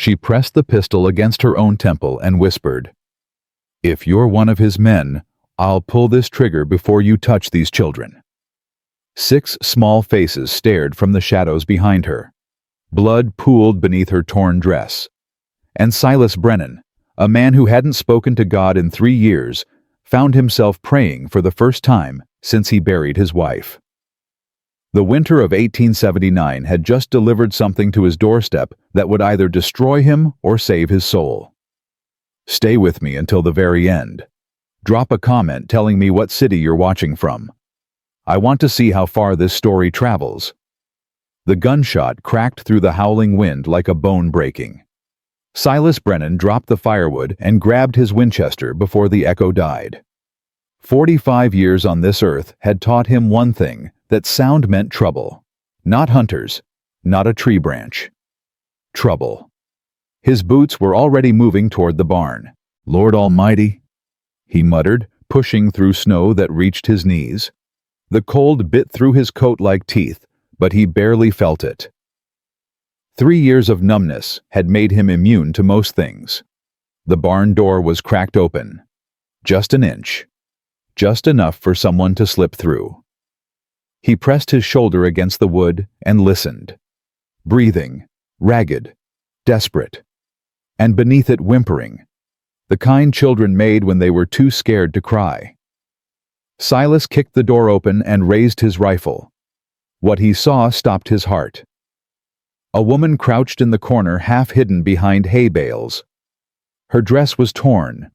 She pressed the pistol against her own temple and whispered, "If you're one of his men, I'll pull this trigger before you touch these children." 6 small faces stared from the shadows behind her. Blood pooled beneath her torn dress. And Silas Brennan, a man who hadn't spoken to God in 3 years, found himself praying for the first time since he buried his wife. The winter of 1879 had just delivered something to his doorstep that would either destroy him or save his soul. Stay with me until the very end. Drop a comment telling me what city you're watching from. I want to see how far this story travels. The gunshot cracked through the howling wind like a bone breaking. Silas Brennan dropped the firewood and grabbed his Winchester before the echo died. 45 years on this earth had taught him one thing, that sound meant trouble. Not hunters, not a tree branch. Trouble. His boots were already moving toward the barn. "Lord Almighty," he muttered, pushing through snow that reached his knees. The cold bit through his coat like teeth, but he barely felt it. 3 years of numbness had made him immune to most things. The barn door was cracked open. Just an inch. Just enough for someone to slip through. He pressed his shoulder against the wood and listened. Breathing, ragged, desperate. And beneath it whimpering. The kind children made when they were too scared to cry. Silas kicked the door open and raised his rifle. What he saw stopped his heart. A woman crouched in the corner, half hidden behind hay bales. Her dress was torn.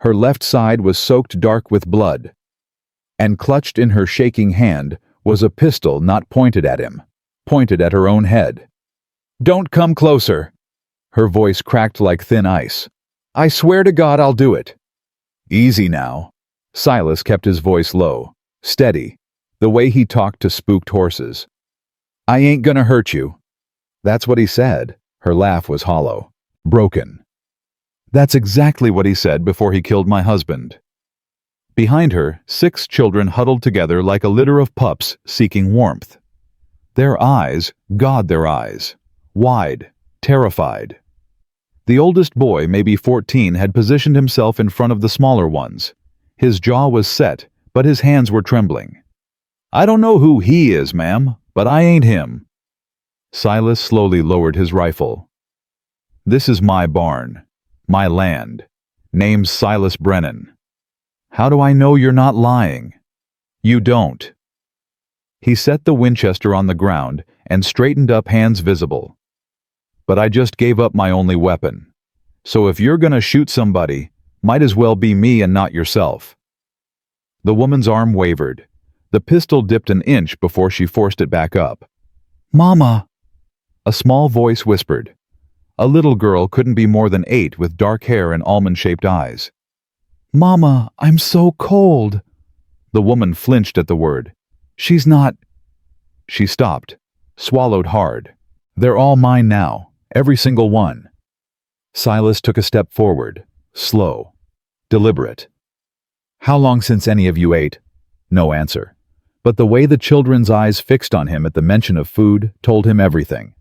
Her left side was soaked dark with blood. And clutched in her shaking hand was a pistol not pointed at him, pointed at her own head. "Don't come closer." Her voice cracked like thin ice. "I swear to God I'll do it." "Easy now." Silas kept his voice low, steady, the way he talked to spooked horses. "I ain't gonna hurt you." That's what he said. Her laugh was hollow, broken. "That's exactly what he said before he killed my husband." Behind her, 6 children huddled together like a litter of pups seeking warmth. Their eyes, God, their eyes, wide, terrified. The oldest boy, maybe 14, had positioned himself in front of the smaller ones. His jaw was set, but his hands were trembling. "I don't know who he is, ma'am, but I ain't him." Silas slowly lowered his rifle. "This is my barn, my land. Name's Silas Brennan. How do I know you're not lying?" "You don't." He set the Winchester on the ground and straightened up, hands visible. "But I just gave up my only weapon. So if you're gonna shoot somebody, might as well be me and not yourself." The woman's arm wavered. The pistol dipped an inch before she forced it back up. "Mama," a small voice whispered. A little girl couldn't be more than 8 with dark hair and almond-shaped eyes. "Mama, I'm so cold." The woman flinched at the word. "She's not—" She stopped, swallowed hard. "They're all mine now, every single one." Silas took a step forward, slow, deliberate. "How long since any of you ate?" No answer. But the way the children's eyes fixed on him at the mention of food told him everything.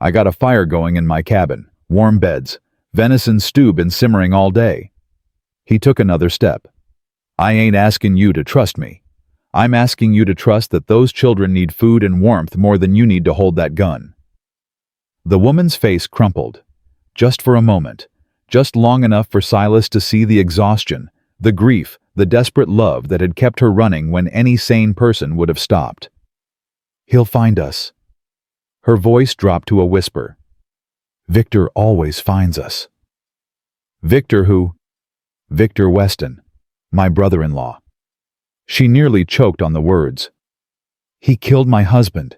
"I got a fire going in my cabin, warm beds, venison stew been simmering all day." He took another step. "I ain't asking you to trust me. I'm asking you to trust that those children need food and warmth more than you need to hold that gun." The woman's face crumpled. Just for a moment. Just long enough for Silas to see the exhaustion, the grief, the desperate love that had kept her running when any sane person would have stopped. "He'll find us." Her voice dropped to a whisper. "Victor always finds us." "Victor who?" "Victor Weston, my brother-in-law." She nearly choked on the words. "He killed my husband,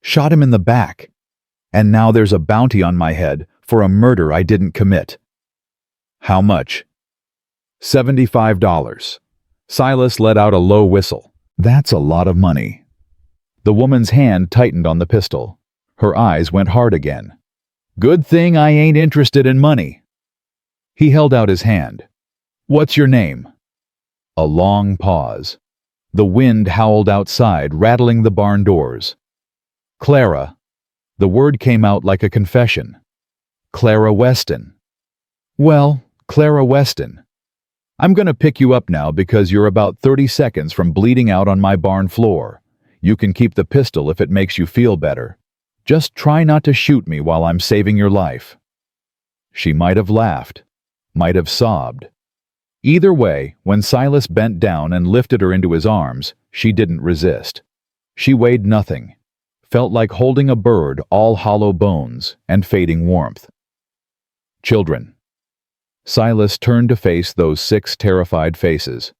shot him in the back, and now there's a bounty on my head for a murder I didn't commit." "How much?" $75. Silas let out a low whistle. "That's a lot of money." The woman's hand tightened on the pistol. Her eyes went hard again. "Good thing I ain't interested in money." He held out his hand. "What's your name?" A long pause. The wind howled outside, rattling the barn doors. "Clara." The word came out like a confession. Clara Weston. Well, Clara Weston. I'm gonna pick you up now because you're about 30 seconds from bleeding out on my barn floor. You can keep the pistol if it makes you feel better. Just try not to shoot me while I'm saving your life." She might have laughed, might have sobbed. Either way, when Silas bent down and lifted her into his arms, she didn't resist. She weighed nothing, felt like holding a bird, all hollow bones and fading warmth. "Children." Silas turned to face those 6 terrified faces.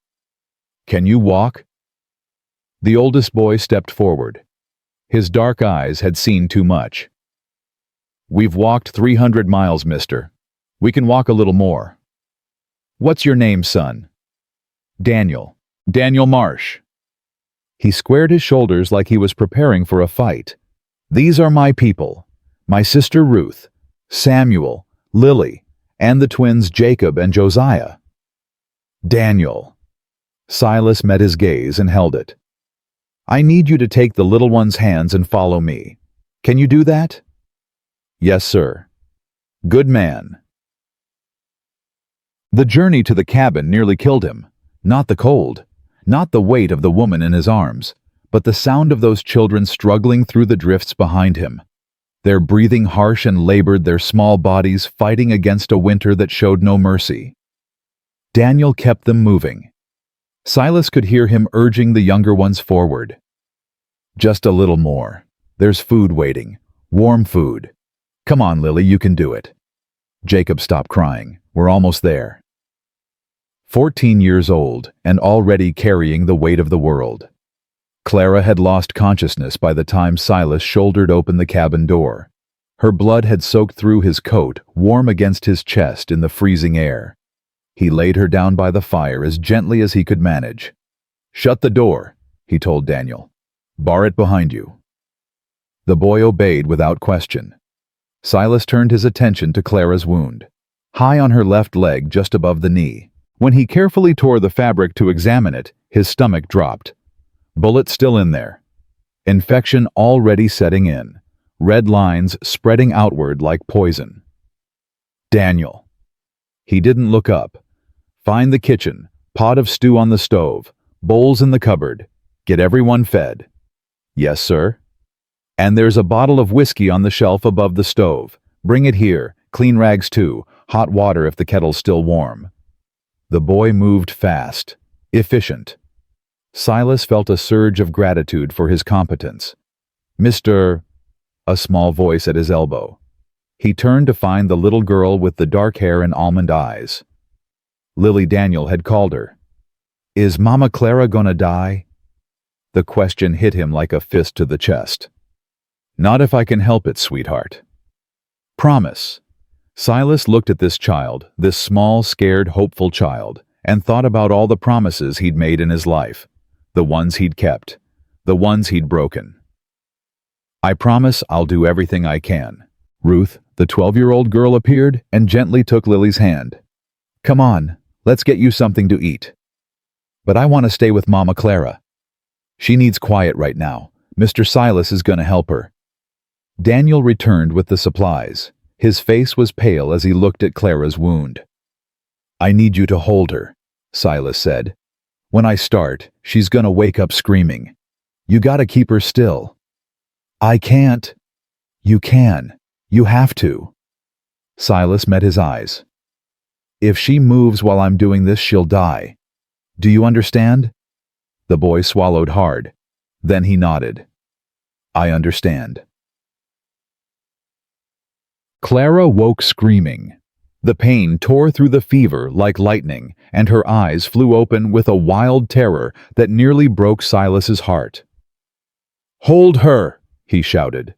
"Can you walk?" The oldest boy stepped forward. His dark eyes had seen too much. "We've walked 300 miles, mister. We can walk a little more." "What's your name, son?" "Daniel. Daniel Marsh." He squared his shoulders like he was preparing for a fight. "These are my people. My sister Ruth, Samuel, Lily, and the twins Jacob and Josiah." "Daniel." Silas met his gaze and held it. "I need you to take the little one's hands and follow me. Can you do that?" "Yes, sir." "Good man." The journey to the cabin nearly killed him. Not the cold, not the weight of the woman in his arms, but the sound of those children struggling through the drifts behind him. Their breathing harsh and labored, their small bodies fighting against a winter that showed no mercy. Daniel kept them moving. Silas could hear him urging the younger ones forward. "Just a little more. There's food waiting. Warm food. Come on, Lily, you can do it." Jacob stopped crying. "We're almost there." 14 years old and already carrying the weight of the world. Clara had lost consciousness by the time Silas shouldered open the cabin door. Her blood had soaked through his coat, warm against his chest in the freezing air. He laid her down by the fire as gently as he could manage. "Shut the door," he told Daniel. "Bar it behind you." The boy obeyed without question. Silas turned his attention to Clara's wound, high on her left leg just above the knee. When he carefully tore the fabric to examine it, his stomach dropped. Bullet still in there. Infection already setting in. Red lines spreading outward like poison. "Daniel." He didn't look up. "Find the kitchen, pot of stew on the stove, bowls in the cupboard. Get everyone fed." "Yes, sir." "And there's a bottle of whiskey on the shelf above the stove. Bring it here, clean rags too, hot water if the kettle's still warm." The boy moved fast, efficient. Silas felt a surge of gratitude for his competence. "Mr. A small voice at his elbow. He turned to find the little girl with the dark hair and almond eyes. Lily Daniel had called her. "Is Mama Clara gonna die?" The question hit him like a fist to the chest. "Not if I can help it, sweetheart." "Promise." Silas looked at this child, this small, scared, hopeful child, and thought about all the promises he'd made in his life, the ones he'd kept, the ones he'd broken. "I promise I'll do everything I can." Ruth, the 12-year-old girl, appeared and gently took Lily's hand. "Come on, let's get you something to eat." "But I want to stay with Mama Clara." "She needs quiet right now. Mr. Silas is going to help her." Daniel returned with the supplies. His face was pale as he looked at Clara's wound. "I need you to hold her," Silas said. "When I start, she's gonna wake up screaming. You gotta keep her still." "I can't." "You can. You have to." Silas met his eyes. "If she moves while I'm doing this, she'll die. Do you understand?" The boy swallowed hard. Then he nodded. "I understand." Clara woke screaming. The pain tore through the fever like lightning, and her eyes flew open with a wild terror that nearly broke Silas's heart. "Hold her!" he shouted.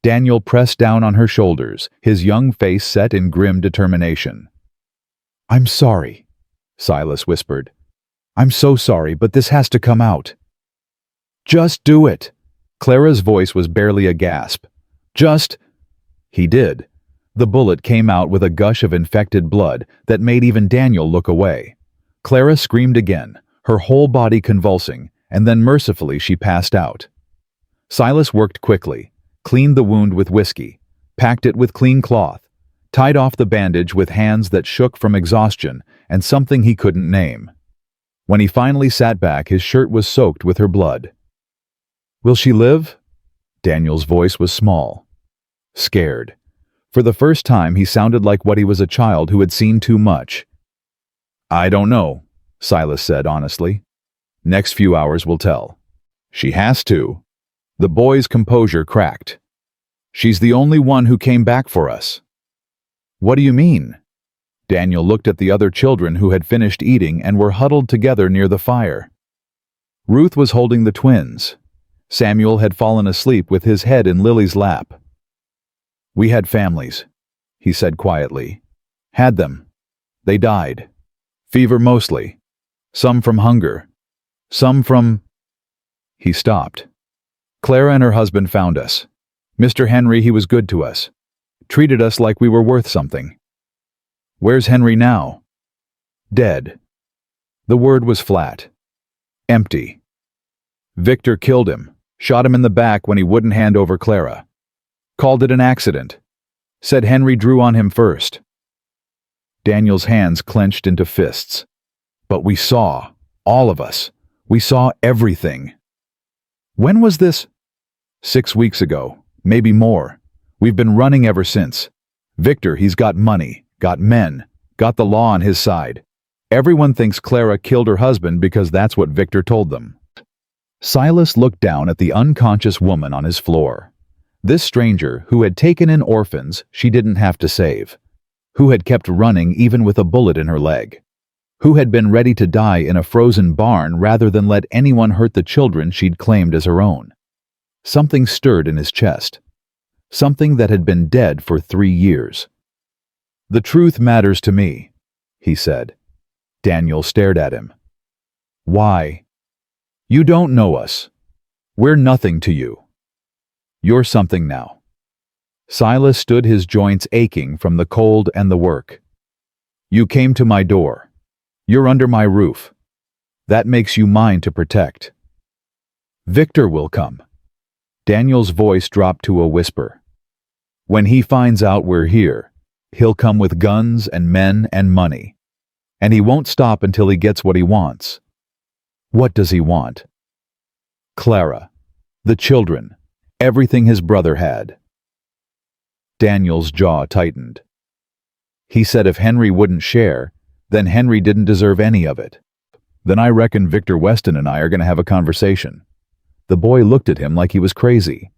Daniel pressed down on her shoulders, his young face set in grim determination. "I'm sorry," Silas whispered. "I'm so sorry, but this has to come out." "Just do it!" Clara's voice was barely a gasp. "Just—" He did. The bullet came out with a gush of infected blood that made even Daniel look away. Clara screamed again, her whole body convulsing, and then mercifully she passed out. Silas worked quickly, cleaned the wound with whiskey, packed it with clean cloth, tied off the bandage with hands that shook from exhaustion and something he couldn't name. When he finally sat back, his shirt was soaked with her blood. "Will she live?" Daniel's voice was small, scared. For the first time, he sounded like what he was, a child who had seen too much. "I don't know," Silas said honestly. "Next few hours will tell." "She has to." The boy's composure cracked. "She's the only one who came back for us." "What do you mean?" Daniel looked at the other children who had finished eating and were huddled together near the fire. Ruth was holding the twins. Samuel had fallen asleep with his head in Lily's lap. "We had families," he said quietly. "Had them. They died. Fever mostly. Some from hunger. Some from—" He stopped. "Clara and her husband found us. Mr. Henry, he was good to us. Treated us like we were worth something." "Where's Henry now?" "Dead." The word was flat. Empty. "Victor killed him. Shot him in the back when he wouldn't hand over Clara. Called it an accident. Said Henry drew on him first." Daniel's hands clenched into fists. "But we saw. All of us. We saw everything." "When was this?" "6 weeks ago. Maybe more. We've been running ever since. Victor, he's got money, got men, got the law on his side. Everyone thinks Clara killed her husband because that's what Victor told them." Silas looked down at the unconscious woman on his floor. This stranger who had taken in orphans she didn't have to save, who had kept running even with a bullet in her leg, who had been ready to die in a frozen barn rather than let anyone hurt the children she'd claimed as her own. Something stirred in his chest. Something that had been dead for 3 years. "The truth matters to me," he said. Daniel stared at him. "Why?" "You don't know us. We're nothing to you. You're something now." Silas stood, his joints aching from the cold and the work. "You came to my door. You're under my roof. That makes you mine to protect." "Victor will come." Daniel's voice dropped to a whisper. "When he finds out we're here, he'll come with guns and men and money. And he won't stop until he gets what he wants." "What does he want?" "Clara. The children. Everything his brother had." Daniel's jaw tightened. He said if Henry wouldn't share, then Henry didn't deserve any of it. "Then I reckon Victor Weston and I are going to have a conversation." The boy looked at him like he was crazy.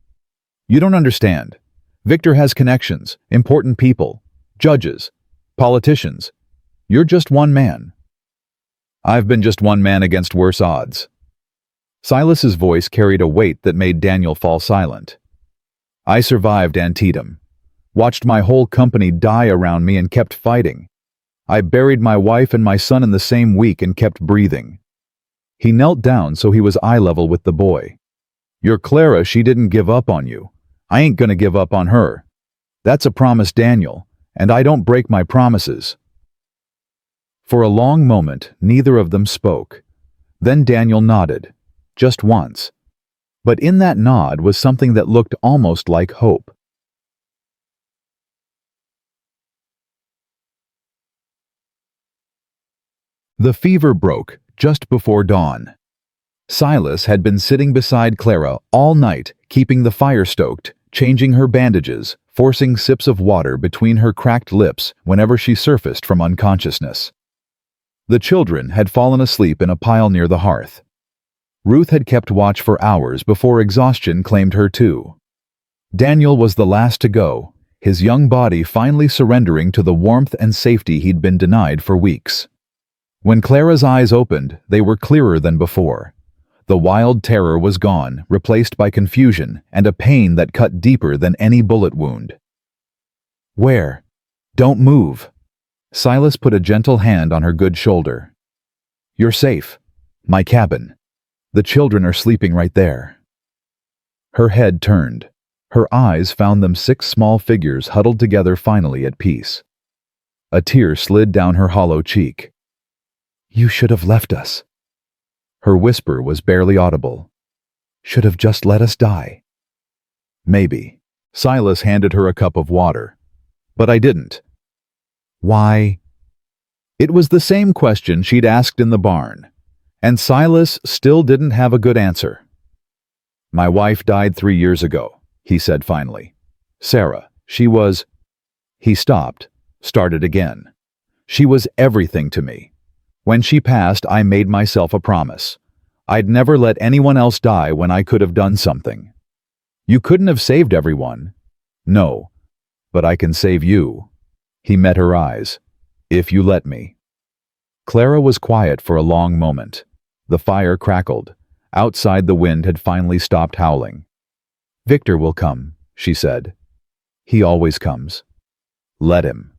"You don't understand. Victor has connections, important people, judges, politicians. You're just one man." "I've been just one man against worse odds." Silas's voice carried a weight that made Daniel fall silent. "I survived Antietam. Watched my whole company die around me and kept fighting. I buried my wife and my son in the same week and kept breathing." He knelt down so he was eye level with the boy. "Your Clara, she didn't give up on you. I ain't gonna give up on her. That's a promise, Daniel, and I don't break my promises." For a long moment, neither of them spoke. Then Daniel nodded, just once. But in that nod was something that looked almost like hope. The fever broke just before dawn. Silas had been sitting beside Clara all night, keeping the fire stoked, changing her bandages, forcing sips of water between her cracked lips whenever she surfaced from unconsciousness. The children had fallen asleep in a pile near the hearth. Ruth had kept watch for hours before exhaustion claimed her too. Daniel was the last to go, his young body finally surrendering to the warmth and safety he'd been denied for weeks. When Clara's eyes opened, they were clearer than before. The wild terror was gone, replaced by confusion and a pain that cut deeper than any bullet wound. "Where? Don't move." Silas put a gentle hand on her good shoulder. "You're safe. My cabin. The children are sleeping right there." Her head turned. Her eyes found them 6 small figures huddled together, finally at peace. A tear slid down her hollow cheek. "You should have left us." Her whisper was barely audible. "Should have just let us die." "Maybe." Silas handed her a cup of water. But I didn't. Why? It was the same question she'd asked in the barn, and Silas still didn't have a good answer. My wife died 3 years ago, he said finally. Sarah, she was... He stopped, started again. She was everything to me. When she passed, I made myself a promise. I'd never let anyone else die when I could have done something. You couldn't have saved everyone. No, but I can save you. He met her eyes. If you let me. Clara was quiet for a long moment. The fire crackled. Outside, the wind had finally stopped howling. Victor will come, she said. He always comes. Let him.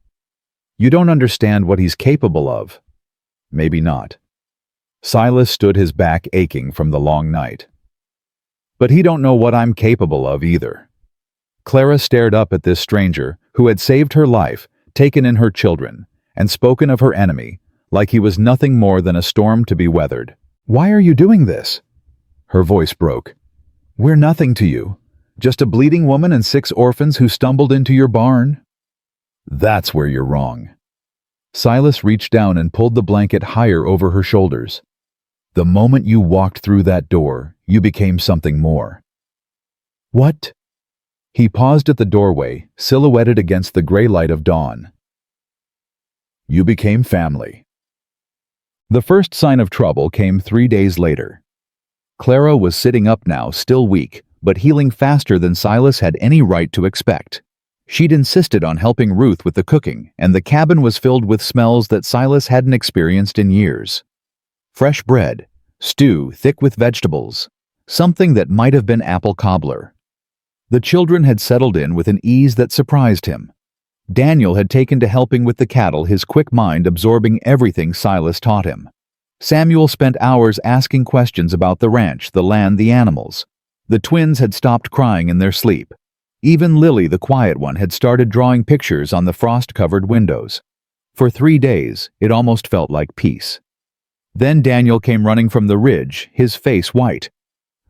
You don't understand what he's capable of. Maybe not. Silas stood, his back aching from the long night. But he don't know what I'm capable of either. Clara stared up at this stranger who had saved her life, taken in her children, and spoken of her enemy like he was nothing more than a storm to be weathered. Why are you doing this? Her voice broke. We're nothing to you. Just a bleeding woman and 6 orphans who stumbled into your barn. That's where you're wrong. Silas reached down and pulled the blanket higher over her shoulders. The moment you walked through that door, you became something more. What? He paused at the doorway, silhouetted against the gray light of dawn. You became family. The first sign of trouble came 3 days later. Clara was sitting up now, still weak, but healing faster than Silas had any right to expect. She'd insisted on helping Ruth with the cooking, and the cabin was filled with smells that Silas hadn't experienced in years. Fresh bread, stew thick with vegetables, something that might have been apple cobbler. The children had settled in with an ease that surprised him. Daniel had taken to helping with the cattle, his quick mind absorbing everything Silas taught him. Samuel spent hours asking questions about the ranch, the land, the animals. The twins had stopped crying in their sleep. Even Lily, the quiet one, had started drawing pictures on the frost-covered windows. For 3 days, it almost felt like peace. Then Daniel came running from the ridge, his face white.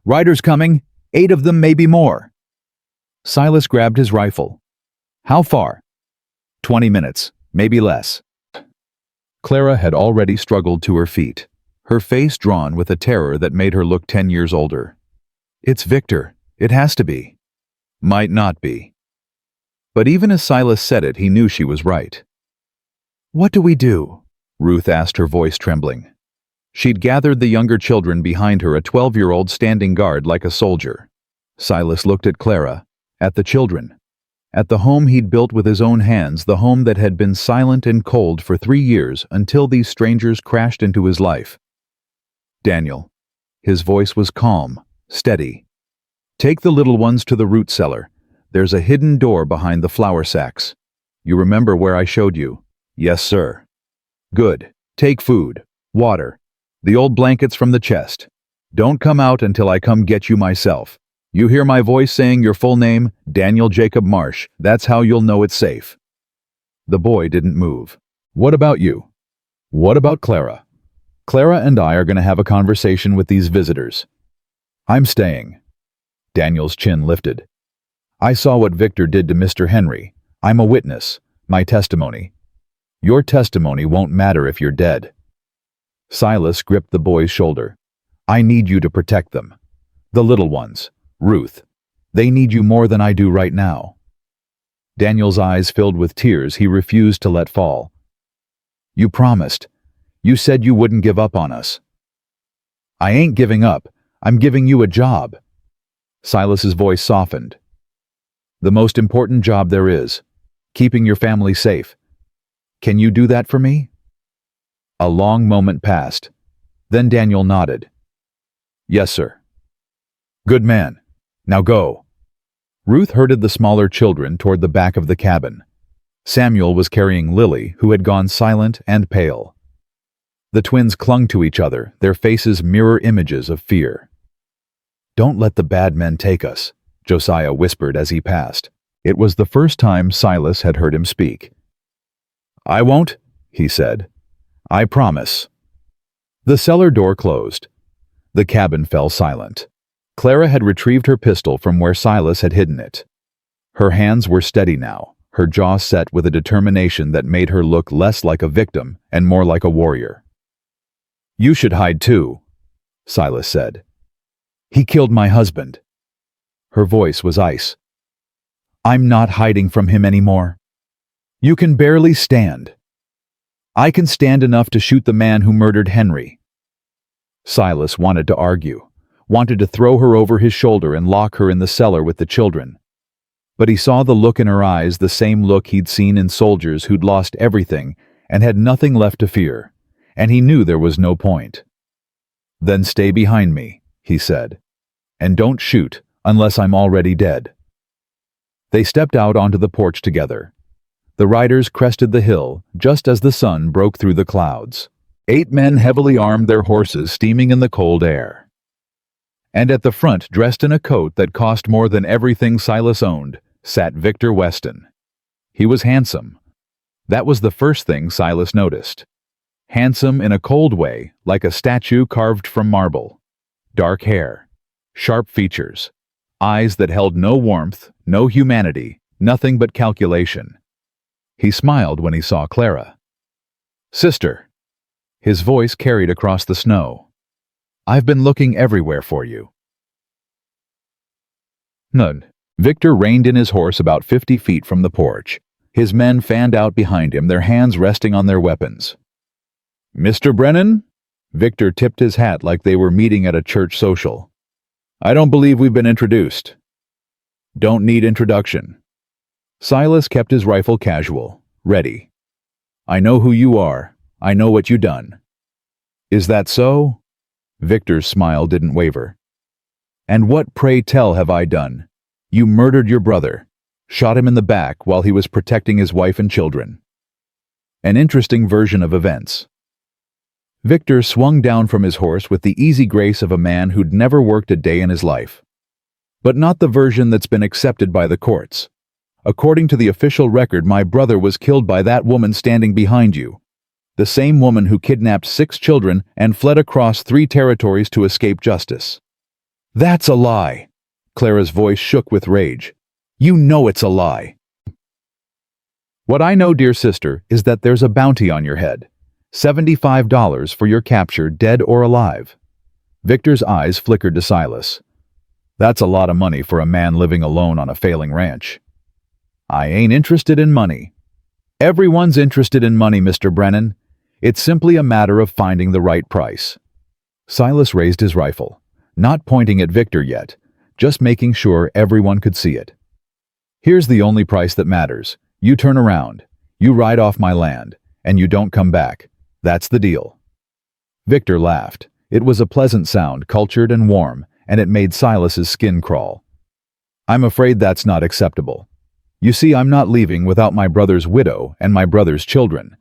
Riders coming, 8 of them, maybe more. Silas grabbed his rifle. How far? 20 minutes, maybe less. Clara had already struggled to her feet, her face drawn with a terror that made her look 10 years older. It's Victor. It has to be. Might not be. But even as Silas said it, he knew she was right. What do we do? Ruth asked, her voice trembling. She'd gathered the younger children behind her, a 12-year-old standing guard like a soldier. Silas looked at Clara, at the children, at the home he'd built with his own hands, the home that had been silent and cold for 3 years until these strangers crashed into his life. Daniel. His voice was calm, steady. Take the little ones to the root cellar. There's a hidden door behind the flour sacks. You remember where I showed you? Yes, sir. Good. Take food, water, the old blankets from the chest. Don't come out until I come get you myself. You hear my voice saying your full name, Daniel Jacob Marsh. That's how you'll know it's safe. The boy didn't move. What about you? What about Clara? Clara and I are going to have a conversation with these visitors. I'm staying. Daniel's chin lifted. I saw what Victor did to Mr. Henry. I'm a witness. My testimony. Your testimony won't matter if you're dead. Silas gripped the boy's shoulder. I need you to protect them. The little ones. Ruth. They need you more than I do right now. Daniel's eyes filled with tears he refused to let fall. You promised. You said you wouldn't give up on us. I ain't giving up. I'm giving you a job. Silas's voice softened. The most important job there is. Keeping your family safe. Can you do that for me? A long moment passed. Then Daniel nodded. Yes, sir. Good man. Now go. Ruth herded the smaller children toward the back of the cabin. Samuel was carrying Lily, who had gone silent and pale. The twins clung to each other, their faces mirror images of fear. Don't let the bad men take us, Josiah whispered as he passed. It was the first time Silas had heard him speak. I won't, he said. I promise. The cellar door closed. The cabin fell silent. Clara had retrieved her pistol from where Silas had hidden it. Her hands were steady now, her jaw set with a determination that made her look less like a victim and more like a warrior. "You should hide too," Silas said. "He killed my husband." Her voice was ice. "I'm not hiding from him anymore. You can barely stand. I can stand enough to shoot the man who murdered Henry." Silas wanted to argue, wanted to throw her over his shoulder and lock her in the cellar with the children. But he saw the look in her eyes, the same look he'd seen in soldiers who'd lost everything and had nothing left to fear, and he knew there was no point. "Then stay behind me," he said, "and don't shoot unless I'm already dead." They stepped out onto the porch together. The riders crested the hill just as the sun broke through the clouds. 8 men heavily armed, their horses steaming in the cold air. And at the front, dressed in a coat that cost more than everything Silas owned, sat Victor Weston. He was handsome. That was the first thing Silas noticed. Handsome in a cold way, like a statue carved from marble. Dark hair, sharp features, eyes that held no warmth, no humanity, nothing but calculation. He smiled when he saw Clara. "Sister." His voice carried across the snow. "I've been looking everywhere for you." Nud. Victor reined in his horse about 50 feet from the porch. His men fanned out behind him, their hands resting on their weapons. "Mr. Brennan?" Victor tipped his hat like they were meeting at a church social. "I don't believe we've been introduced." "Don't need introduction." Silas kept his rifle casual, ready. "I know who you are. I know what you done." "Is that so?" Victor's smile didn't waver. "And what, pray tell, have I done? You murdered your brother, shot him in the back while he was protecting his wife and children." An interesting version of events. Victor swung down from his horse with the easy grace of a man who'd never worked a day in his life. But not the version that's been accepted by the courts. "According to the official record, my brother was killed by that woman standing behind you. The same woman who kidnapped 6 children and fled across 3 territories to escape justice." "That's a lie." Clara's voice shook with rage. "You know it's a lie." "What I know, dear sister, is that there's a bounty on your head. $75 for your capture, dead or alive." Victor's eyes flickered to Silas. "That's a lot of money for a man living alone on a failing ranch." "I ain't interested in money." "Everyone's interested in money, Mr. Brennan. It's simply a matter of finding the right price." Silas raised his rifle, not pointing at Victor yet, just making sure everyone could see it. "Here's the only price that matters. You turn around, you ride off my land, and you don't come back. That's the deal." Victor laughed. It was a pleasant sound, cultured and warm, and it made Silas's skin crawl. "I'm afraid that's not acceptable. You see, I'm not leaving without my brother's widow and my brother's children.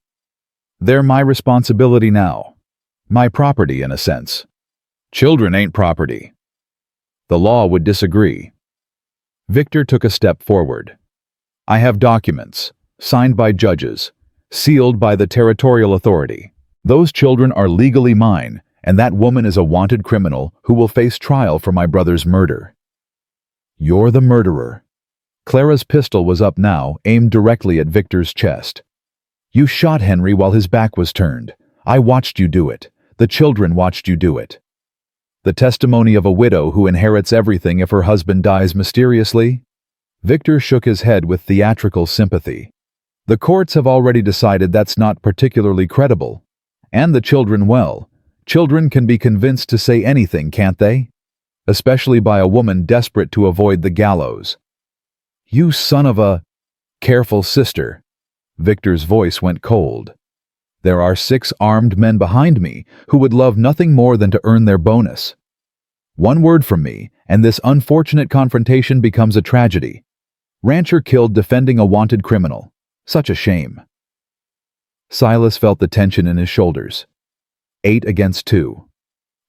They're my responsibility now. My property, in a sense." "Children ain't property." "The law would disagree." Victor took a step forward. "I have documents, signed by judges, sealed by the territorial authority. Those children are legally mine, and that woman is a wanted criminal who will face trial for my brother's murder." "You're the murderer." Clara's pistol was up now, aimed directly at Victor's chest. "You shot Henry while his back was turned. I watched you do it. The children watched you do it." The testimony of a widow who inherits everything if her husband dies mysteriously? Victor shook his head with theatrical sympathy. "The courts have already decided that's not particularly credible. And the children, well, children can be convinced to say anything, can't they? Especially by a woman desperate to avoid the gallows." "You son of a—" "Careful, sister." Victor's voice went cold. "There are 6 armed men behind me who would love nothing more than to earn their bonus. One word from me, and this unfortunate confrontation becomes a tragedy. Rancher killed defending a wanted criminal. Such a shame." Silas felt the tension in his shoulders. 8 against 2.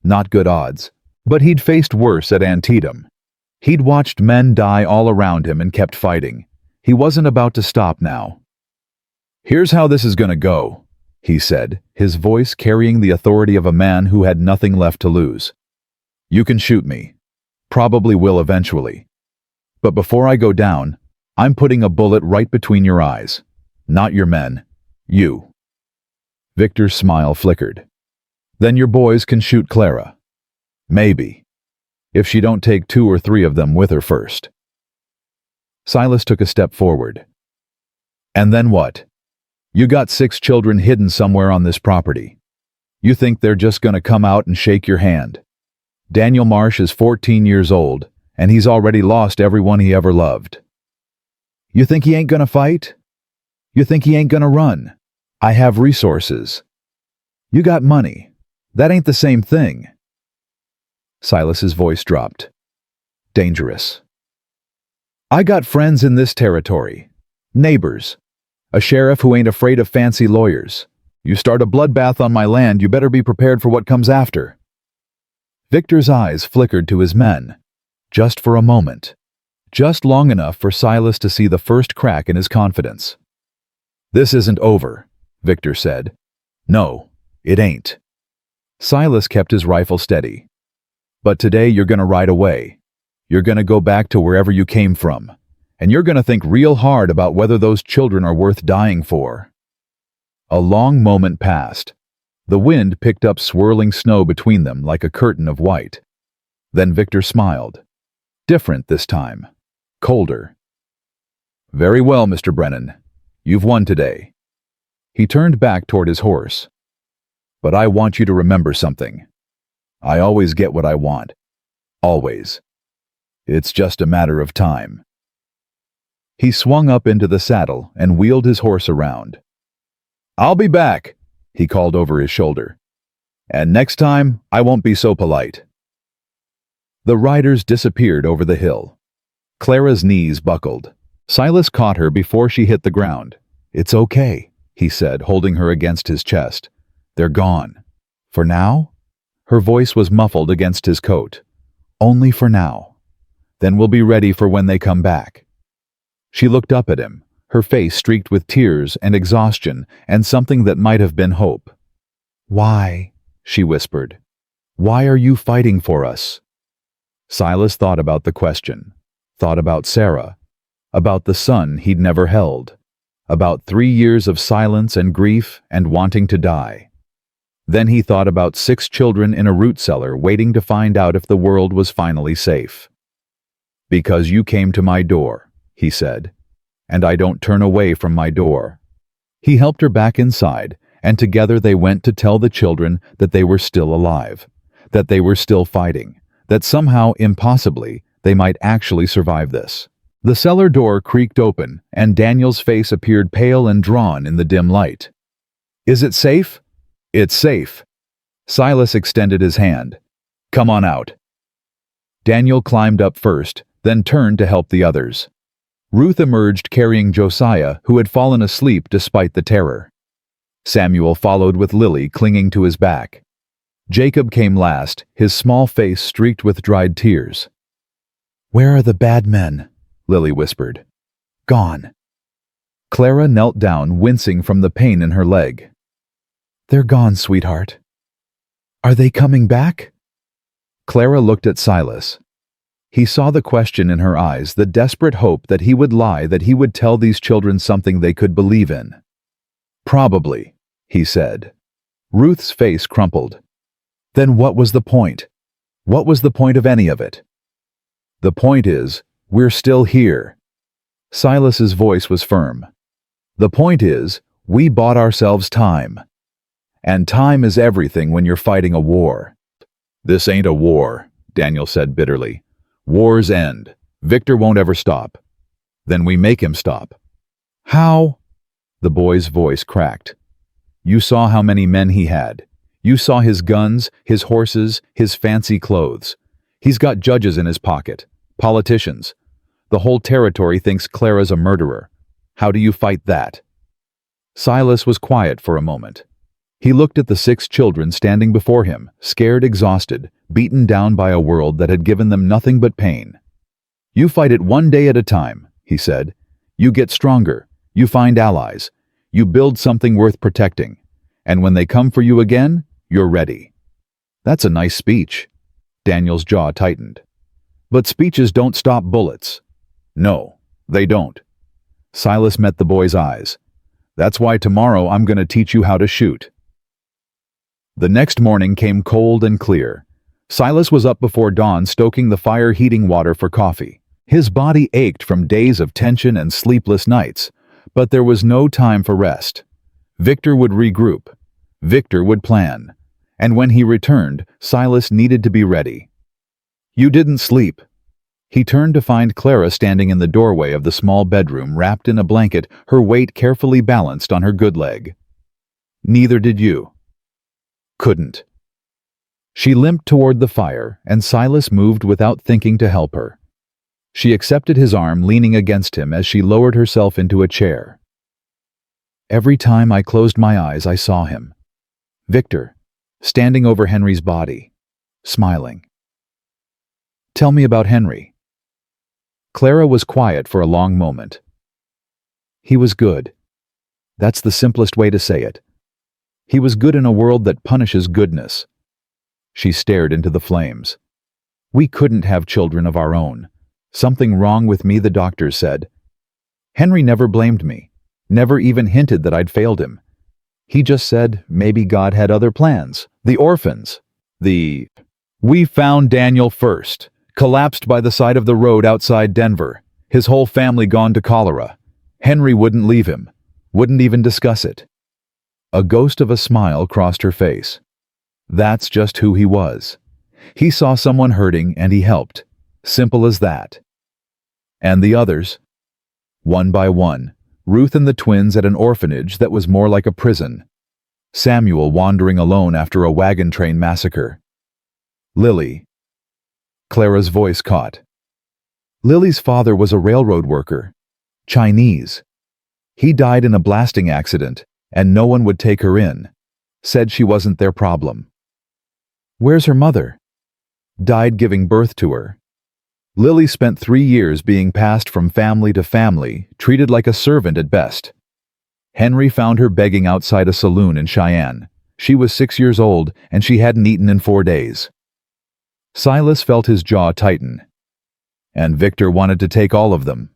Not good odds. But he'd faced worse at Antietam. He'd watched men die all around him and kept fighting. He wasn't about to stop now. "Here's how this is gonna go," he said, his voice carrying the authority of a man who had nothing left to lose. "You can shoot me. Probably will eventually. But before I go down, I'm putting a bullet right between your eyes. Not your men. You." Victor's smile flickered. "Then your boys can shoot Clara. Maybe. If she don't take 2 or 3 of them with her first." Silas took a step forward. "And then what? You got 6 children hidden somewhere on this property. You think they're just gonna come out and shake your hand? Daniel Marsh is 14 years old, and he's already lost everyone he ever loved. You think he ain't gonna fight? You think he ain't gonna run? I have resources. You got money. That ain't the same thing." Silas's voice dropped. "Dangerous. I got friends in this territory. Neighbors. A sheriff who ain't afraid of fancy lawyers. You start a bloodbath on my land, you better be prepared for what comes after." Victor's eyes flickered to his men. Just for a moment. Just long enough for Silas to see the first crack in his confidence. "This isn't over," Victor said. "No, it ain't." Silas kept his rifle steady. "But today you're gonna ride away. You're gonna go back to wherever you came from, and you're gonna think real hard about whether those children are worth dying for." A long moment passed. The wind picked up swirling snow between them like a curtain of white. Then Victor smiled. Different this time. Colder. "Very well, Mr. Brennan. You've won today." He turned back toward his horse. "But I want you to remember something. I always get what I want. Always. It's just a matter of time." He swung up into the saddle and wheeled his horse around. "I'll be back," he called over his shoulder. "And next time, I won't be so polite." The riders disappeared over the hill. Clara's knees buckled. Silas caught her before she hit the ground. "It's okay," he said, holding her against his chest. "They're gone. For now?" Her voice was muffled against his coat. "Only for now. Then we'll be ready for when they come back." She looked up at him, her face streaked with tears and exhaustion and something that might have been hope. "Why?" she whispered. "Why are you fighting for us?" Silas thought about the question, thought about Sarah, about the son he'd never held, about 3 years of silence and grief and wanting to die. Then he thought about 6 children in a root cellar waiting to find out if the world was finally safe. "Because you came to my door," he said, "and I don't turn away from my door." He helped her back inside, and together they went to tell the children that they were still alive, that they were still fighting, that somehow, impossibly, they might actually survive this. The cellar door creaked open, and Daniel's face appeared pale and drawn in the dim light. "Is it safe?" "It's safe." Silas extended his hand. "Come on out." Daniel climbed up first, then turned to help the others. Ruth emerged carrying Josiah, who had fallen asleep despite the terror. Samuel followed with Lily clinging to his back. Jacob came last, his small face streaked with dried tears. "Where are the bad men?" Lily whispered. "Gone." Clara knelt down, wincing from the pain in her leg. "They're gone, sweetheart." "Are they coming back?" Clara looked at Silas. He saw the question in her eyes, the desperate hope that he would lie, that he would tell these children something they could believe in. "Probably," he said. Ruth's face crumpled. "Then what was the point? What was the point of any of it?" "The point is, we're still here." Silas's voice was firm. "The point is, we bought ourselves time. And time is everything when you're fighting a war." "This ain't a war," Daniel said bitterly. "Wars end. Victor won't ever stop. Then we make him stop." "How?" The boy's voice cracked. "You saw how many men he had. You saw his guns, his horses, his fancy clothes. He's got judges in his pocket, politicians. The whole territory thinks Clara's a murderer. How do you fight that?" Silas was quiet for a moment. He looked at the 6 children standing before him, scared, exhausted, beaten down by a world that had given them nothing but pain. "You fight it one day at a time," he said. "You get stronger. You find allies. You build something worth protecting. And when they come for you again, you're ready." "That's a nice speech." Daniel's jaw tightened. "But speeches don't stop bullets." "No, They don't. Silas met the boy's eyes. That's why tomorrow I'm going to teach you how to shoot. The next morning came cold and clear. Silas was up before dawn stoking the fire heating water for coffee. His body ached from days of tension and sleepless nights, but there was no time for rest. Victor would regroup. Victor would plan. And when he returned, Silas needed to be ready. You didn't sleep. He turned to find Clara standing in the doorway of the small bedroom wrapped in a blanket, her weight carefully balanced on her good leg. Neither did you. Couldn't. She limped toward the fire, and Silas moved without thinking to help her. She accepted his arm, leaning against him as she lowered herself into a chair. Every time I closed my eyes, I saw him. Victor, standing over Henry's body, smiling. Tell me about Henry. Clara was quiet for a long moment. He was good. That's the simplest way to say it. He was good in a world that punishes goodness. She stared into the flames. We couldn't have children of our own. Something wrong with me, the doctors said. Henry never blamed me, never even hinted that I'd failed him. He just said maybe God had other plans. The orphans. We found Daniel first, collapsed by the side of the road outside Denver, his whole family gone to cholera. Henry wouldn't leave him, wouldn't even discuss it. A ghost of a smile crossed her face. That's just who he was. He saw someone hurting and he helped. Simple as that. And the others? One by one, Ruth and the twins at an orphanage that was more like a prison. Samuel wandering alone after a wagon train massacre. Lily. Clara's voice caught. Lily's father was a railroad worker. Chinese. He died in a blasting accident, and no one would take her in. Said she wasn't their problem. Where's her mother? Died giving birth to her. Lily spent 3 years being passed from family to family, treated like a servant at best. Henry found her begging outside a saloon in Cheyenne. She was 6 years old, and she hadn't eaten in 4 days. Silas felt his jaw tighten. And Victor wanted to take all of them.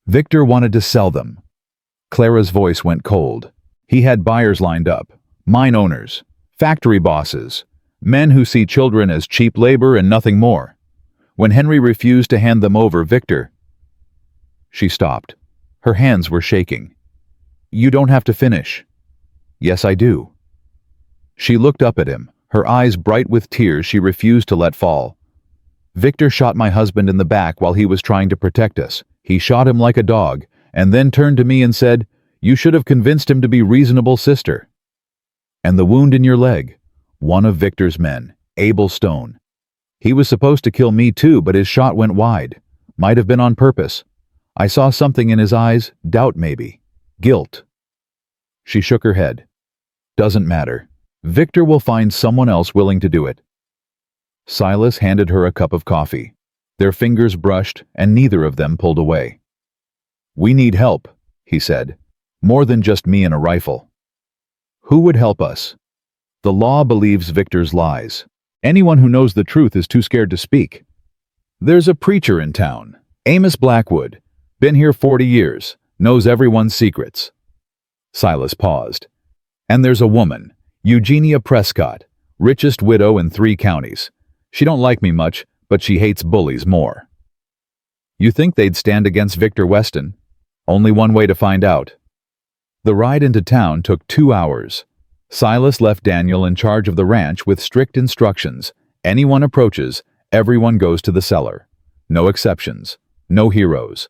Victor wanted to sell them. Clara's voice went cold. He had buyers lined up, mine owners, factory bosses, men who see children as cheap labor and nothing more. When Henry refused to hand them over, Victor... She stopped. Her hands were shaking. You don't have to finish. Yes, I do. She looked up at him, her eyes bright with tears she refused to let fall. Victor shot my husband in the back while he was trying to protect us. He shot him like a dog, and then turned to me and said, "You should have convinced him to be reasonable, sister." And the wound in your leg, one of Victor's men, Abel Stone. He was supposed to kill me too, but his shot went wide. Might have been on purpose. I saw something in his eyes, doubt maybe. Guilt. She shook her head. Doesn't matter. Victor will find someone else willing to do it. Silas handed her a cup of coffee. Their fingers brushed, and neither of them pulled away. We need help, he said. More than just me and a rifle. Who would help us? The law believes Victor's lies. Anyone who knows the truth is too scared to speak. There's a preacher in town, Amos Blackwood. Been here 40 years, knows everyone's secrets. Silas paused. And there's a woman, Eugenia Prescott, richest widow in 3 counties. She don't like me much, but she hates bullies more. You think they'd stand against Victor Weston? Only one way to find out. The ride into town took 2 hours. Silas left Daniel in charge of the ranch with strict instructions. Anyone approaches, everyone goes to the cellar. No exceptions. No heroes.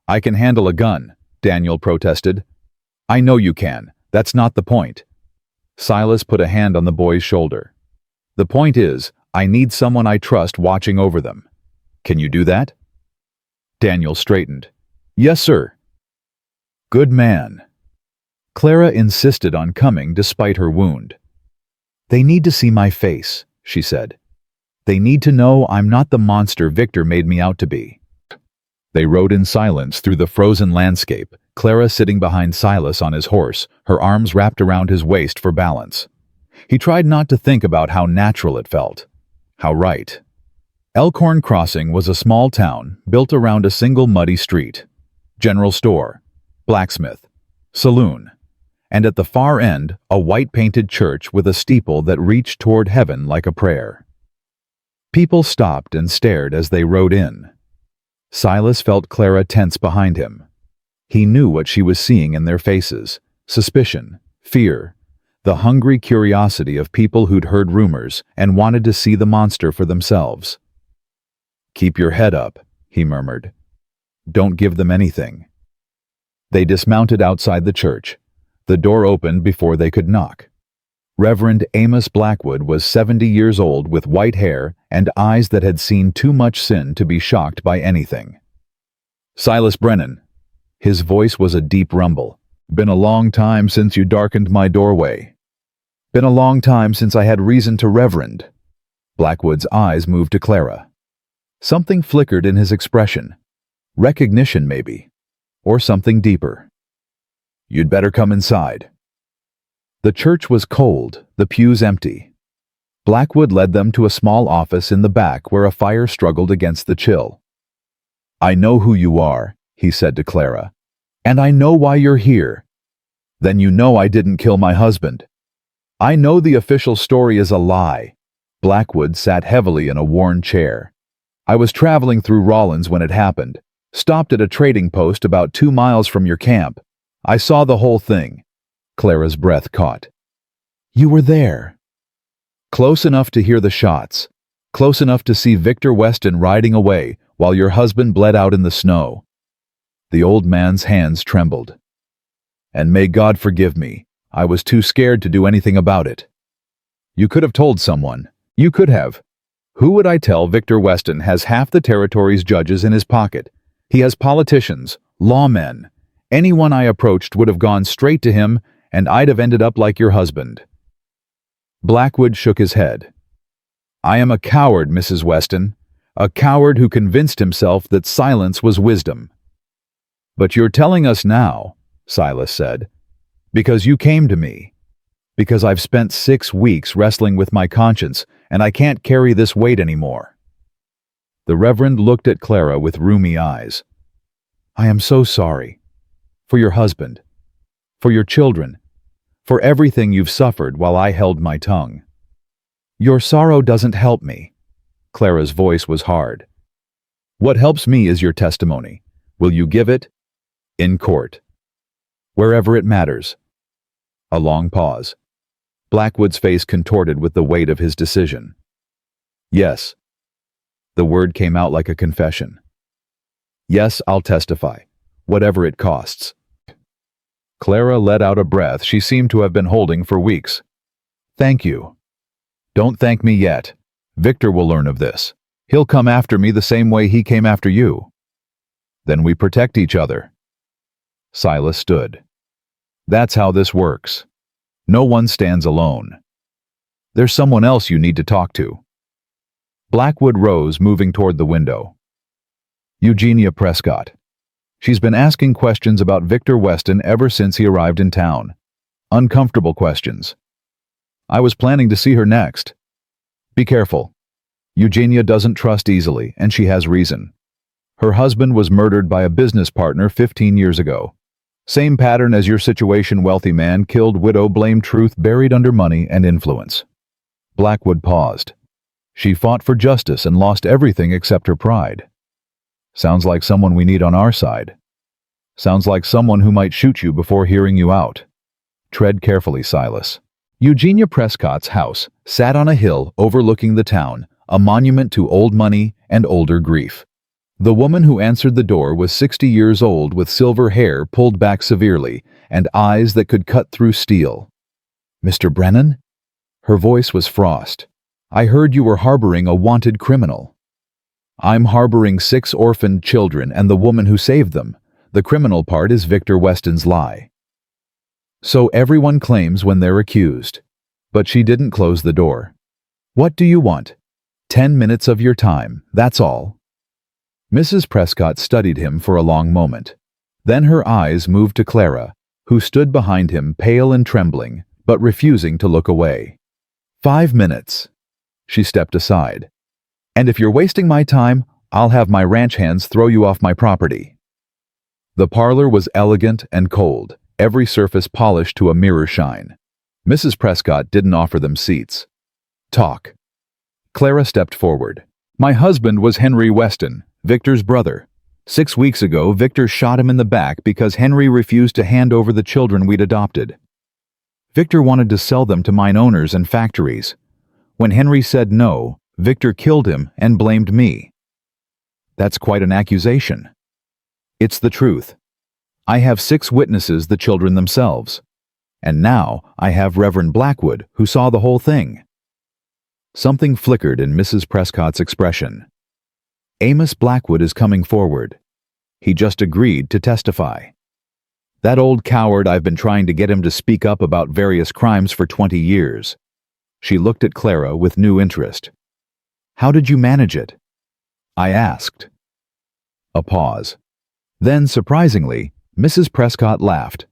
I can handle a gun, Daniel protested. I know you can. That's not the point. Silas put a hand on the boy's shoulder. The point is, I need someone I trust watching over them. Can you do that? Daniel straightened. Yes, sir. Good man. Clara insisted on coming despite her wound. They need to see my face, she said. They need to know I'm not the monster Victor made me out to be. They rode in silence through the frozen landscape, Clara sitting behind Silas on his horse, her arms wrapped around his waist for balance. He tried not to think about how natural it felt. How right. Elkhorn Crossing was a small town built around a single muddy street. general store, blacksmith, saloon, and at the far end, a white-painted church with a steeple that reached toward heaven like a prayer. People stopped and stared as they rode in. Silas felt Clara tense behind him. He knew what she was seeing in their faces: suspicion, fear, the hungry curiosity of people who'd heard rumors and wanted to see the monster for themselves. "Keep your head up," he murmured. "Don't give them anything." They dismounted outside the church. The door opened before they could knock. Reverend Amos Blackwood was 70 years old with white hair and eyes that had seen too much sin to be shocked by anything. "Silas Brennan." His voice was a deep rumble. "Been a long time since you darkened my doorway. Been a long time since I had reason to reverend." Blackwood's eyes moved to Clara. Something flickered in his expression. Recognition, maybe. Or something deeper. "You'd better come inside." The church was cold, the pews empty. Blackwood led them to a small office in the back where a fire struggled against the chill. "I know who you are," he said to Clara, "and I know why you're here. Then you know I didn't kill my husband. I know the official story is a lie." Blackwood sat heavily in a worn chair. "I was traveling through Rollins when it happened, stopped at a trading post about 2 miles from your camp. I saw the whole thing." Clara's breath caught. "You were there." "Close enough to hear the shots. Close enough to see Victor Weston riding away while your husband bled out in the snow." The old man's hands trembled. "And may God forgive me, I was too scared to do anything about it." "You could have told someone. You could have." "Who would I tell? Victor Weston has half the territory's judges in his pocket. He has politicians, lawmen. Anyone I approached would have gone straight to him, and I'd have ended up like your husband." Blackwood shook his head. "I am a coward, Mrs. Weston, a coward who convinced himself that silence was wisdom." "But you're telling us now," Silas said, "because you came to me. Because I've spent 6 weeks wrestling with my conscience, and I can't carry this weight anymore." The Reverend looked at Clara with rheumy eyes. "I am so sorry. For your husband. For your children. For everything you've suffered while I held my tongue." "Your sorrow doesn't help me." Clara's voice was hard. "What helps me is your testimony. Will you give it?" "In court. Wherever it matters." A long pause. Blackwood's face contorted with the weight of his decision. "Yes." The word came out like a confession. "Yes, I'll testify, whatever it costs." Clara let out a breath she seemed to have been holding for weeks. "Thank you." "Don't thank me yet. Victor will learn of this. He'll come after me the same way he came after you." "Then we protect each other." Silas stood. "That's how this works. No one stands alone. There's someone else you need to talk to." Blackwood rose, moving toward the window. "Eugenia Prescott. She's been asking questions about Victor Weston ever since he arrived in town. Uncomfortable questions. I was planning to see her next. Be careful. Eugenia doesn't trust easily, and she has reason. Her husband was murdered by a business partner 15 years ago. Same pattern as your situation, wealthy man killed widow, blamed truth buried under money and influence." Blackwood paused. "She fought for justice and lost everything except her pride. Sounds like someone we need on our side. Sounds like someone who might shoot you before hearing you out. Tread carefully, Silas." Eugenia Prescott's house sat on a hill overlooking the town, a monument to old money and older grief. The woman who answered the door was 60 years old with silver hair pulled back severely and eyes that could cut through steel. "Mr. Brennan?" Her voice was frost. "I heard you were harboring a wanted criminal." "I'm harboring 6 orphaned children and the woman who saved them. The criminal part is Victor Weston's lie." "So everyone claims when they're accused." But she didn't close the door. "What do you want?" 10 minutes of your time, that's all." Mrs. Prescott studied him for a long moment. Then her eyes moved to Clara, who stood behind him pale and trembling, but refusing to look away. 5 minutes. She stepped aside. "And if you're wasting my time, I'll have my ranch hands throw you off my property." The parlor was elegant and cold, every surface polished to a mirror shine. Mrs. Prescott didn't offer them seats. Talk. Clara stepped forward. My husband was Henry Weston, Victor's brother. 6 weeks ago, Victor shot him in the back because Henry refused to hand over the children we'd adopted. Victor wanted to sell them to mine owners and factories. When Henry said no, Victor killed him and blamed me. That's quite an accusation. It's the truth. I have 6 witnesses, the children themselves. And now I have Reverend Blackwood, who saw the whole thing. Something flickered in Mrs. Prescott's expression. Amos Blackwood is coming forward. He just agreed to testify. That old coward, I've been trying to get him to speak up about various crimes for 20 years. She looked at Clara with new interest. How did you manage it? I asked. A pause. Then, surprisingly, Mrs. Prescott laughed.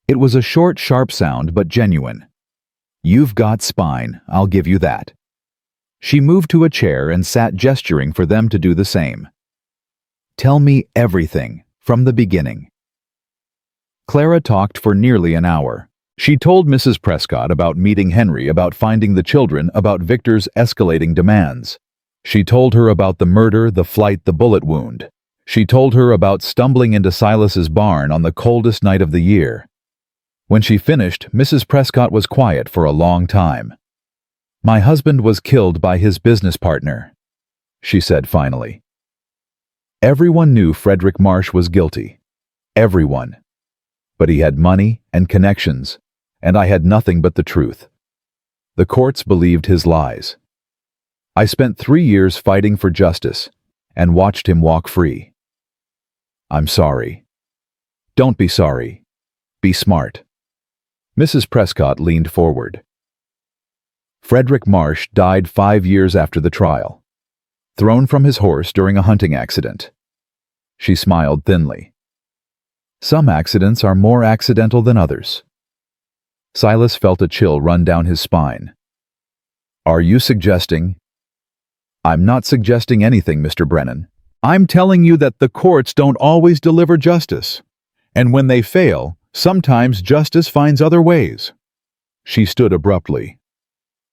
It was a short, sharp sound, but genuine. You've got spine, I'll give you that. She moved to a chair and sat gesturing for them to do the same. Tell me everything, from the beginning. Clara talked for nearly an hour. She told Mrs. Prescott about meeting Henry, about finding the children, about Victor's escalating demands. She told her about the murder, the flight, the bullet wound. She told her about stumbling into Silas's barn on the coldest night of the year. When she finished, Mrs. Prescott was quiet for a long time. My husband was killed by his business partner, she said finally. Everyone knew Frederick Marsh was guilty. Everyone. But he had money and connections, and I had nothing but the truth. The courts believed his lies. I spent 3 years fighting for justice and watched him walk free. I'm sorry. Don't be sorry. Be smart. Mrs. Prescott leaned forward. Frederick Marsh died 5 years after the trial, thrown from his horse during a hunting accident. She smiled thinly. Some accidents are more accidental than others. Silas felt a chill run down his spine. Are you suggesting? I'm not suggesting anything, Mr. Brennan. I'm telling you that the courts don't always deliver justice. And when they fail, sometimes justice finds other ways. She stood abruptly.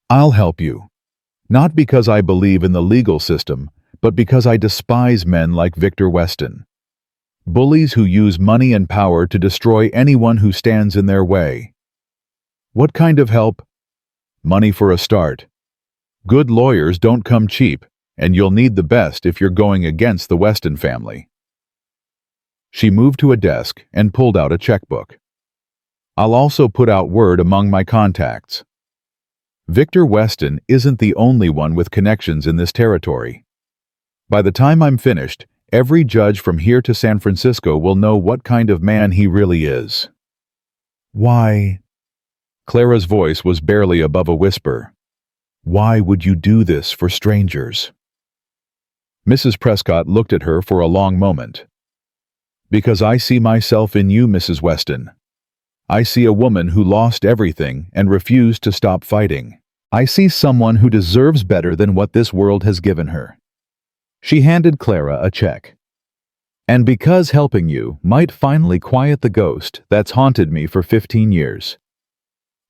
I'll help you. Not because I believe in the legal system, but because I despise men like Victor Weston. Bullies who use money and power to destroy anyone who stands in their way. What kind of help? Money for a start. Good lawyers don't come cheap, and you'll need the best if you're going against the Weston family. She moved to a desk and pulled out a checkbook. I'll also put out word among my contacts. Victor Weston isn't the only one with connections in this territory. By the time I'm finished, every judge from here to San Francisco will know what kind of man he really is. Why? Clara's voice was barely above a whisper. Why would you do this for strangers? Mrs. Prescott looked at her for a long moment. Because I see myself in you, Mrs. Weston. I see a woman who lost everything and refused to stop fighting. I see someone who deserves better than what this world has given her. She handed Clara a check. And because helping you might finally quiet the ghost that's haunted me for 15 years.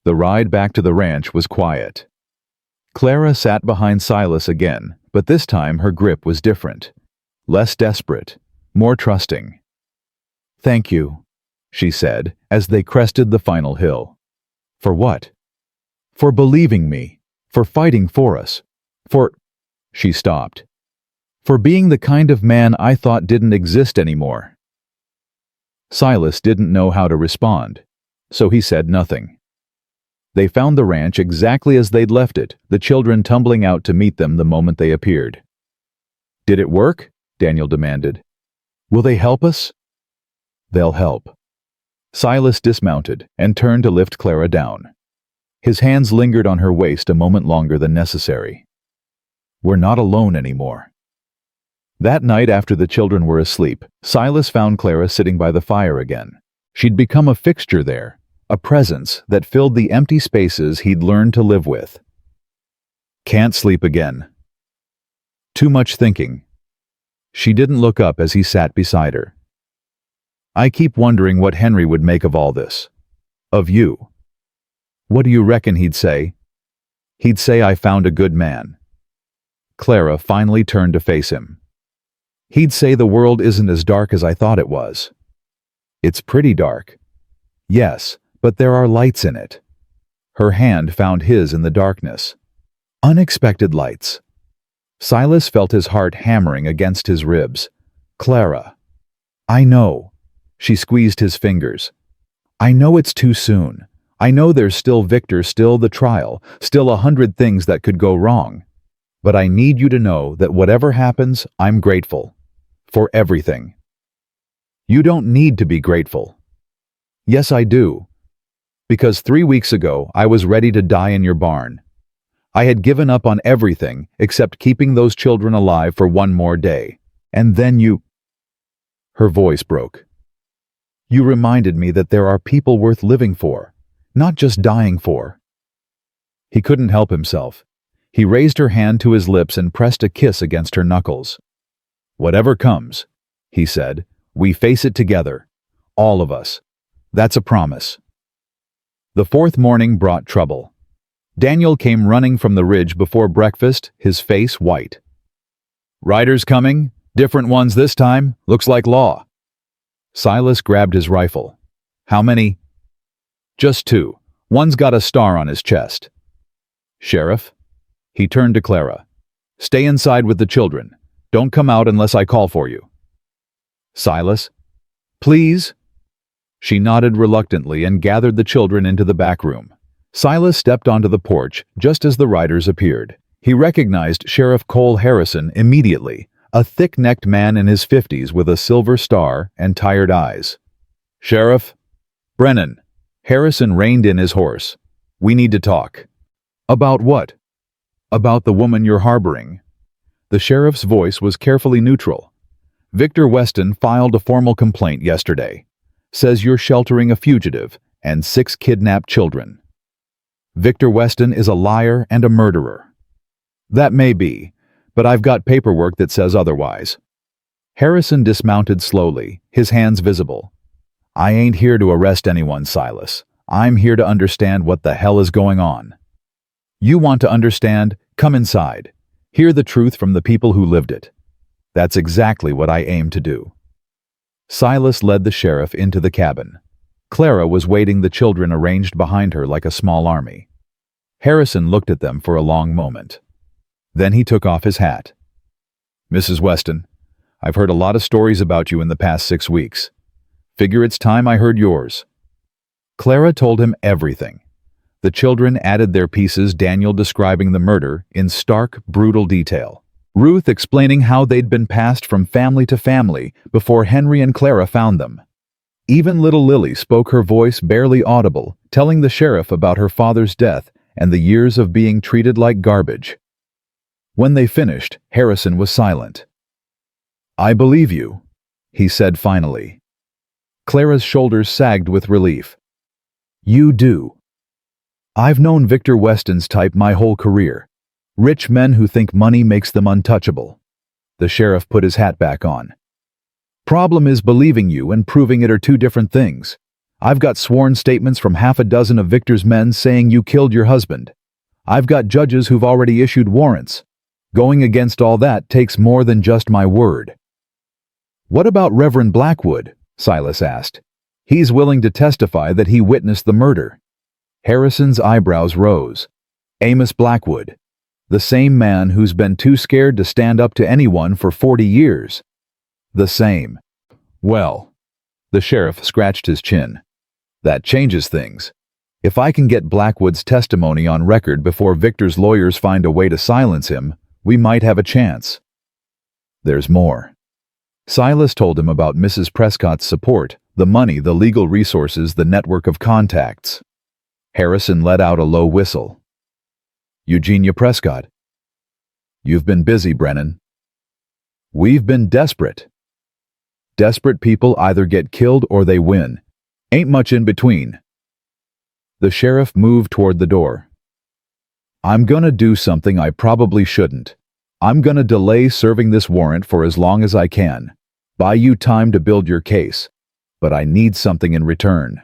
The ride back to the ranch was quiet. Clara sat behind Silas again, but this time her grip was different. Less desperate, more trusting. Thank you, she said, as they crested the final hill. For what? For believing me, for fighting for us, for... She stopped. For being the kind of man I thought didn't exist anymore. Silas didn't know how to respond, so he said nothing. They found the ranch exactly as they'd left it, the children tumbling out to meet them the moment they appeared. Did it work? Daniel demanded. Will they help us? They'll help. Silas dismounted and turned to lift Clara down. His hands lingered on her waist a moment longer than necessary. We're not alone anymore. That night after the children were asleep, Silas found Clara sitting by the fire again. She'd become a fixture there, a presence that filled the empty spaces he'd learned to live with. Can't sleep again. Too much thinking. She didn't look up as he sat beside her. I keep wondering what Henry would make of all this. Of you. What do you reckon he'd say? He'd say I found a good man. Clara finally turned to face him. He'd say the world isn't as dark as I thought it was. It's pretty dark. Yes, but there are lights in it. Her hand found his in the darkness. Unexpected lights. Silas felt his heart hammering against his ribs. Clara. I know. She squeezed his fingers. I know it's too soon. I know there's still Victor, still the trial, still 100 things that could go wrong. But I need you to know that whatever happens, I'm grateful. For everything. You don't need to be grateful. Yes, I do. Because 3 weeks ago, I was ready to die in your barn. I had given up on everything except keeping those children alive for one more day. And then you... Her voice broke. You reminded me that there are people worth living for, not just dying for. He couldn't help himself. He raised her hand to his lips and pressed a kiss against her knuckles. Whatever comes, he said, we face it together. All of us. That's a promise. The fourth morning brought trouble. Daniel came running from the ridge before breakfast, his face white. Riders coming? Different ones this time? Looks like law. Silas grabbed his rifle. How many? Just 2. One's got a star on his chest. Sheriff? He turned to Clara. Stay inside with the children. Don't come out unless I call for you. Silas? Please? She nodded reluctantly and gathered the children into the back room. Silas stepped onto the porch just as the riders appeared. He recognized Sheriff Cole Harrison immediately, a thick-necked man in his 50s with a silver star and tired eyes. Sheriff? Brennan. Harrison reined in his horse. We need to talk. About what? About the woman you're harboring. The sheriff's voice was carefully neutral. Victor Weston filed a formal complaint yesterday. Says you're sheltering a fugitive and 6 kidnapped children. Victor Weston is a liar and a murderer. That may be, but I've got paperwork that says otherwise. Harrison dismounted slowly, his hands visible. I ain't here to arrest anyone, Silas. I'm here to understand what the hell is going on. You want to understand? Come inside. Hear the truth from the people who lived it. That's exactly what I aim to do. Silas led the sheriff into the cabin. Clara was waiting, the children arranged behind her like a small army. Harrison looked at them for a long moment. Then he took off his hat. Mrs. Weston, I've heard a lot of stories about you in the past 6 weeks. Figure it's time I heard yours. Clara told him everything. The children added their pieces, Daniel describing the murder in stark, brutal detail. Ruth explaining how they'd been passed from family to family before Henry and Clara found them. Even little Lily spoke, her voice barely audible, telling the sheriff about her father's death and the years of being treated like garbage. When they finished, Harrison was silent. I believe you, he said finally. Clara's shoulders sagged with relief. You do. I've known Victor Weston's type my whole career. Rich men who think money makes them untouchable. The sheriff put his hat back on. Problem is, believing you and proving it are 2 different things. I've got sworn statements from 6 of Victor's men saying you killed your husband. I've got judges who've already issued warrants. Going against all that takes more than just my word. What about Reverend Blackwood? Silas asked. He's willing to testify that he witnessed the murder. Harrison's eyebrows rose. Amos Blackwood. The same man who's been too scared to stand up to anyone for 40 years. The same. Well, the sheriff scratched his chin. That changes things. If I can get Blackwood's testimony on record before Victor's lawyers find a way to silence him, we might have a chance. There's more. Silas told him about Mrs. Prescott's support, the money, the legal resources, the network of contacts. Harrison let out a low whistle. Eugenia Prescott. You've been busy, Brennan. We've been desperate. Desperate people either get killed or they win. Ain't much in between. The sheriff moved toward the door. I'm gonna do something I probably shouldn't. I'm gonna delay serving this warrant for as long as I can. Buy you time to build your case. but I need something in return.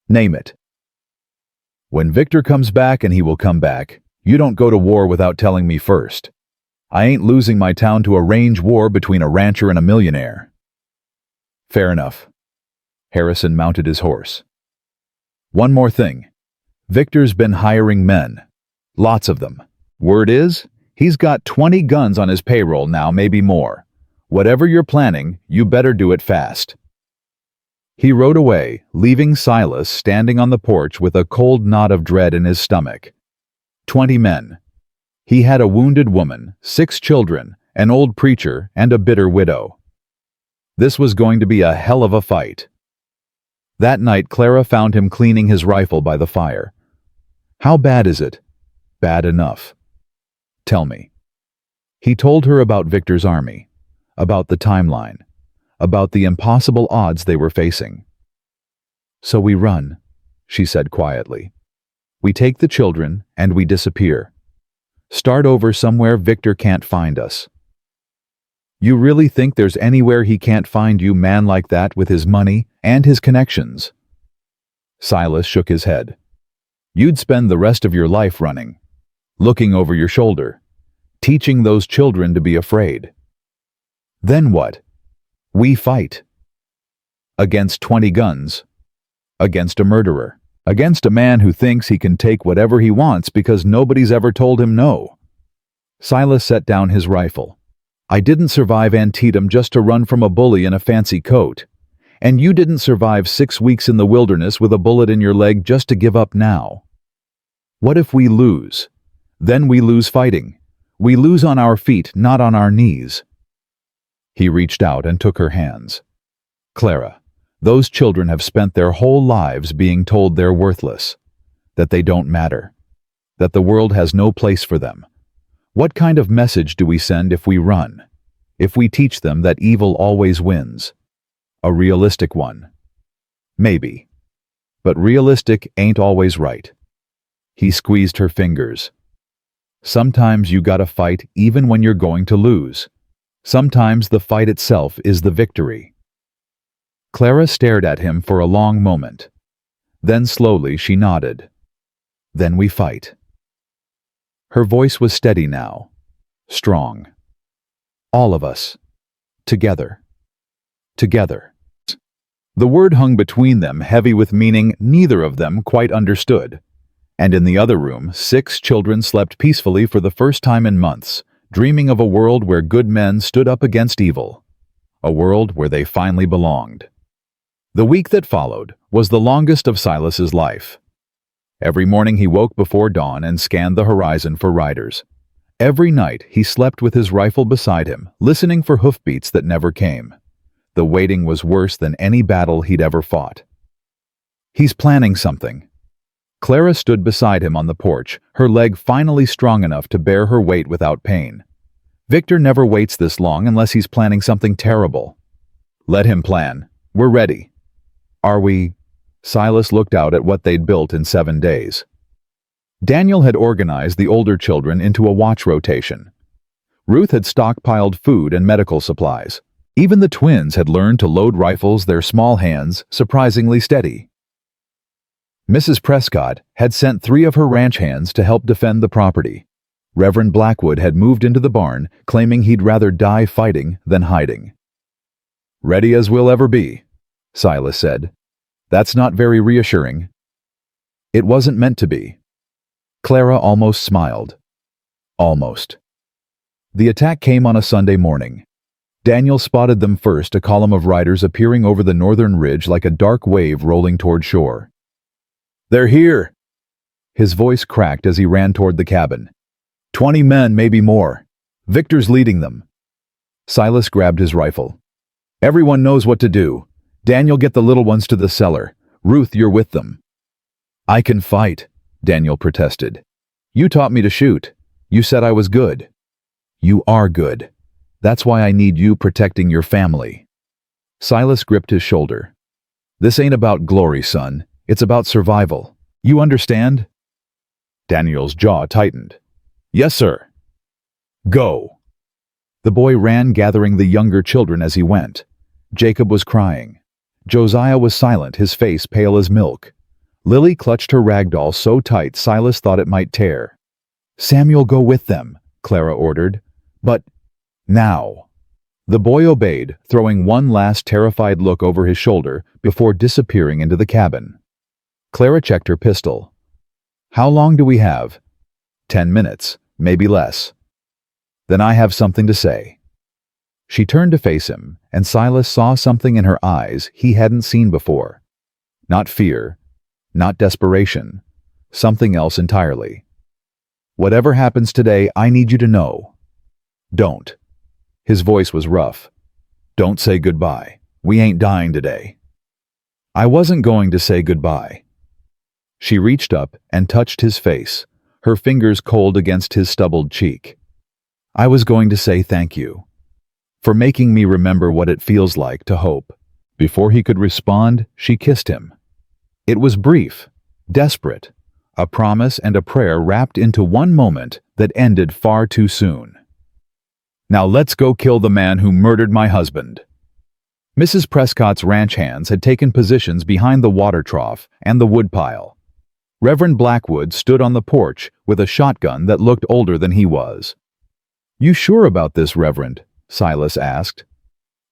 Name it. When Victor comes back, and he will come back, you don't go to war without telling me first. I ain't losing my town to a range war between a rancher and a millionaire. Fair enough. Harrison mounted his horse. One more thing. Victor's been hiring men. Lots of them. Word is, he's got 20 guns on his payroll now, maybe more. Whatever you're planning, you better do it fast. He rode away, leaving Silas standing on the porch with a cold knot of dread in his stomach. 20 men. He had a wounded woman, 6 children, an old preacher, and a bitter widow. This was going to be a hell of a fight. That night, Clara found him cleaning his rifle by the fire. How bad is it? Bad enough. Tell me. He told her about Victor's army, about the timeline, about the impossible odds they were facing. So we run, she said quietly. We take the children and we disappear. Start over somewhere Victor can't find us. You really think there's anywhere he can't find you, man like that with his money and his connections? Silas shook his head. You'd spend the rest of your life running, looking over your shoulder, teaching those children to be afraid. Then what? We fight. Against 20 guns. Against a murderer. Against a man who thinks he can take whatever he wants because nobody's ever told him no. Silas set down his rifle. I didn't survive Antietam just to run from a bully in a fancy coat. And you didn't survive 6 weeks in the wilderness with a bullet in your leg just to give up now. What if we lose? Then we lose fighting. We lose on our feet, not on our knees. He reached out and took her hands. Clara, those children have spent their whole lives being told they're worthless, that they don't matter, that the world has no place for them. What kind of message do we send if we run? If we teach them that evil always wins? A realistic one. Maybe. But realistic ain't always right. He squeezed her fingers. Sometimes you gotta fight even when you're going to lose. Sometimes the fight itself is the victory. Clara stared at him for a long moment. Then slowly she nodded. Then we fight. Her voice was steady now, strong. All of us. Together. Together. The word hung between them, heavy with meaning neither of them quite understood. And in the other room, 6 children slept peacefully for the first time in months, dreaming of a world where good men stood up against evil. A world where they finally belonged. The week that followed was the longest of Silas's life. Every morning he woke before dawn and scanned the horizon for riders. Every night he slept with his rifle beside him, listening for hoofbeats that never came. The waiting was worse than any battle he'd ever fought. He's planning something. Clara stood beside him on the porch, her leg finally strong enough to bear her weight without pain. Victor never waits this long unless he's planning something terrible. Let him plan. We're ready. Are we? Silas looked out at what they'd built in 7 days. Daniel had organized the older children into a watch rotation. Ruth had stockpiled food and medical supplies. Even the twins had learned to load rifles, their small hands surprisingly steady. Mrs. Prescott had sent 3 of her ranch hands to help defend the property. Reverend Blackwood had moved into the barn, claiming he'd rather die fighting than hiding. Ready as we'll ever be, Silas said. That's not very reassuring. It wasn't meant to be. Clara almost smiled. Almost. The attack came on a Sunday morning. Daniel spotted them first, a column of riders appearing over the northern ridge like a dark wave rolling toward shore. They're here! His voice cracked as he ran toward the cabin. 20 men, maybe more. Victor's leading them. Silas grabbed his rifle. Everyone knows what to do. Daniel, get the little ones to the cellar. Ruth, you're with them. I can fight, Daniel protested. You taught me to shoot. You said I was good. You are good. That's why I need you protecting your family. Silas gripped his shoulder. This ain't about glory, son. It's about survival. You understand? Daniel's jaw tightened. Yes, sir. Go. The boy ran, gathering the younger children as he went. Jacob was crying. Josiah was silent, his face pale as milk. Lily clutched her rag doll so tight Silas thought it might tear. "Samuel, go with them," Clara ordered. "But now." The boy obeyed, throwing one last terrified look over his shoulder before disappearing into the cabin. Clara checked her pistol. "How long do we have?" 10 minutes, maybe less." "Then I have something to say." She turned to face him, and Silas saw something in her eyes he hadn't seen before. Not fear, not desperation, something else entirely. "Whatever happens today, I need you to know. Don't." His voice was rough. "Don't say goodbye. We ain't dying today." "I wasn't going to say goodbye." She reached up and touched his face, her fingers cold against his stubbled cheek. "I was going to say thank you for making me remember what it feels like to hope." Before he could respond, she kissed him. It was brief, desperate, a promise and a prayer wrapped into one moment that ended far too soon. "Now let's go kill the man who murdered my husband." Mrs. Prescott's ranch hands had taken positions behind the water trough and the woodpile. Reverend Blackwood stood on the porch with a shotgun that looked older than he was. "You sure about this, Reverend?" Silas asked.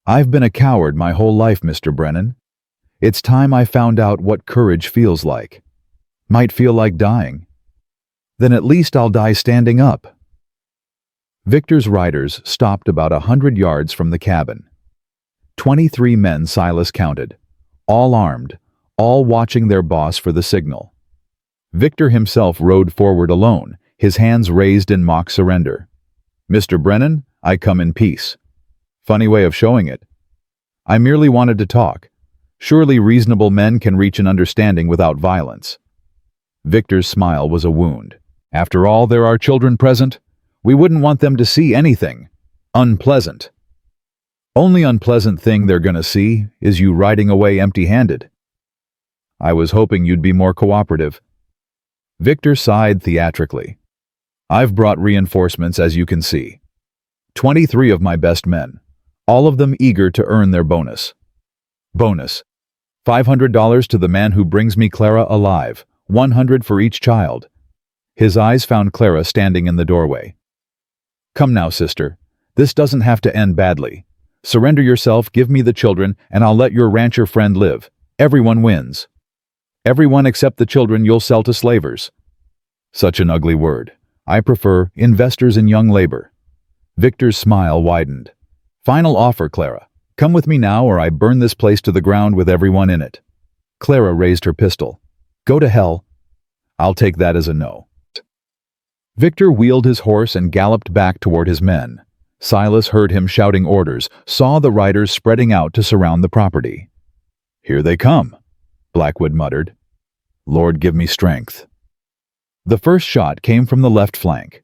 "I've been a coward my whole life, Mr. Brennan. It's time I found out what courage feels like. Might feel like dying. Then at least I'll die standing up." Victor's riders stopped about 100 yards from the cabin. 23 men Silas counted, all armed, all watching their boss for the signal. Victor himself rode forward alone, his hands raised in mock surrender. "Mr. Brennan, I come in peace." Funny way of showing it. "I merely wanted to talk. Surely reasonable men can reach an understanding without violence." Victor's smile was a wound. "After all, there are children present. We wouldn't want them to see anything unpleasant. Only unpleasant thing they're gonna see is you riding away empty-handed." "I was hoping you'd be more cooperative." Victor sighed theatrically. "I've brought reinforcements, as you can see. 23 of my best men, all of them eager to earn their bonus. Bonus. $500 to the man who brings me Clara alive, 100 for each child." His eyes found Clara standing in the doorway. "Come now, sister. This doesn't have to end badly. Surrender yourself, give me the children, and I'll let your rancher friend live. Everyone wins. Everyone except the children you'll sell to slavers." Such an ugly word. "I prefer investors in young labor." Victor's smile widened. "Final offer, Clara. Come with me now or I burn this place to the ground with everyone in it." Clara raised her pistol. "Go to hell." "I'll take that as a no." Victor wheeled his horse and galloped back toward his men. Silas heard him shouting orders, saw the riders spreading out to surround the property. "Here they come," Blackwood muttered. "Lord, give me strength." The first shot came from the left flank.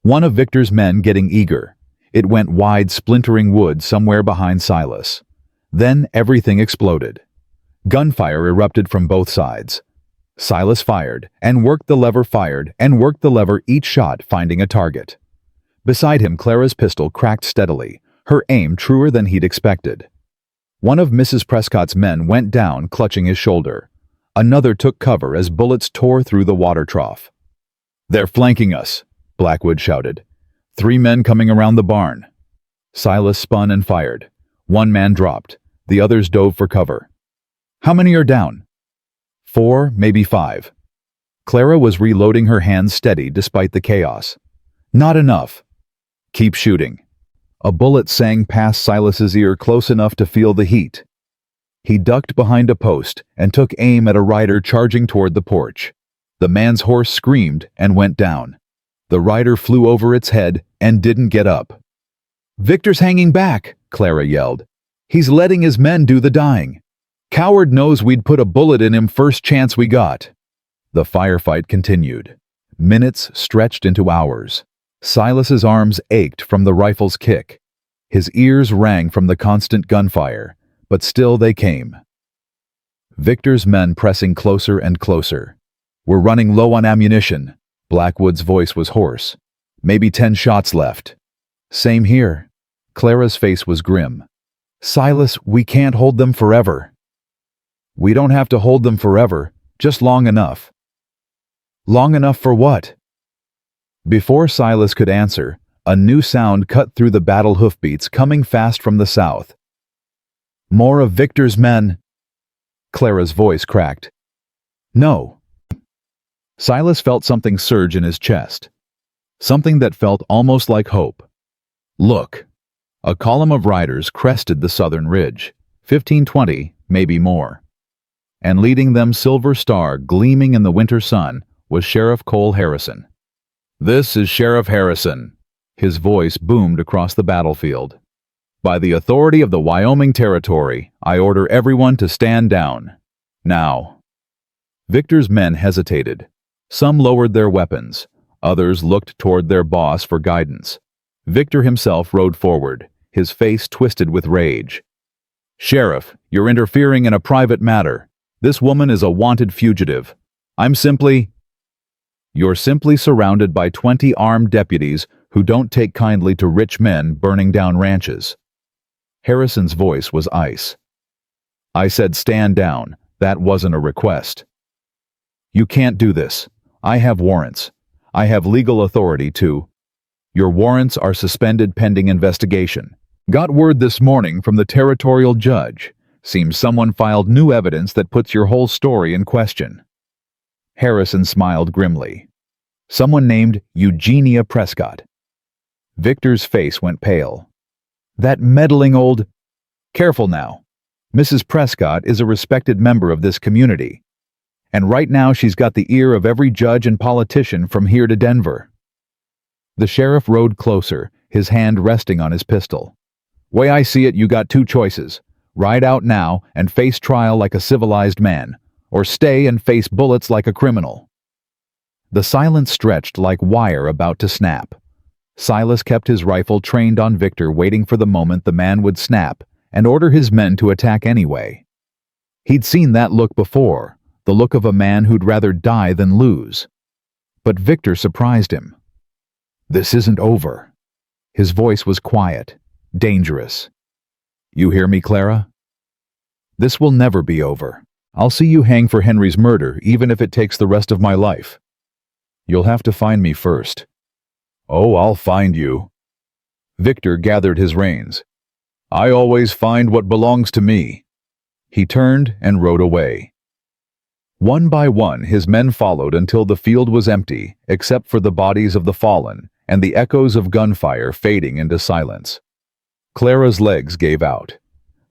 One of Victor's men getting eager. It went wide, splintering wood somewhere behind Silas. Then everything exploded. Gunfire erupted from both sides. Silas fired, and worked the lever, fired, and worked the lever, each shot finding a target. Beside him, Clara's pistol cracked steadily, her aim truer than he'd expected. One of Mrs. Prescott's men went down, clutching his shoulder. Another took cover as bullets tore through the water trough. "They're flanking us," Blackwood shouted. 3 men coming around the barn." Silas spun and fired. 1 man dropped. The others dove for cover. "How many are down?" 4, maybe 5. Clara was reloading, her hands steady despite the chaos. "Not enough." "Keep shooting." A bullet sang past Silas's ear, close enough to feel the heat. He ducked behind a post and took aim at a rider charging toward the porch. The man's horse screamed and went down. The rider flew over its head and didn't get up. "Victor's hanging back," Clara yelled. "He's letting his men do the dying. Coward knows we'd put a bullet in him first chance we got." The firefight continued. Minutes stretched into hours. Silas's arms ached from the rifle's kick. His ears rang from the constant gunfire, but still they came. Victor's men pressing closer and closer. "We're running low on ammunition." Blackwood's voice was hoarse. "Maybe 10 shots left." "Same here." Clara's face was grim. "Silas, we can't hold them forever." We don't have to hold them forever, just long enough. Long enough for what? Before Silas could answer, a new sound cut through the battle hoofbeats coming fast from the south. More of Victor's men. Clara's voice cracked. No. Silas felt something surge in his chest. Something that felt almost like hope. Look. A column of riders crested the southern ridge, 15-20, maybe more. And leading them, silver star gleaming in the winter sun, was Sheriff Cole Harrison. This is Sheriff Harrison. His voice boomed across the battlefield. By the authority of the Wyoming Territory, I order everyone to stand down. Now. Victor's men hesitated. Some lowered their weapons. Others looked toward their boss for guidance. Victor himself rode forward, his face twisted with rage. Sheriff, you're interfering in a private matter. This woman is a wanted fugitive. You're simply surrounded by 20 armed deputies who don't take kindly to rich men burning down ranches. Harrison's voice was ice. I said stand down. That wasn't a request. You can't do this. I have warrants. I have legal authority to. Your warrants are suspended pending investigation. Got word this morning from the territorial judge. Seems someone filed new evidence that puts your whole story in question. Harrison smiled grimly. Someone named Eugenia Prescott. Victor's face went pale. That meddling old... Careful now. Mrs. Prescott is a respected member of this community. And right now she's got the ear of every judge and politician from here to Denver. The sheriff rode closer, his hand resting on his pistol. Way I see it, you got two choices. Ride out now and face trial like a civilized man, or stay and face bullets like a criminal. The silence stretched like wire about to snap. Silas kept his rifle trained on Victor, waiting for the moment the man would snap and order his men to attack anyway. He'd seen that look before, the look of a man who'd rather die than lose. But Victor surprised him. This isn't over. His voice was quiet, dangerous. You hear me, Clara? This will never be over. I'll see you hang for Henry's murder, even if it takes the rest of my life. You'll have to find me first. Oh, I'll find you. Victor gathered his reins. I always find what belongs to me. He turned and rode away. One by one, his men followed until the field was empty, except for the bodies of the fallen and the echoes of gunfire fading into silence. Clara's legs gave out.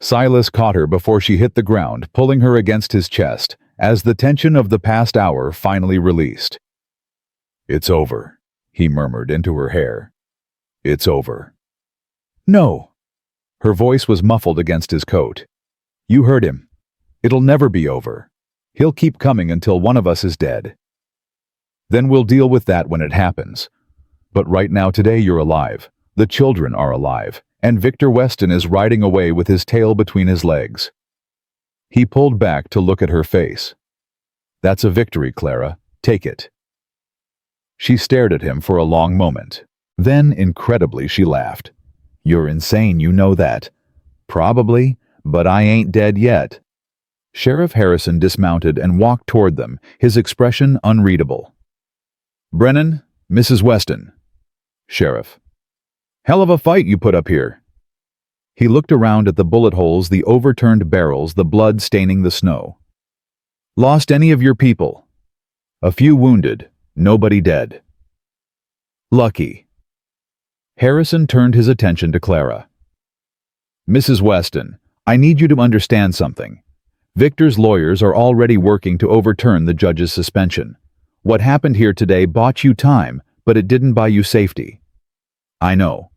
Silas caught her before she hit the ground, pulling her against his chest, as the tension of the past hour finally released. It's over, he murmured into her hair. It's over. No. Her voice was muffled against his coat. You heard him. It'll never be over. He'll keep coming until one of us is dead. Then we'll deal with that when it happens. But right now, today, you're alive. The children are alive, and Victor Weston is riding away with his tail between his legs. He pulled back to look at her face. That's a victory, Clara. Take it. She stared at him for a long moment. Then, incredibly, she laughed. You're insane, you know that. Probably, but I ain't dead yet. Sheriff Harrison dismounted and walked toward them, his expression unreadable. Brennan, Mrs. Weston. Sheriff. Hell of a fight you put up here. He looked around at the bullet holes, the overturned barrels, the blood staining the snow. Lost any of your people? A few wounded, nobody dead. Lucky. Harrison turned his attention to Clara. Mrs. Weston, I need you to understand something. Victor's lawyers are already working to overturn the judge's suspension. What happened here today bought you time, but it didn't buy you safety. I know.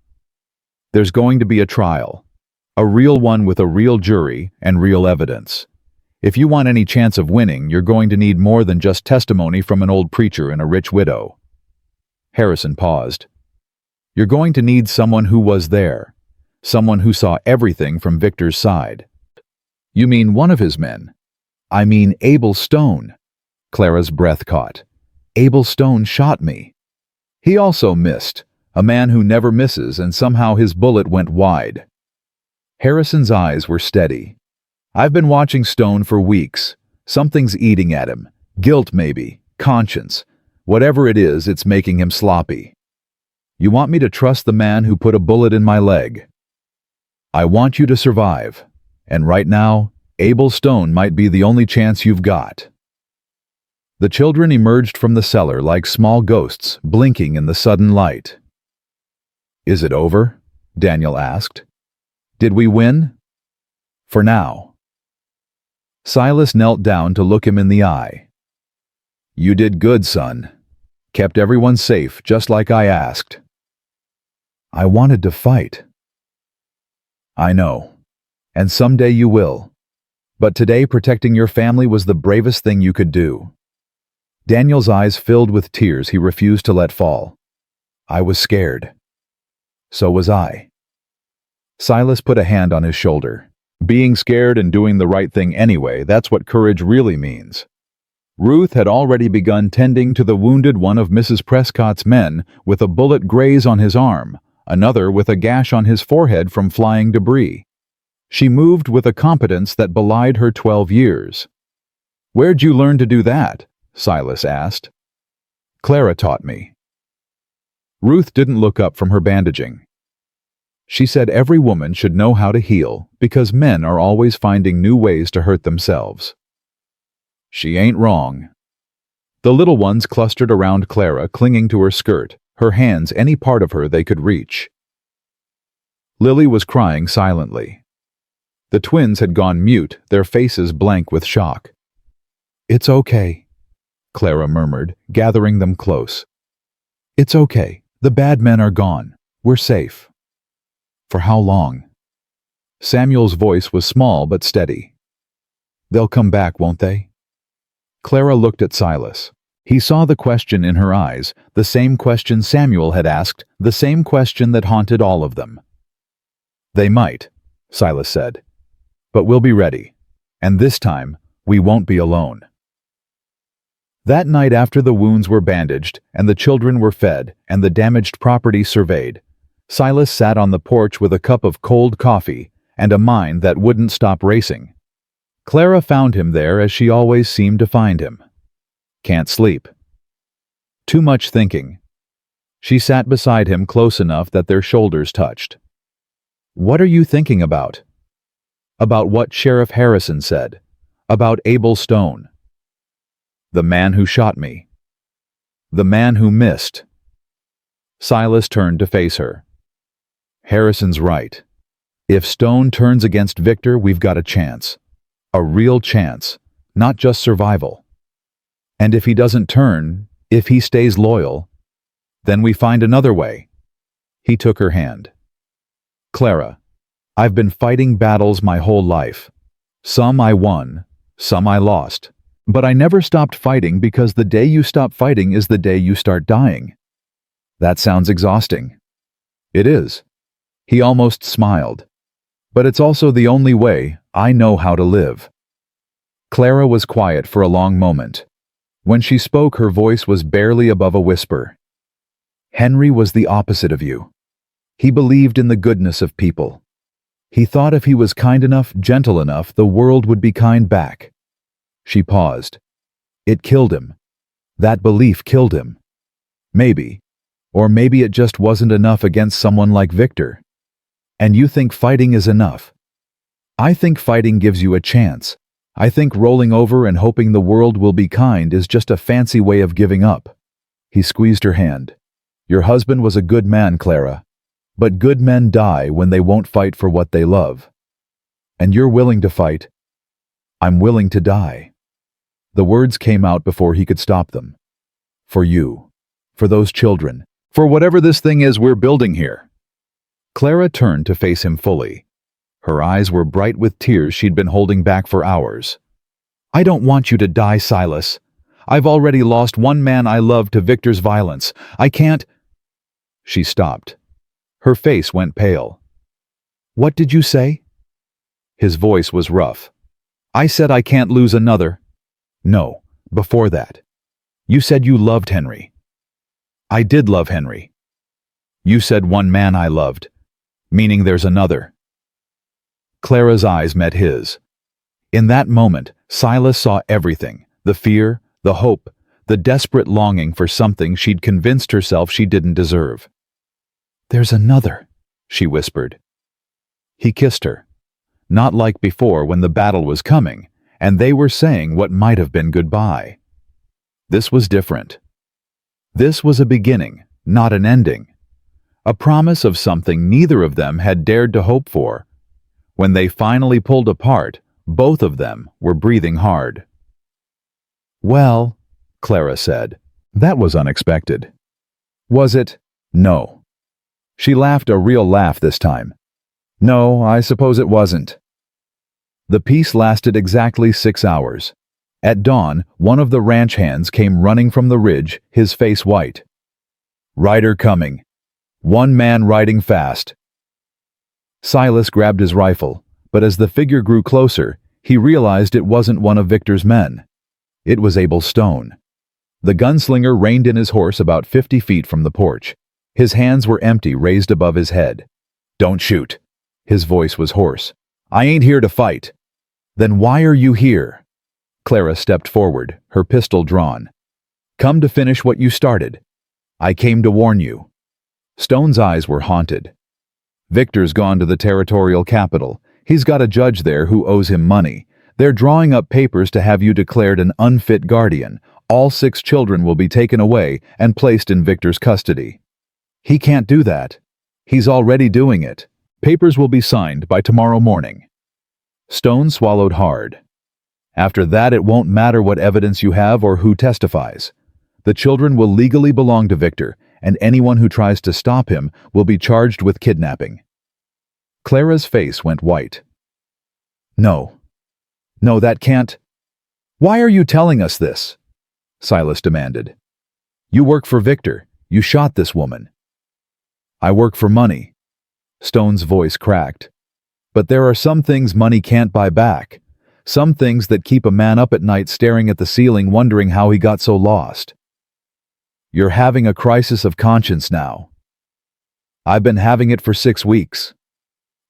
There's going to be a trial. A real one with a real jury and real evidence. If you want any chance of winning, you're going to need more than just testimony from an old preacher and a rich widow. Harrison paused. You're going to need someone who was there. Someone who saw everything from Victor's side. You mean one of his men? I mean Abel Stone. Clara's breath caught. Abel Stone shot me. He also missed. A man who never misses, and somehow his bullet went wide. Harrison's eyes were steady. I've been watching Stone for weeks. Something's eating at him. Guilt maybe, conscience. Whatever it is, it's making him sloppy. You want me to trust the man who put a bullet in my leg? I want you to survive. And right now, Abel Stone might be the only chance you've got. The children emerged from the cellar like small ghosts, blinking in the sudden light. Is it over? Daniel asked. Did we win? For now. Silas knelt down to look him in the eye. You did good, son. Kept everyone safe, just like I asked. I wanted to fight. I know. And someday you will. But today protecting your family was the bravest thing you could do. Daniel's eyes filled with tears he refused to let fall. I was scared. So was I. Silas put a hand on his shoulder. Being scared and doing the right thing anyway, that's what courage really means. Ruth had already begun tending to the wounded one of Mrs. Prescott's men with a bullet graze on his arm, another with a gash on his forehead from flying debris. She moved with a competence that belied her 12 years. Where'd you learn to do that? Silas asked. Clara taught me. Ruth didn't look up from her bandaging. She said every woman should know how to heal because men are always finding new ways to hurt themselves. She ain't wrong. The little ones clustered around Clara, clinging to her skirt, her hands any part of her they could reach. Lily was crying silently. The twins had gone mute, their faces blank with shock. It's okay, Clara murmured, gathering them close. It's okay. The bad men are gone. We're safe. For how long? Samuel's voice was small but steady. They'll come back, won't they? Clara looked at Silas. He saw the question in her eyes, the same question Samuel had asked, the same question that haunted all of them. They might, Silas said. But we'll be ready. And this time, we won't be alone. That night after the wounds were bandaged, and the children were fed, and the damaged property surveyed, Silas sat on the porch with a cup of cold coffee and a mind that wouldn't stop racing. Clara found him there as she always seemed to find him. Can't sleep. Too much thinking. She sat beside him close enough that their shoulders touched. What are you thinking about? About what Sheriff Harrison said. About Abel Stone. The man who shot me. The man who missed. Silas turned to face her. Harrison's right. If Stone turns against Victor, we've got a chance. A real chance, not just survival. And if he doesn't turn, if he stays loyal, then we find another way. He took her hand. Clara, I've been fighting battles my whole life. Some I won, some I lost. But I never stopped fighting because the day you stop fighting is the day you start dying. That sounds exhausting. It is. He almost smiled. But it's also the only way I know how to live. Clara was quiet for a long moment. When she spoke, her voice was barely above a whisper. Henry was the opposite of you. He believed in the goodness of people. He thought if he was kind enough, gentle enough, the world would be kind back. She paused. It killed him. That belief killed him. Maybe. Or maybe it just wasn't enough against someone like Victor. And you think fighting is enough. I think fighting gives you a chance. I think rolling over and hoping the world will be kind is just a fancy way of giving up. He squeezed her hand. Your husband was a good man, Clara. But good men die when they won't fight for what they love. And you're willing to fight. I'm willing to die. The words came out before he could stop them. For you. For those children. For whatever this thing is we're building here. Clara turned to face him fully. Her eyes were bright with tears she'd been holding back for hours. I don't want you to die, Silas. I've already lost one man I love to Victor's violence. I can't... She stopped. Her face went pale. What did you say? His voice was rough. I said I can't lose another. No, before that. You said you loved Henry. I did love Henry. You said one man I loved, meaning there's another. Clara's eyes met his. In that moment, Silas saw everything: the fear, the hope, the desperate longing for something she'd convinced herself she didn't deserve. "There's another," she whispered. He kissed her. Not like before when the battle was coming, and they were saying what might have been goodbye. This was different. This was a beginning, not an ending. A promise of something neither of them had dared to hope for. When they finally pulled apart, both of them were breathing hard. "Well," Clara said, "that was unexpected." "Was it?" "No." She laughed, a real laugh this time. "No, I suppose it wasn't." The peace lasted exactly 6 hours. At dawn, one of the ranch hands came running from the ridge, his face white. "Rider coming. One man riding fast." Silas grabbed his rifle, but as the figure grew closer, he realized it wasn't one of Victor's men. It was Abel Stone. The gunslinger reined in his horse about 50 feet from the porch. His hands were empty, raised above his head. "Don't shoot." His voice was hoarse. "I ain't here to fight." "Then why are you here?" Clara stepped forward, her pistol drawn. "Come to finish what you started." "I came to warn you." Stone's eyes were haunted. "Victor's gone to the territorial capital. He's got a judge there who owes him money. They're drawing up papers to have you declared an unfit guardian. All 6 children will be taken away and placed in Victor's custody." "He can't do that." "He's already doing it. Papers will be signed by tomorrow morning." Stone swallowed hard. "After that, it won't matter what evidence you have or who testifies. The children will legally belong to Victor, and anyone who tries to stop him will be charged with kidnapping." Clara's face went white. "No. No, that can't." "Why are you telling us this?" Silas demanded. "You work for Victor. You shot this woman." "I work for money." Stone's voice cracked. "But there are some things money can't buy back. Some things that keep a man up at night staring at the ceiling wondering how he got so lost." "You're having a crisis of conscience now." "I've been having it for 6 weeks."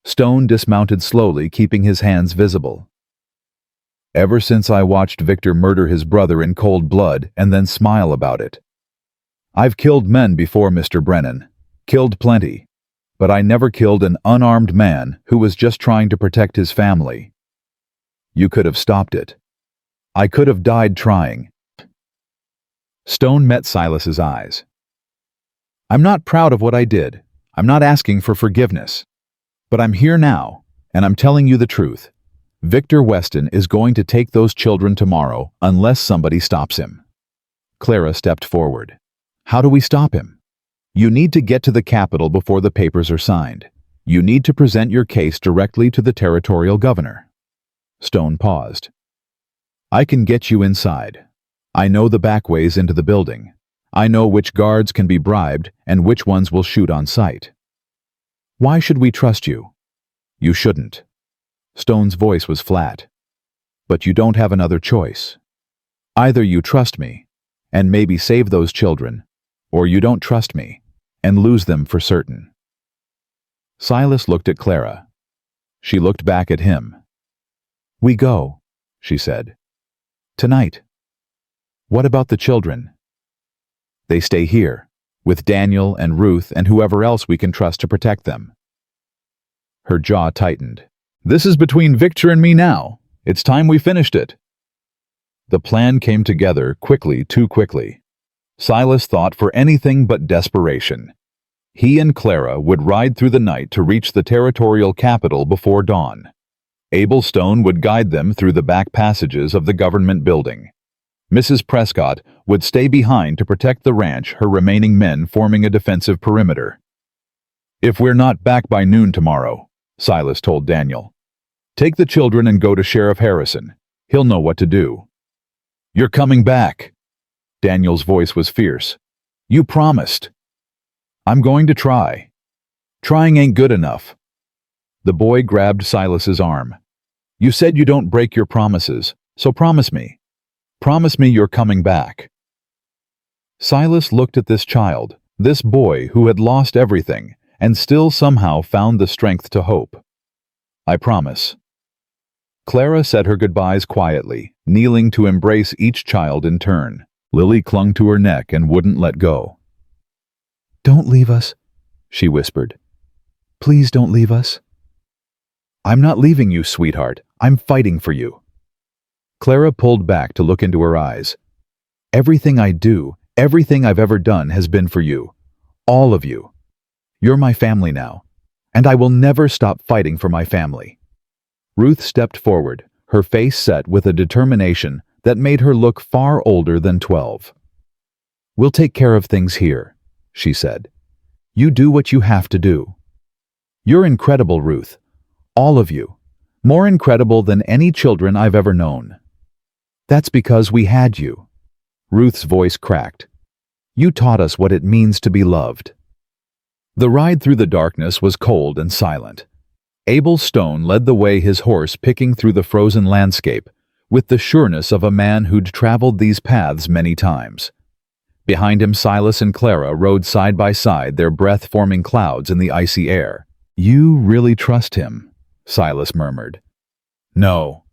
Stone dismounted slowly, keeping his hands visible. "Ever since I watched Victor murder his brother in cold blood and then smile about it. I've killed men before, Mr. Brennan. Killed plenty. But I never killed an unarmed man who was just trying to protect his family. You could have stopped it. I could have died trying." Stone met Silas's eyes. "I'm not proud of what I did. I'm not asking for forgiveness. But I'm here now, and I'm telling you the truth. Victor Weston is going to take those children tomorrow unless somebody stops him." Clara stepped forward. "How do we stop him?" "You need to get to the capital before the papers are signed. You need to present your case directly to the territorial governor." Stone paused. "I can get you inside. I know the back ways into the building. I know which guards can be bribed and which ones will shoot on sight." "Why should we trust you?" "You shouldn't." Stone's voice was flat. "But you don't have another choice. Either you trust me and maybe save those children, or you don't trust me and lose them for certain." Silas looked at Clara. She looked back at him. "We go," she said. "Tonight." "What about the children?" "They stay here, with Daniel and Ruth and whoever else we can trust to protect them." Her jaw tightened. "This is between Victor and me now. It's time we finished it." The plan came together quickly, too quickly. Silas thought for anything but desperation. He and Clara would ride through the night to reach the territorial capital before dawn. Abel Stone would guide them through the back passages of the government building. Mrs. Prescott would stay behind to protect the ranch, her remaining men forming a defensive perimeter. "If we're not back by noon tomorrow," Silas told Daniel, "take the children and go to Sheriff Harrison. He'll know what to do." "You're coming back." Daniel's voice was fierce. "You promised." "I'm going to try. Trying ain't good enough." The boy grabbed Silas's arm. "You said you don't break your promises, so promise me. Promise me you're coming back." Silas looked at this child, this boy who had lost everything and still somehow found the strength to hope. "I promise." Clara said her goodbyes quietly, kneeling to embrace each child in turn. Lily clung to her neck and wouldn't let go. "Don't leave us," she whispered. "Please don't leave us." "I'm not leaving you, sweetheart. I'm fighting for you." Clara pulled back to look into her eyes. "Everything I do, everything I've ever done has been for you. All of you. You're my family now, and I will never stop fighting for my family." Ruth stepped forward, her face set with a determination that made her look far older than 12. "We'll take care of things here," she said. "You do what you have to do." "You're incredible, Ruth. All of you. More incredible than any children I've ever known." "That's because we had you." Ruth's voice cracked. "You taught us what it means to be loved." The ride through the darkness was cold and silent. Abel Stone led the way, his horse picking through the frozen landscape, with the sureness of a man who'd traveled these paths many times. Behind him, Silas and Clara rode side by side, their breath forming clouds in the icy air. "You really trust him?" Silas murmured. "No."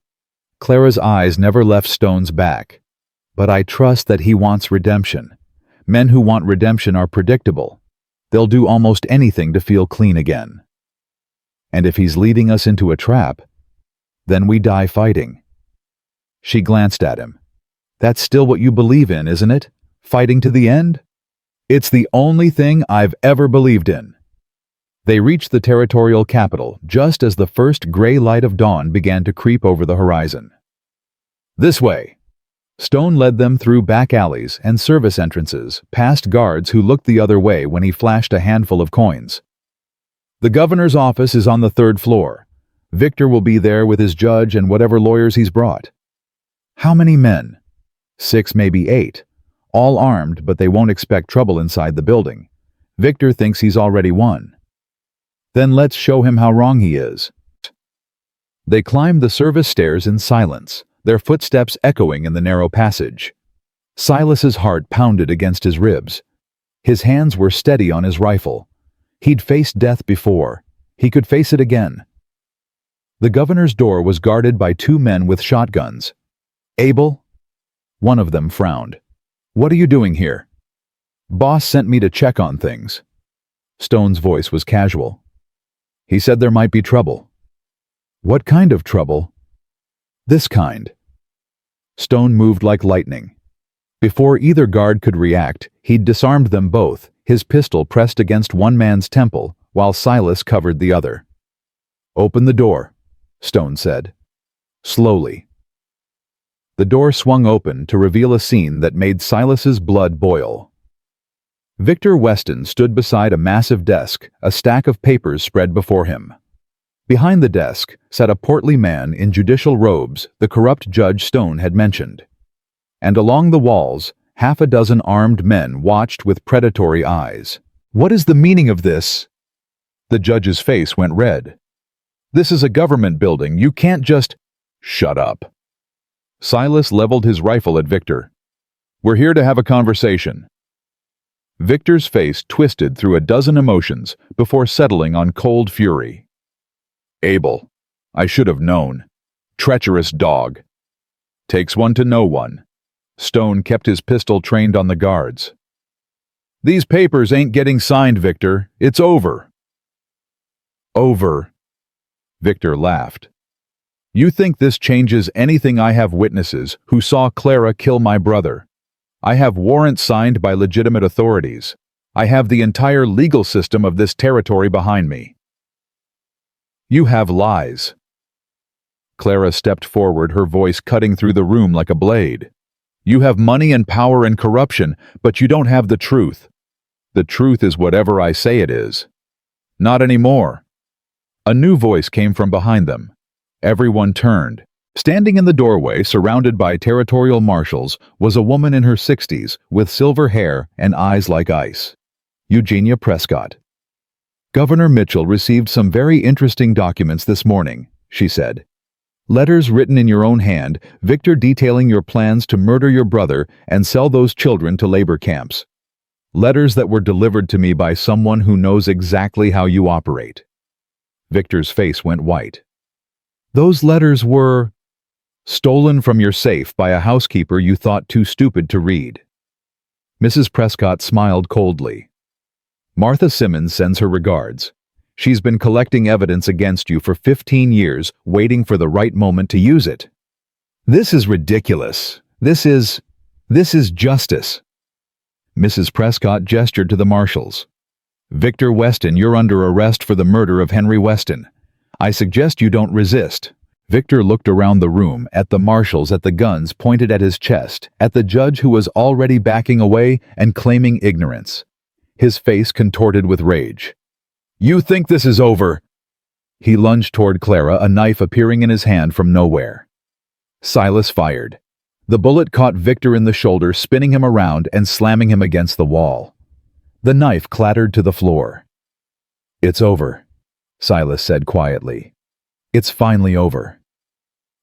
Clara's eyes never left Stone's back. "But I trust that he wants redemption. Men who want redemption are predictable. They'll do almost anything to feel clean again. And if he's leading us into a trap, then we die fighting." She glanced at him. "That's still what you believe in, isn't it? Fighting to the end?" "It's the only thing I've ever believed in." They reached the territorial capital just as the first gray light of dawn began to creep over the horizon. "This way." Stone led them through back alleys and service entrances, past guards who looked the other way when he flashed a handful of coins. "The governor's office is on the 3rd floor. Victor will be there with his judge and whatever lawyers he's brought." "How many men?" 6, maybe 8. All armed, but they won't expect trouble inside the building. Victor thinks he's already won. "Then let's show him how wrong he is." They climbed the service stairs in silence, their footsteps echoing in the narrow passage. Silas's heart pounded against his ribs. His hands were steady on his rifle. He'd faced death before. He could face it again. The governor's door was guarded by 2 men with shotguns. "Abel?" One of them frowned. "What are you doing here?" "Boss sent me to check on things." Stone's voice was casual. "He said there might be trouble." "What kind of trouble?" "This kind." Stone moved like lightning. Before either guard could react, he'd disarmed them both, his pistol pressed against one man's temple, while Silas covered the other. "Open the door," Stone said. Slowly. The door swung open to reveal a scene that made Silas's blood boil. Victor Weston stood beside a massive desk, a stack of papers spread before him. Behind the desk sat a portly man in judicial robes, the corrupt Judge Stone had mentioned. And along the walls, half a dozen armed men watched with predatory eyes. "What is the meaning of this?" The judge's face went red. "This is a government building. You can't just—" "Shut up." Silas leveled his rifle at Victor. "We're here to have a conversation." Victor's face twisted through a dozen emotions before settling on cold fury. "Abel, I should have known. Treacherous dog. Takes one to know one." Stone kept his pistol trained on the guards. "These papers ain't getting signed, Victor. It's over." "Over?" Victor laughed. "You think this changes anything? I have witnesses who saw Clara kill my brother. I have warrants signed by legitimate authorities. I have the entire legal system of this territory behind me." "You have lies." Clara stepped forward, her voice cutting through the room like a blade. "You have money and power and corruption, but you don't have the truth. The truth is whatever I say it is." "Not anymore." A new voice came from behind them. Everyone turned. Standing in the doorway, surrounded by territorial marshals, was a woman in her 60s with silver hair and eyes like ice. Eugenia Prescott. "Governor Mitchell received some very interesting documents this morning," she said. "Letters written in your own hand, Victor, detailing your plans to murder your brother and sell those children to labor camps. Letters that were delivered to me by someone who knows exactly how you operate." Victor's face went white. Those letters were stolen from your safe by a housekeeper you thought too stupid to read. Mrs. Prescott smiled coldly. Martha Simmons sends her regards. She's been collecting evidence against you for 15 years, waiting for the right moment to use it. This is ridiculous. This is justice. Mrs. Prescott gestured to the marshals. Victor Weston, you're under arrest for the murder of Henry Weston. I suggest you don't resist. Victor looked around the room, at the marshals, at the guns pointed at his chest, at the judge who was already backing away and claiming ignorance. His face contorted with rage. You think this is over? He lunged toward Clara, a knife appearing in his hand from nowhere. Silas fired. The bullet caught Victor in the shoulder, spinning him around and slamming him against the wall. The knife clattered to the floor. It's over, Silas said quietly. It's finally over.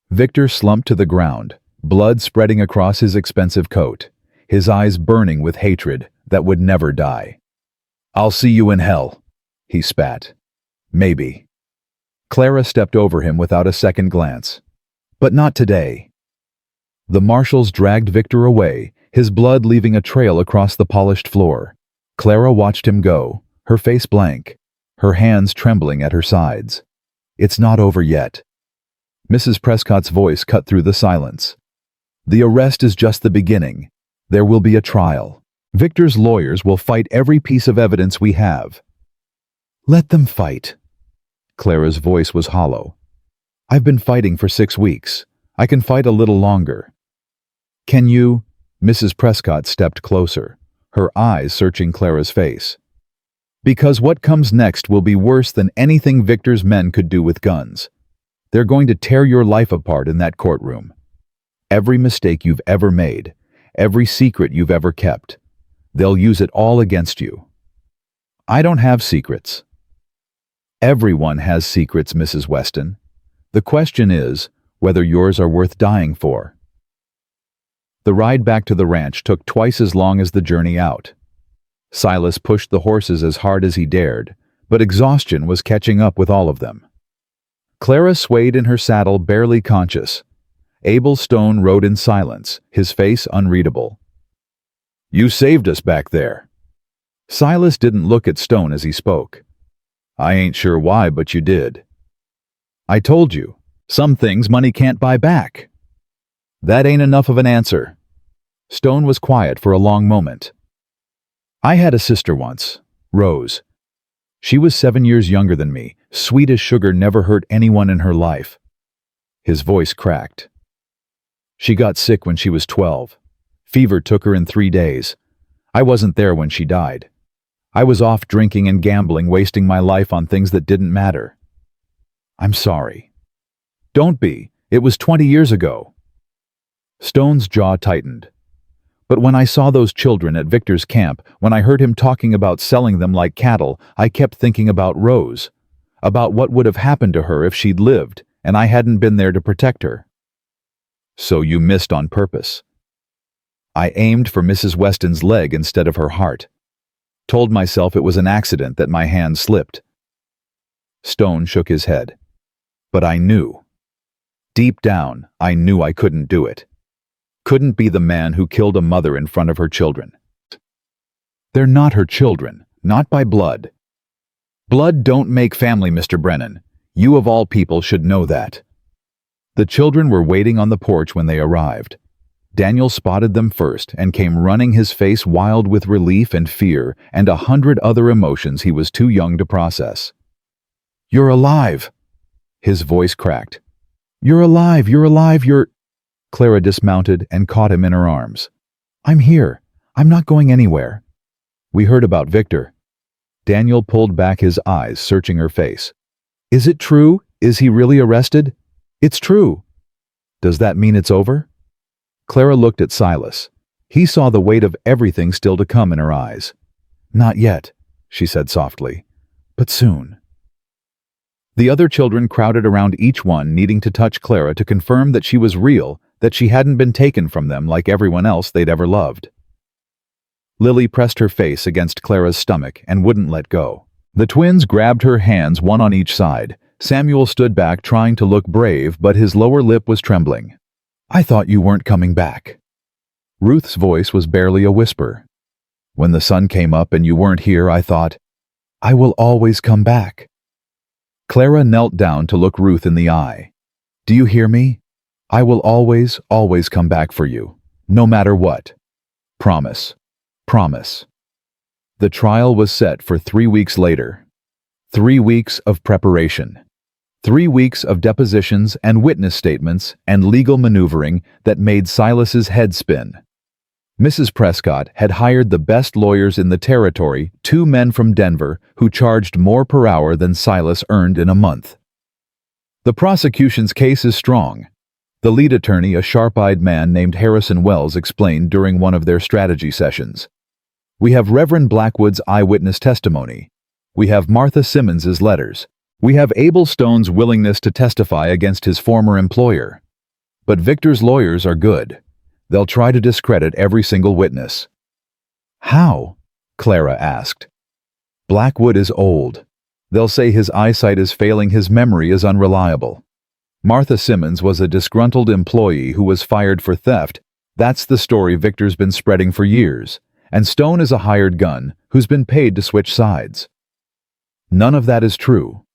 Victor slumped to the ground, blood spreading across his expensive coat, his eyes burning with hatred that would never die. I'll see you in hell, he spat. Maybe. Clara stepped over him without a second glance. But not today. The marshals dragged Victor away, his blood leaving a trail across the polished floor. Clara watched him go, her face blank, her hands trembling at her sides. It's not over yet. Mrs. Prescott's voice cut through the silence. The arrest is just the beginning. There will be a trial. Victor's lawyers will fight every piece of evidence we have. Let them fight. Clara's voice was hollow. I've been fighting for 6 weeks. I can fight a little longer. Can you? Mrs. Prescott stepped closer, her eyes searching Clara's face. Because what comes next will be worse than anything Victor's men could do with guns. They're going to tear your life apart in that courtroom. Every mistake you've ever made, every secret you've ever kept, they'll use it all against you. I don't have secrets. Everyone has secrets, Mrs. Weston. The question is whether yours are worth dying for. The ride back to the ranch took twice as long as the journey out. Silas pushed the horses as hard as he dared, but exhaustion was catching up with all of them. Clara swayed in her saddle, barely conscious. Abel Stone rode in silence, his face unreadable. You saved us back there. Silas didn't look at Stone as he spoke. I ain't sure why, but you did. I told you, some things money can't buy back. That ain't enough of an answer. Stone was quiet for a long moment. I had a sister once, Rose. She was 7 years younger than me, sweet as sugar, never hurt anyone in her life. His voice cracked. She got sick when she was 12. Fever took her in 3 days. I wasn't there when she died. I was off drinking and gambling, wasting my life on things that didn't matter. I'm sorry. Don't be. It was 20 years ago. Stone's jaw tightened. But when I saw those children at Victor's camp, when I heard him talking about selling them like cattle, I kept thinking about Rose, about what would have happened to her if she'd lived, and I hadn't been there to protect her. So you missed on purpose. I aimed for Mrs. Weston's leg instead of her heart. Told myself it was an accident that my hand slipped. Stone shook his head. But I knew. Deep down, I knew I couldn't do it. Couldn't be the man who killed a mother in front of her children. They're not her children, not by blood. Blood don't make family, Mr. Brennan. You of all people should know that. The children were waiting on the porch when they arrived. Daniel spotted them first and came running, his face wild with relief and fear and 100 other emotions he was too young to process. You're alive! His voice cracked. You're alive, you're alive, you're... Clara dismounted and caught him in her arms. I'm here. I'm not going anywhere. We heard about Victor. Daniel pulled back, his eyes searching her face. Is it true? Is he really arrested? It's true. Does that mean it's over? Clara looked at Silas. He saw the weight of everything still to come in her eyes. Not yet, she said softly, but soon. The other children crowded around each one, needing to touch Clara to confirm that she was real, that she hadn't been taken from them like everyone else they'd ever loved. Lily pressed her face against Clara's stomach and wouldn't let go. The twins grabbed her hands, one on each side, Samuel stood back trying to look brave, but his lower lip was trembling. "I thought you weren't coming back." Ruth's voice was barely a whisper. "When the sun came up and you weren't here, I thought, I will always come back." Clara knelt down to look Ruth in the eye. "Do you hear me? I will always, always come back for you, no matter what. Promise. Promise." The trial was set for 3 weeks later. 3 weeks of preparation. 3 weeks of depositions and witness statements and legal maneuvering that made Silas's head spin. Mrs. Prescott had hired the best lawyers in the territory, 2 men from Denver, who charged more per hour than Silas earned in a month. The prosecution's case is strong. The lead attorney, a sharp-eyed man named Harrison Wells, explained during one of their strategy sessions. "We have Reverend Blackwood's eyewitness testimony. We have Martha Simmons's letters. We have Abel Stone's willingness to testify against his former employer. But Victor's lawyers are good. They'll try to discredit every single witness." "How?" Clara asked. "Blackwood is old. They'll say his eyesight is failing, his memory is unreliable. Martha Simmons was a disgruntled employee who was fired for theft. That's the story Victor's been spreading for years. And Stone is a hired gun who's been paid to switch sides. None of that is true.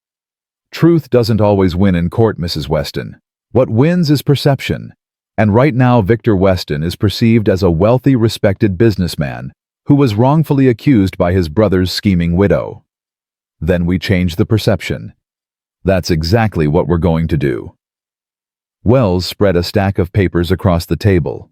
Truth doesn't always win in court, Mrs. Weston. What wins is perception. And right now Victor Weston is perceived as a wealthy, respected businessman who was wrongfully accused by his brother's scheming widow. Then we change the perception. That's exactly what we're going to do." Wells spread a stack of papers across the table.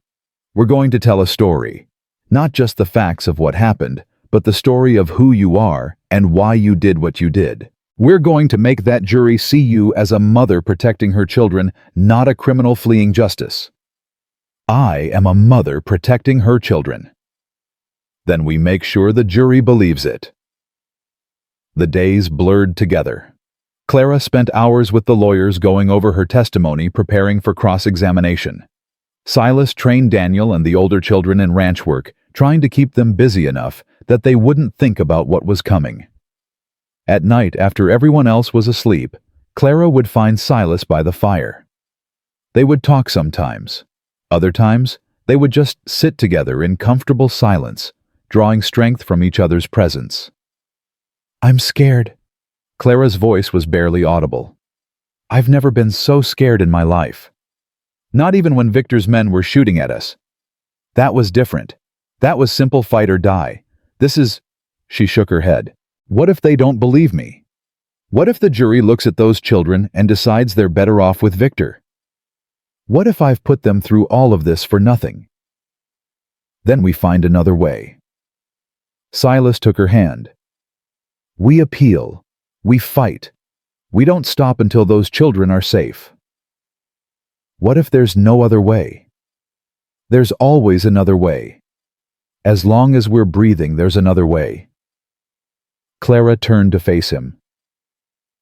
"We're going to tell a story. Not just the facts of what happened, but the story of who you are and why you did what you did. We're going to make that jury see you as a mother protecting her children, not a criminal fleeing justice. I am a mother protecting her children." Then we make sure the jury believes it. The days blurred together. Clara spent hours with the lawyers going over her testimony, preparing for cross-examination. Silas trained Daniel and the older children in ranch work, trying to keep them busy enough that they wouldn't think about what was coming. At night, after everyone else was asleep, Clara would find Silas by the fire. They would talk sometimes. Other times, they would just sit together in comfortable silence, drawing strength from each other's presence. "I'm scared." Clara's voice was barely audible. "I've never been so scared in my life. Not even when Victor's men were shooting at us. That was different. That was simple fight or die. This is—" She shook her head. "What if they don't believe me? What if the jury looks at those children and decides they're better off with Victor? What if I've put them through all of this for nothing?" Then we find another way. Silas took her hand. "We appeal. We fight. We don't stop until those children are safe." What if there's no other way? There's always another way. As long as we're breathing, there's another way. Clara turned to face him.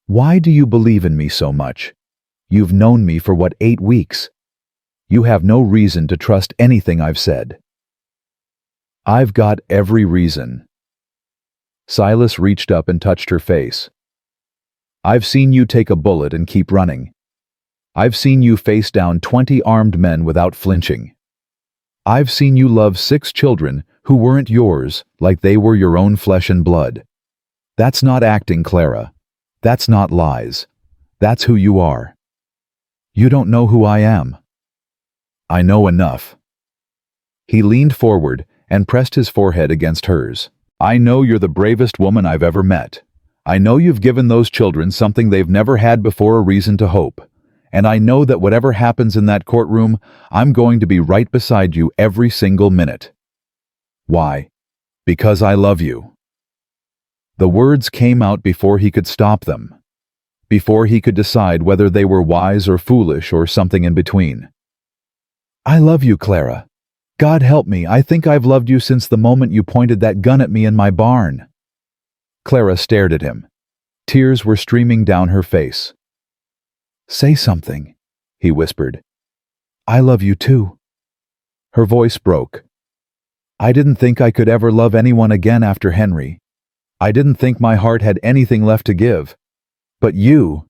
"Why do you believe in me so much? You've known me for 8 weeks? You have no reason to trust anything I've said." "I've got every reason." Silas reached up and touched her face. "I've seen you take a bullet and keep running. I've seen you face down 20 armed men without flinching. I've seen you love 6 children who weren't yours like they were your own flesh and blood. That's not acting, Clara. That's not lies. That's who you are. You don't know who I am." "I know enough." He leaned forward and pressed his forehead against hers. "I know you're the bravest woman I've ever met. I know you've given those children something they've never had before, a reason to hope. And I know that whatever happens in that courtroom, I'm going to be right beside you every single minute. Why? Because I love you." The words came out before he could stop them, before he could decide whether they were wise or foolish or something in between. "I love you, Clara. God help me, I think I've loved you since the moment you pointed that gun at me in my barn." Clara stared at him. Tears were streaming down her face. "Say something," he whispered. "I love you too." Her voice broke. "I didn't think I could ever love anyone again after Henry. I didn't think my heart had anything left to give. But you,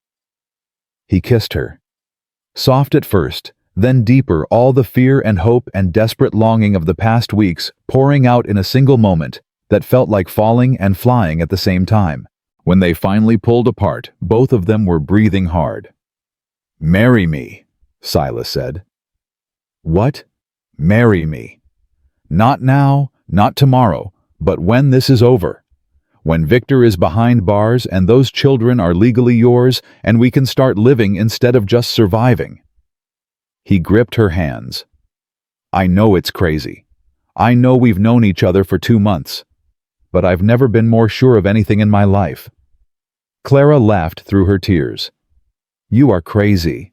He kissed her. Soft at first, then deeper, all the fear and hope and desperate longing of the past weeks pouring out in a single moment that felt like falling and flying at the same time. When they finally pulled apart, both of them were breathing hard. "Marry me," Silas said. "What?" "Marry me. Not now, not tomorrow, but when this is over. When Victor is behind bars and those children are legally yours and we can start living instead of just surviving." He gripped her hands. "I know it's crazy. I know we've known each other for 2 months. But I've never been more sure of anything in my life." Clara laughed through her tears. "You are crazy."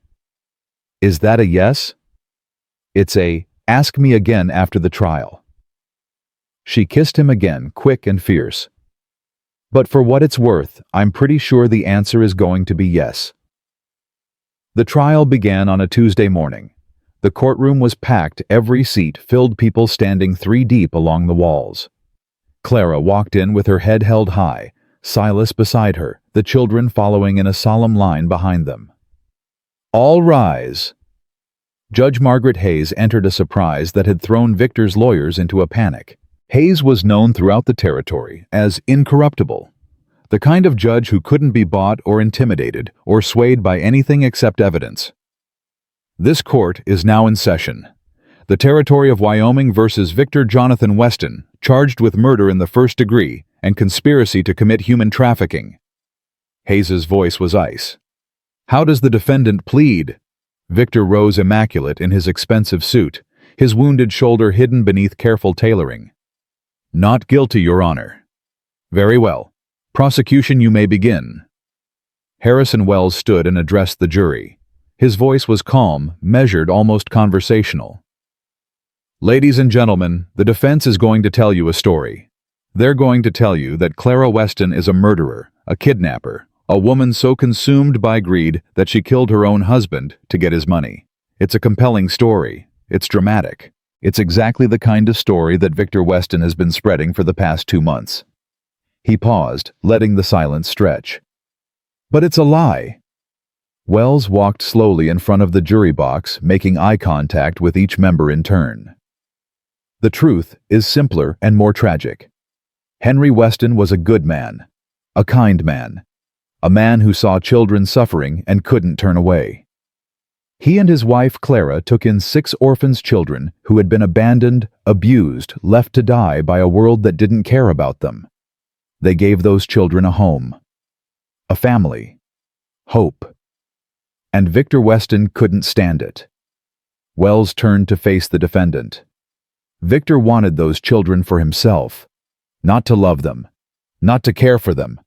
"Is that a yes?" "It's a, ask me again after the trial." She kissed him again, quick and fierce. "But for what it's worth, I'm pretty sure the answer is going to be yes." The trial began on a Tuesday morning. The courtroom was packed, every seat filled, people standing 3 deep along the walls. Clara walked in with her head held high, Silas beside her, the children following in a solemn line behind them. "All rise." Judge Margaret Hayes entered, a surprise that had thrown Victor's lawyers into a panic. Hayes was known throughout the territory as incorruptible, the kind of judge who couldn't be bought or intimidated or swayed by anything except evidence. "This court is now in session. The Territory of Wyoming versus Victor Jonathan Weston, charged with murder in the 1st degree and conspiracy to commit human trafficking." Hayes's voice was ice. "How does the defendant plead?" Victor rose immaculate in his expensive suit, his wounded shoulder hidden beneath careful tailoring. "Not guilty, Your Honor." "Very well. Prosecution, you may begin." Harrison Wells stood and addressed the jury. His voice was calm, measured, almost conversational. "Ladies and gentlemen, the defense is going to tell you a story. They're going to tell you that Clara Weston is a murderer, a kidnapper, a woman so consumed by greed that she killed her own husband to get his money. It's a compelling story. It's dramatic. It's exactly the kind of story that Victor Weston has been spreading for the past 2 months. He paused, letting the silence stretch. "But it's a lie." Wells walked slowly in front of the jury box, making eye contact with each member in turn. "The truth is simpler and more tragic. Henry Weston was a good man, a kind man, a man who saw children suffering and couldn't turn away. He and his wife Clara took in 6 orphans' children who had been abandoned, abused, left to die by a world that didn't care about them. They gave those children a home, a family, hope. And Victor Weston couldn't stand it." Wells turned to face the defendant. Victor wanted those children for himself, not to love them, not to care for them,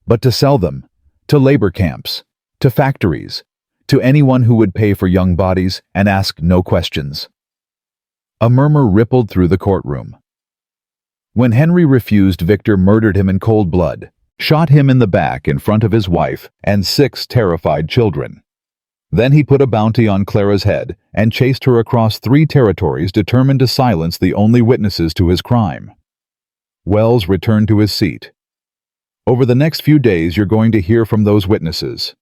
but to sell them, to labor camps, to factories, to anyone who would pay for young bodies and ask no questions. A murmur rippled through the courtroom. When Henry refused, Victor murdered him in cold blood, shot him in the back in front of his wife and 6 terrified children. Then he put a bounty on Clara's head and chased her across 3 territories, determined to silence the only witnesses to his crime. Wells returned to his seat. "Over the next few days, you're going to hear from those witnesses.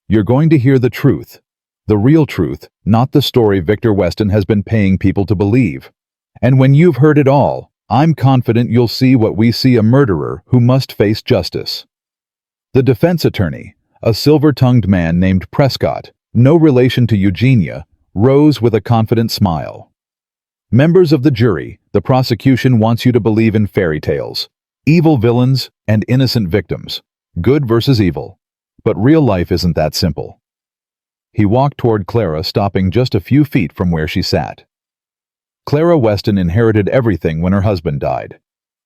You're going to hear the truth, the real truth, not the story Victor Weston has been paying people to believe. And when you've heard it all, I'm confident you'll see what we see: a murderer who must face justice." The defense attorney, a silver-tongued man named Prescott, no relation to Eugenia, rose with a confident smile. "Members of the jury, the prosecution wants you to believe in fairy tales, evil villains and innocent victims, good versus evil. But real life isn't that simple." He walked toward Clara, stopping just a few feet from where she sat. Clara Weston inherited everything when her husband died.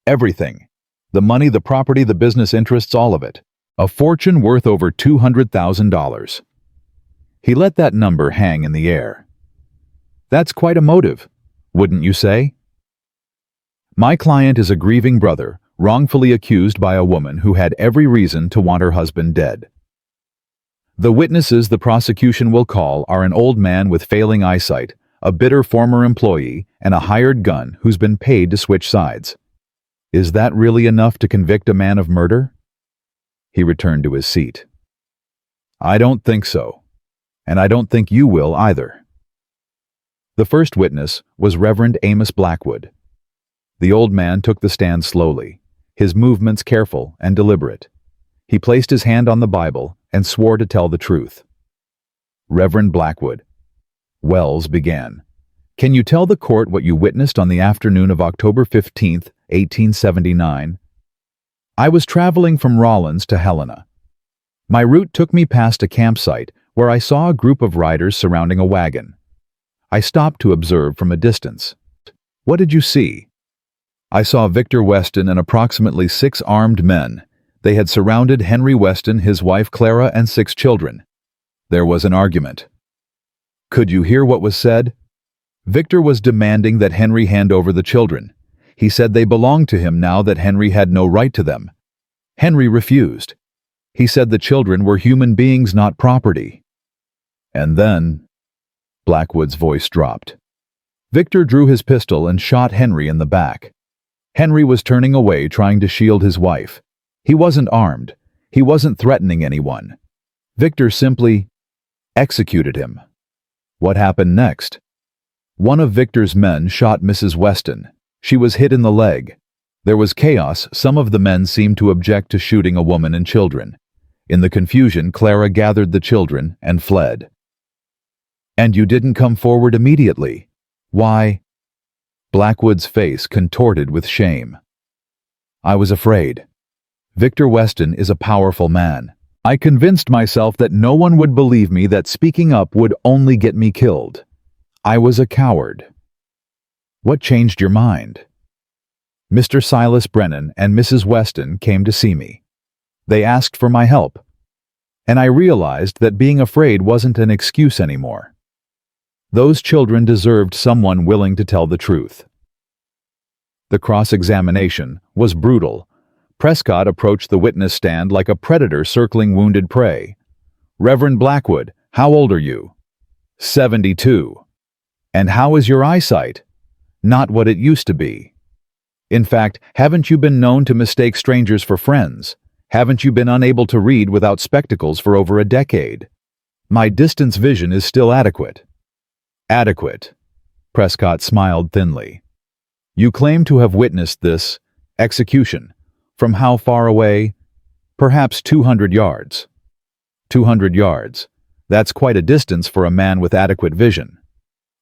Everything. The money, the property, the business interests, all of it. A fortune worth over $200,000. He let that number hang in the air. "That's quite a motive, wouldn't you say? My client is a grieving brother, wrongfully accused by a woman who had every reason to want her husband dead. The witnesses the prosecution will call are an old man with failing eyesight, a bitter former employee, and a hired gun who's been paid to switch sides. Is that really enough to convict a man of murder?" He returned to his seat. "I don't think so. and I don't think you will either. The first witness was Reverend Amos Blackwood. The old man took the stand slowly, his movements careful and deliberate. He placed his hand on the Bible and swore to tell the truth. Reverend Blackwood. Wells began. Can you tell the court what you witnessed on the afternoon of October 15th, 1879? I was traveling from Rollins to Helena. My route took me past a campsite where I saw a group of riders surrounding a wagon. I stopped to observe from a distance. What did you see? I saw Victor Weston and approximately 6 armed men. They had surrounded Henry Weston, his wife Clara, and 6 children. There was an argument. Could you hear what was said? Victor was demanding that Henry hand over the children. He said they belonged to him now that Henry had no right to them. Henry refused. He said the children were human beings, not property. And then, Blackwood's voice dropped. Victor drew his pistol and shot Henry in the back. Henry was turning away, trying to shield his wife. He wasn't armed. He wasn't threatening anyone. Victor simply executed him. What happened next? One of Victor's men shot Mrs. Weston. She was hit in the leg. There was chaos. Some of the men seemed to object to shooting a woman and children. In the confusion, Clara gathered the children and fled. And you didn't come forward immediately. Why? Blackwood's face contorted with shame. I was afraid. Victor Weston is a powerful man. I convinced myself that no one would believe me, that speaking up would only get me killed. I was a coward. What changed your mind? Mr. Silas Brennan and Mrs. Weston came to see me. They asked for my help, and I realized that being afraid wasn't an excuse anymore. Those children deserved someone willing to tell the truth. The cross-examination was brutal. Prescott approached the witness stand like a predator circling wounded prey. Reverend Blackwood, how old are you? 72. And how is your eyesight? Not what it used to be. In fact, haven't you been known to mistake strangers for friends? Haven't you been unable to read without spectacles for over a decade? My distance vision is still adequate. Adequate. Prescott smiled thinly. You claim to have witnessed this execution. From how far away? Perhaps 200 yards. 200 yards. That's quite a distance for a man with adequate vision.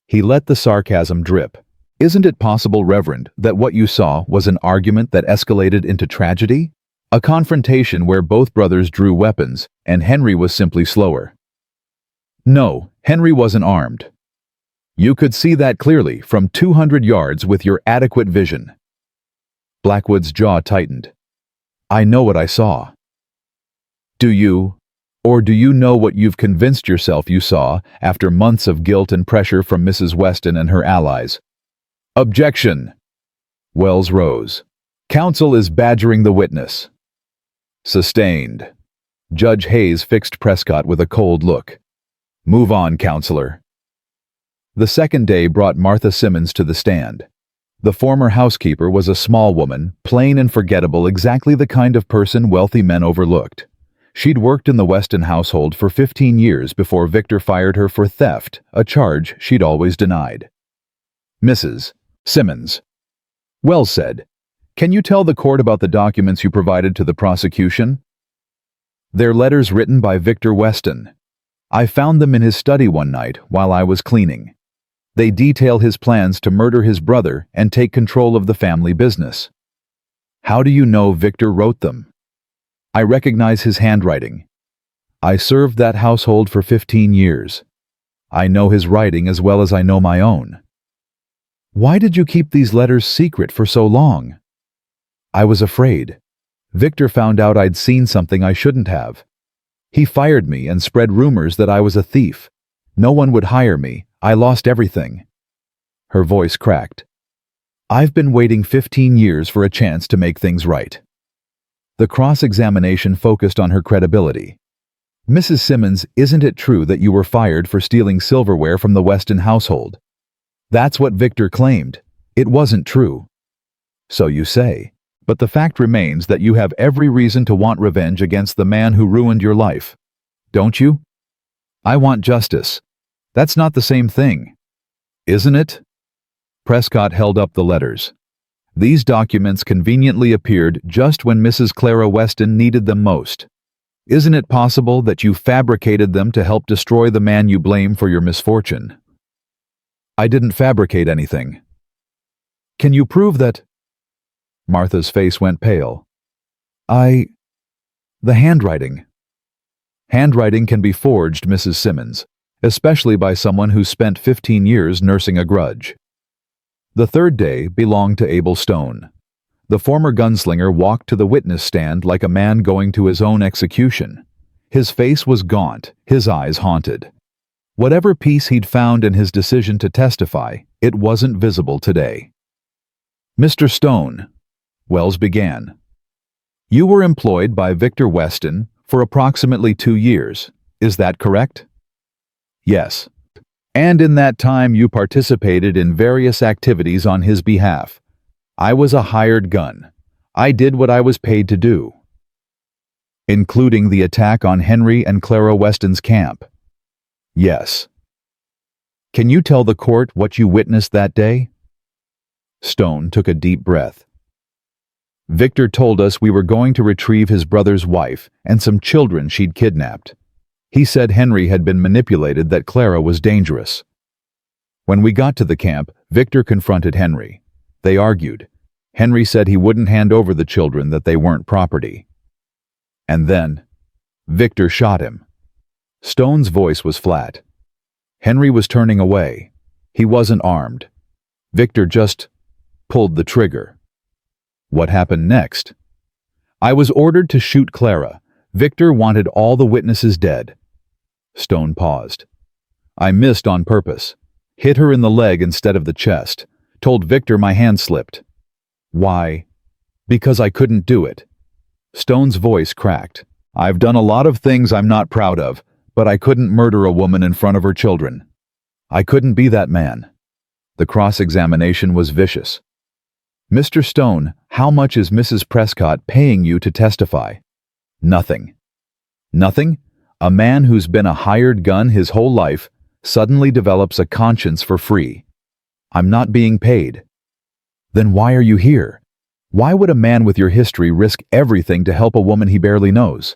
He let the sarcasm drip. Isn't it possible, Reverend, that what you saw was an argument that escalated into tragedy? A confrontation where both brothers drew weapons, and Henry was simply slower. No, Henry wasn't armed. You could see that clearly from 200 yards with your adequate vision. Blackwood's jaw tightened. I know what I saw. Do you? Or do you know what you've convinced yourself you saw after months of guilt and pressure from Mrs. Weston and her allies? Objection! Wells rose. Counsel is badgering the witness. Sustained. Judge Hayes fixed Prescott with a cold look. Move on, counselor. The second day brought Martha Simmons to the stand. The former housekeeper was a small woman, plain and forgettable, exactly the kind of person wealthy men overlooked. She'd worked in the Weston household for 15 years before Victor fired her for theft, a charge she'd always denied. Mrs. Simmons. Wells said, Can you tell the court about the documents you provided to the prosecution? They're letters written by Victor Weston. I found them in his study one night while I was cleaning. They detail his plans to murder his brother and take control of the family business. How do you know Victor wrote them? I recognize his handwriting. I served that household for 15 years. I know his writing as well as I know my own. Why did you keep these letters secret for so long? I was afraid. Victor found out I'd seen something I shouldn't have. He fired me and spread rumors that I was a thief. No one would hire me. I lost everything. Her voice cracked. I've been waiting 15 years for a chance to make things right. The cross-examination focused on her credibility. Mrs. Simmons, isn't it true that you were fired for stealing silverware from the Weston household? That's what Victor claimed. It wasn't true. So you say. But the fact remains that you have every reason to want revenge against the man who ruined your life. Don't you? I want justice. That's not the same thing, isn't it? Prescott held up the letters. These documents conveniently appeared just when Mrs. Clara Weston needed them most. Isn't it possible that you fabricated them to help destroy the man you blame for your misfortune? I didn't fabricate anything. Can you prove that? Martha's face went pale. The handwriting. Handwriting can be forged, Mrs. Simmons, especially by someone who spent 15 years nursing a grudge. The third day belonged to Abel Stone. The former gunslinger walked to the witness stand like a man going to his own execution. His face was gaunt, his eyes haunted. Whatever peace he'd found in his decision to testify, it wasn't visible today. Mr. Stone, Wells began. You were employed by Victor Weston for approximately 2 years. Is that correct? Yes. And in that time you participated in various activities on his behalf. I was a hired gun. I did what I was paid to do. Including the attack on Henry and Clara Weston's camp. Yes. Can you tell the court what you witnessed that day? Stone took a deep breath. Victor told us we were going to retrieve his brother's wife and some children she'd kidnapped. He said Henry had been manipulated, that Clara was dangerous. When we got to the camp, Victor confronted Henry. They argued. Henry said he wouldn't hand over the children, that they weren't property. And then, Victor shot him. Stone's voice was flat. Henry was turning away. He wasn't armed. Victor just pulled the trigger. What happened next? I was ordered to shoot Clara. Victor wanted all the witnesses dead. Stone paused. I missed on purpose. Hit her in the leg instead of the chest. Told Victor my hand slipped. Why? Because I couldn't do it. Stone's voice cracked. I've done a lot of things I'm not proud of, but I couldn't murder a woman in front of her children. I couldn't be that man. The cross-examination was vicious. Mr. Stone, how much is Mrs. Prescott paying you to testify? Nothing. Nothing? A man who's been a hired gun his whole life suddenly develops a conscience for free. I'm not being paid. Then why are you here? Why would a man with your history risk everything to help a woman he barely knows?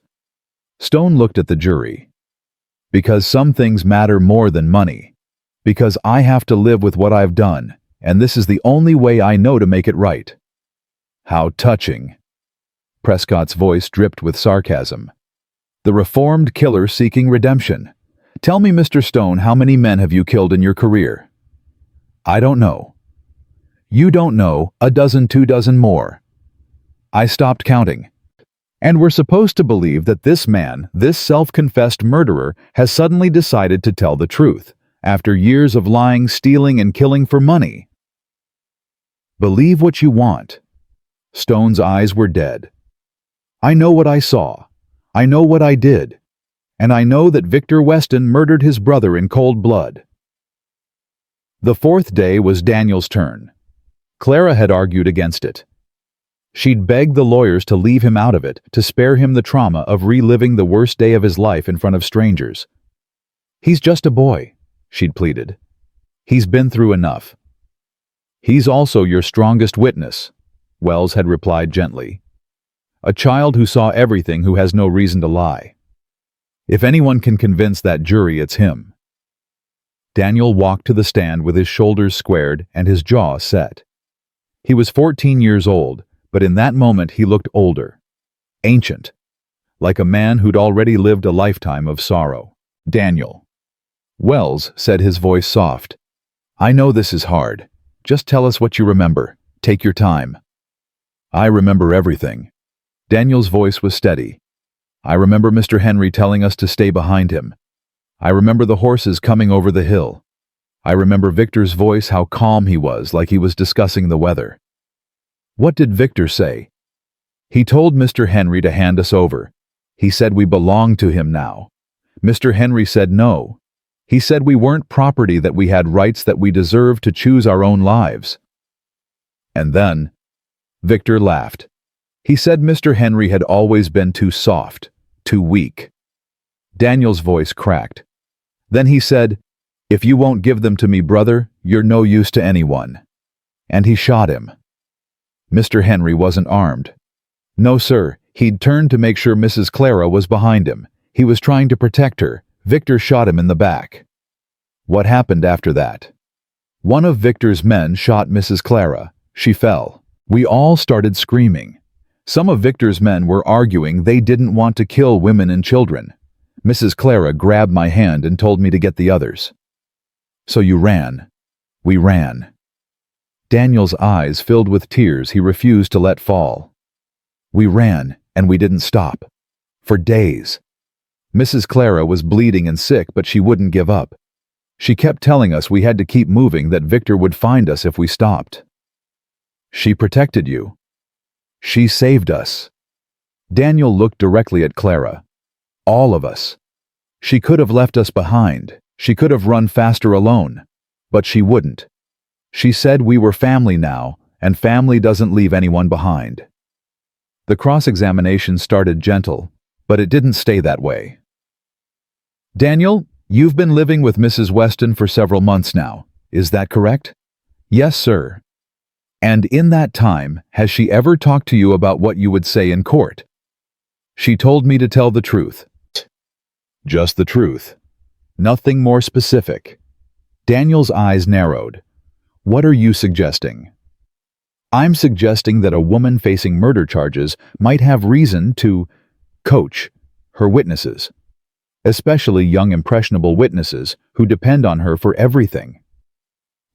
Stone looked at the jury. Because some things matter more than money. Because I have to live with what I've done, and this is the only way I know to make it right. How touching. Prescott's voice dripped with sarcasm. The reformed killer seeking redemption. Tell me, Mr. Stone, how many men have you killed in your career? I don't know. You don't know, a dozen, 2 dozen more. I stopped counting. And we're supposed to believe that this man, this self-confessed murderer, has suddenly decided to tell the truth, after years of lying, stealing, and killing for money. Believe what you want. Stone's eyes were dead. I know what I saw. I know what I did. And I know that Victor Weston murdered his brother in cold blood. The fourth day was Daniel's turn. Clara had argued against it. She'd begged the lawyers to leave him out of it, to spare him the trauma of reliving the worst day of his life in front of strangers. He's just a boy, she'd pleaded. He's been through enough. He's also your strongest witness, Wells had replied gently. A child who saw everything, who has no reason to lie. If anyone can convince that jury, it's him. Daniel walked to the stand with his shoulders squared and his jaw set. He was 14 years old, but in that moment he looked older, ancient, like a man who'd already lived a lifetime of sorrow. Daniel. Wells said, his voice soft. I know this is hard. Just tell us what you remember. Take your time. I remember everything. Daniel's voice was steady. I remember Mr. Henry telling us to stay behind him. I remember the horses coming over the hill. I remember Victor's voice, how calm he was, like he was discussing the weather. What did Victor say? He told Mr. Henry to hand us over. He said we belonged to him now. Mr. Henry said no. He said we weren't property, that we had rights, that we deserved to choose our own lives. And then, Victor laughed. He said Mr. Henry had always been too soft, too weak. Daniel's voice cracked. Then he said, "If you won't give them to me, brother, you're no use to anyone." And he shot him. Mr. Henry wasn't armed. No, sir. He'd turned to make sure Mrs. Clara was behind him. He was trying to protect her. Victor shot him in the back. What happened after that? One of Victor's men shot Mrs. Clara. She fell. We all started screaming. Some of Victor's men were arguing they didn't want to kill women and children. Mrs. Clara grabbed my hand and told me to get the others. So you ran. We ran. Daniel's eyes filled with tears he refused to let fall. We ran, and we didn't stop. For days. Mrs. Clara was bleeding and sick, but she wouldn't give up. She kept telling us we had to keep moving, that Victor would find us if we stopped. She protected you. She saved us. Daniel looked directly at Clara. All of us. She could have left us behind. She could have run faster alone. But she wouldn't. She said we were family now, and family doesn't leave anyone behind. The cross-examination started gentle, but it didn't stay that way. Daniel, you've been living with Mrs. Weston for several months now. Is that correct? Yes, sir. And in that time, has she ever talked to you about what you would say in court? She told me to tell the truth. Just the truth. Nothing more specific. Daniel's eyes narrowed. What are you suggesting? I'm suggesting that a woman facing murder charges might have reason to coach her witnesses, especially young impressionable witnesses who depend on her for everything.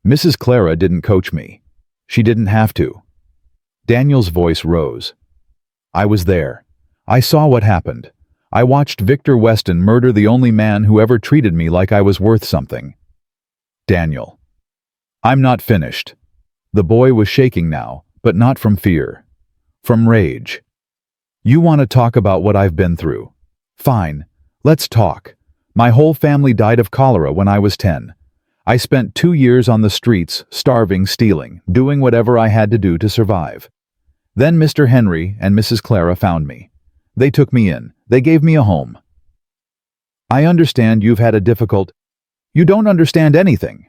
Mrs. Clara didn't coach me. She didn't have to. Daniel's voice rose. I was there. I saw what happened. I watched Victor Weston murder the only man who ever treated me like I was worth something. Daniel. I'm not finished. The boy was shaking now, but not from fear. From rage. You want to talk about what I've been through? Fine. Let's talk. My whole family died of cholera when I was 10. I spent 2 years on the streets, starving, stealing, doing whatever I had to do to survive. Then Mr. Henry and Mrs. Clara found me. They took me in. They gave me a home. I understand you've had a difficult... You don't understand anything.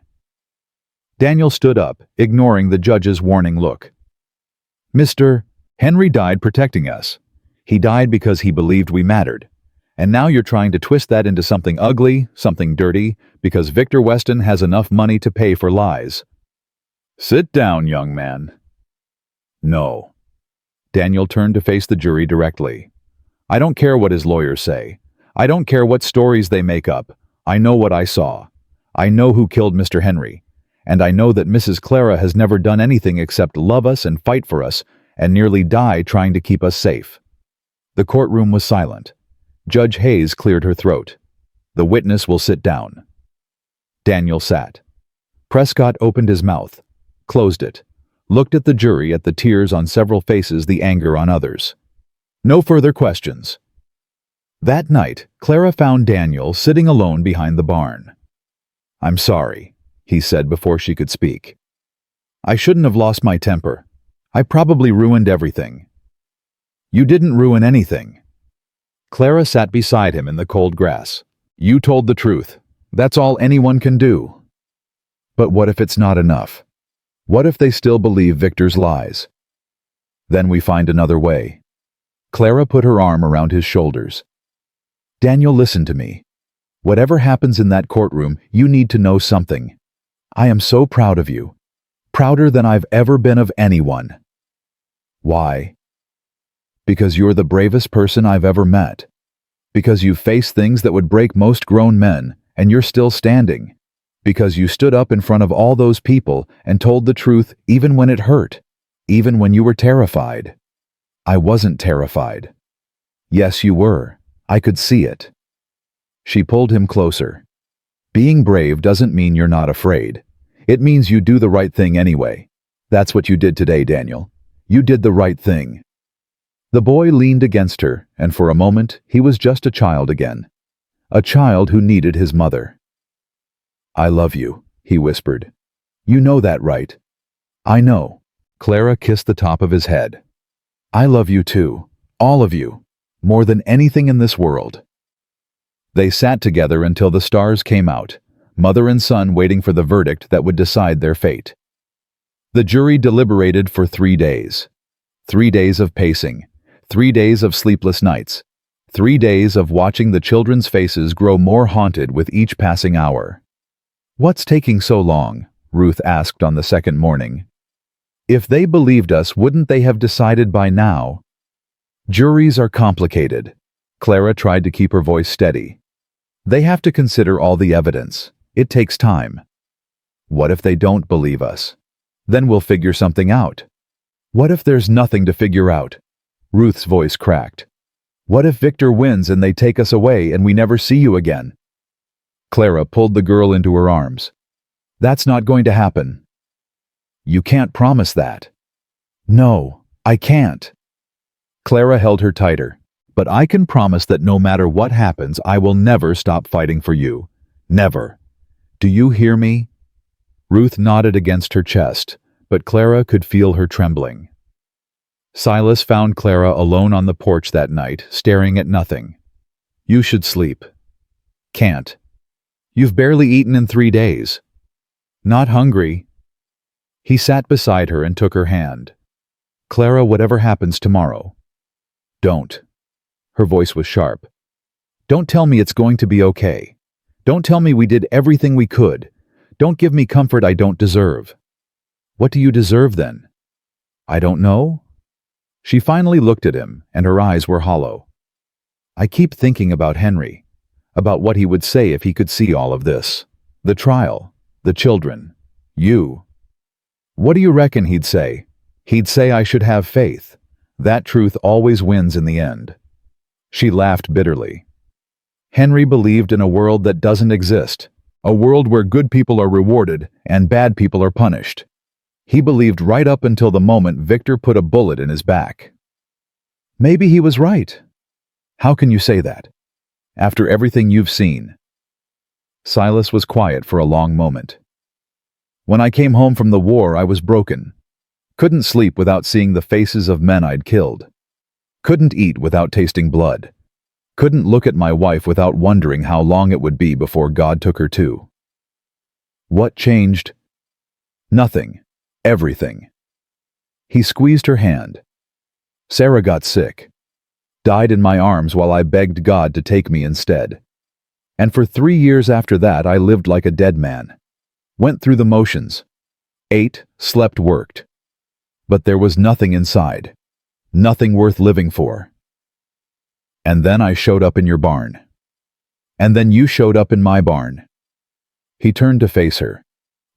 Daniel stood up, ignoring the judge's warning look. Mr. Henry died protecting us. He died because he believed we mattered. And now you're trying to twist that into something ugly, something dirty, because Victor Weston has enough money to pay for lies. Sit down, young man. No. Daniel turned to face the jury directly. I don't care what his lawyers say. I don't care what stories they make up. I know what I saw. I know who killed Mr. Henry. And I know that Mrs. Clara has never done anything except love us and fight for us, and nearly die trying to keep us safe. The courtroom was silent. Judge Hayes cleared her throat. The witness will sit down. Daniel sat. Prescott opened his mouth, closed it, looked at the jury, at the tears on several faces, the anger on others. No further questions. That night, Clara found Daniel sitting alone behind the barn. I'm sorry, he said before she could speak. I shouldn't have lost my temper. I probably ruined everything. You didn't ruin anything. Clara sat beside him in the cold grass. You told the truth. That's all anyone can do. But what if it's not enough? What if they still believe Victor's lies? Then we find another way. Clara put her arm around his shoulders. Daniel, listen to me. Whatever happens in that courtroom, you need to know something. I am so proud of you. Prouder than I've ever been of anyone. Why? Because you're the bravest person I've ever met. Because you've faced things that would break most grown men, and you're still standing. Because you stood up in front of all those people and told the truth even when it hurt, even when you were terrified. I wasn't terrified. Yes, you were. I could see it. She pulled him closer. Being brave doesn't mean you're not afraid. It means you do the right thing anyway. That's what you did today, Daniel. You did the right thing. The boy leaned against her, and for a moment he was just a child again. A child who needed his mother. I love you, he whispered. You know that, right? I know. Clara kissed the top of his head. I love you too. All of you. More than anything in this world. They sat together until the stars came out, mother and son waiting for the verdict that would decide their fate. The jury deliberated for 3 days. 3 days of pacing, 3 days of sleepless nights, 3 days of watching the children's faces grow more haunted with each passing hour. "What's taking so long?" Ruth asked on the second morning. "If they believed us, wouldn't they have decided by now?" "Juries are complicated." Clara tried to keep her voice steady. "They have to consider all the evidence. It takes time." "What if they don't believe us? Then we'll figure something out." "What if there's nothing to figure out?" Ruth's voice cracked. "What if Victor wins and they take us away and we never see you again?" Clara pulled the girl into her arms. "That's not going to happen." "You can't promise that." "No, I can't." Clara held her tighter. "But I can promise that no matter what happens, I will never stop fighting for you. Never. Do you hear me?" Ruth nodded against her chest, but Clara could feel her trembling. Silas found Clara alone on the porch that night, staring at nothing. "You should sleep." "Can't. You've barely eaten in 3 days." "Not hungry." He sat beside her and took her hand. "Clara, whatever happens tomorrow, don't." Her voice was sharp. "Don't tell me it's going to be okay. Don't tell me we did everything we could. Don't give me comfort I don't deserve." "What do you deserve then?" "I don't know." She finally looked at him, and her eyes were hollow. "I keep thinking about Henry, about what he would say if he could see all of this. The trial, the children, you. What do you reckon he'd say? He'd say I should have faith. That truth always wins in the end." She laughed bitterly. "Henry believed in a world that doesn't exist, a world where good people are rewarded and bad people are punished. He believed right up until the moment Victor put a bullet in his back." "Maybe he was right." "How can you say that? After everything you've seen?" Silas was quiet for a long moment. "When I came home from the war, I was broken. Couldn't sleep without seeing the faces of men I'd killed. Couldn't eat without tasting blood. Couldn't look at my wife without wondering how long it would be before God took her too." "What changed?" "Nothing. Everything." He squeezed her hand. "Sarah got sick. Died in my arms while I begged God to take me instead. And for 3 years after that, I lived like a dead man. Went through the motions. Ate, slept, worked. But there was nothing inside. Nothing worth living for. And then I showed up in your barn. And then you showed up in my barn." He turned to face her.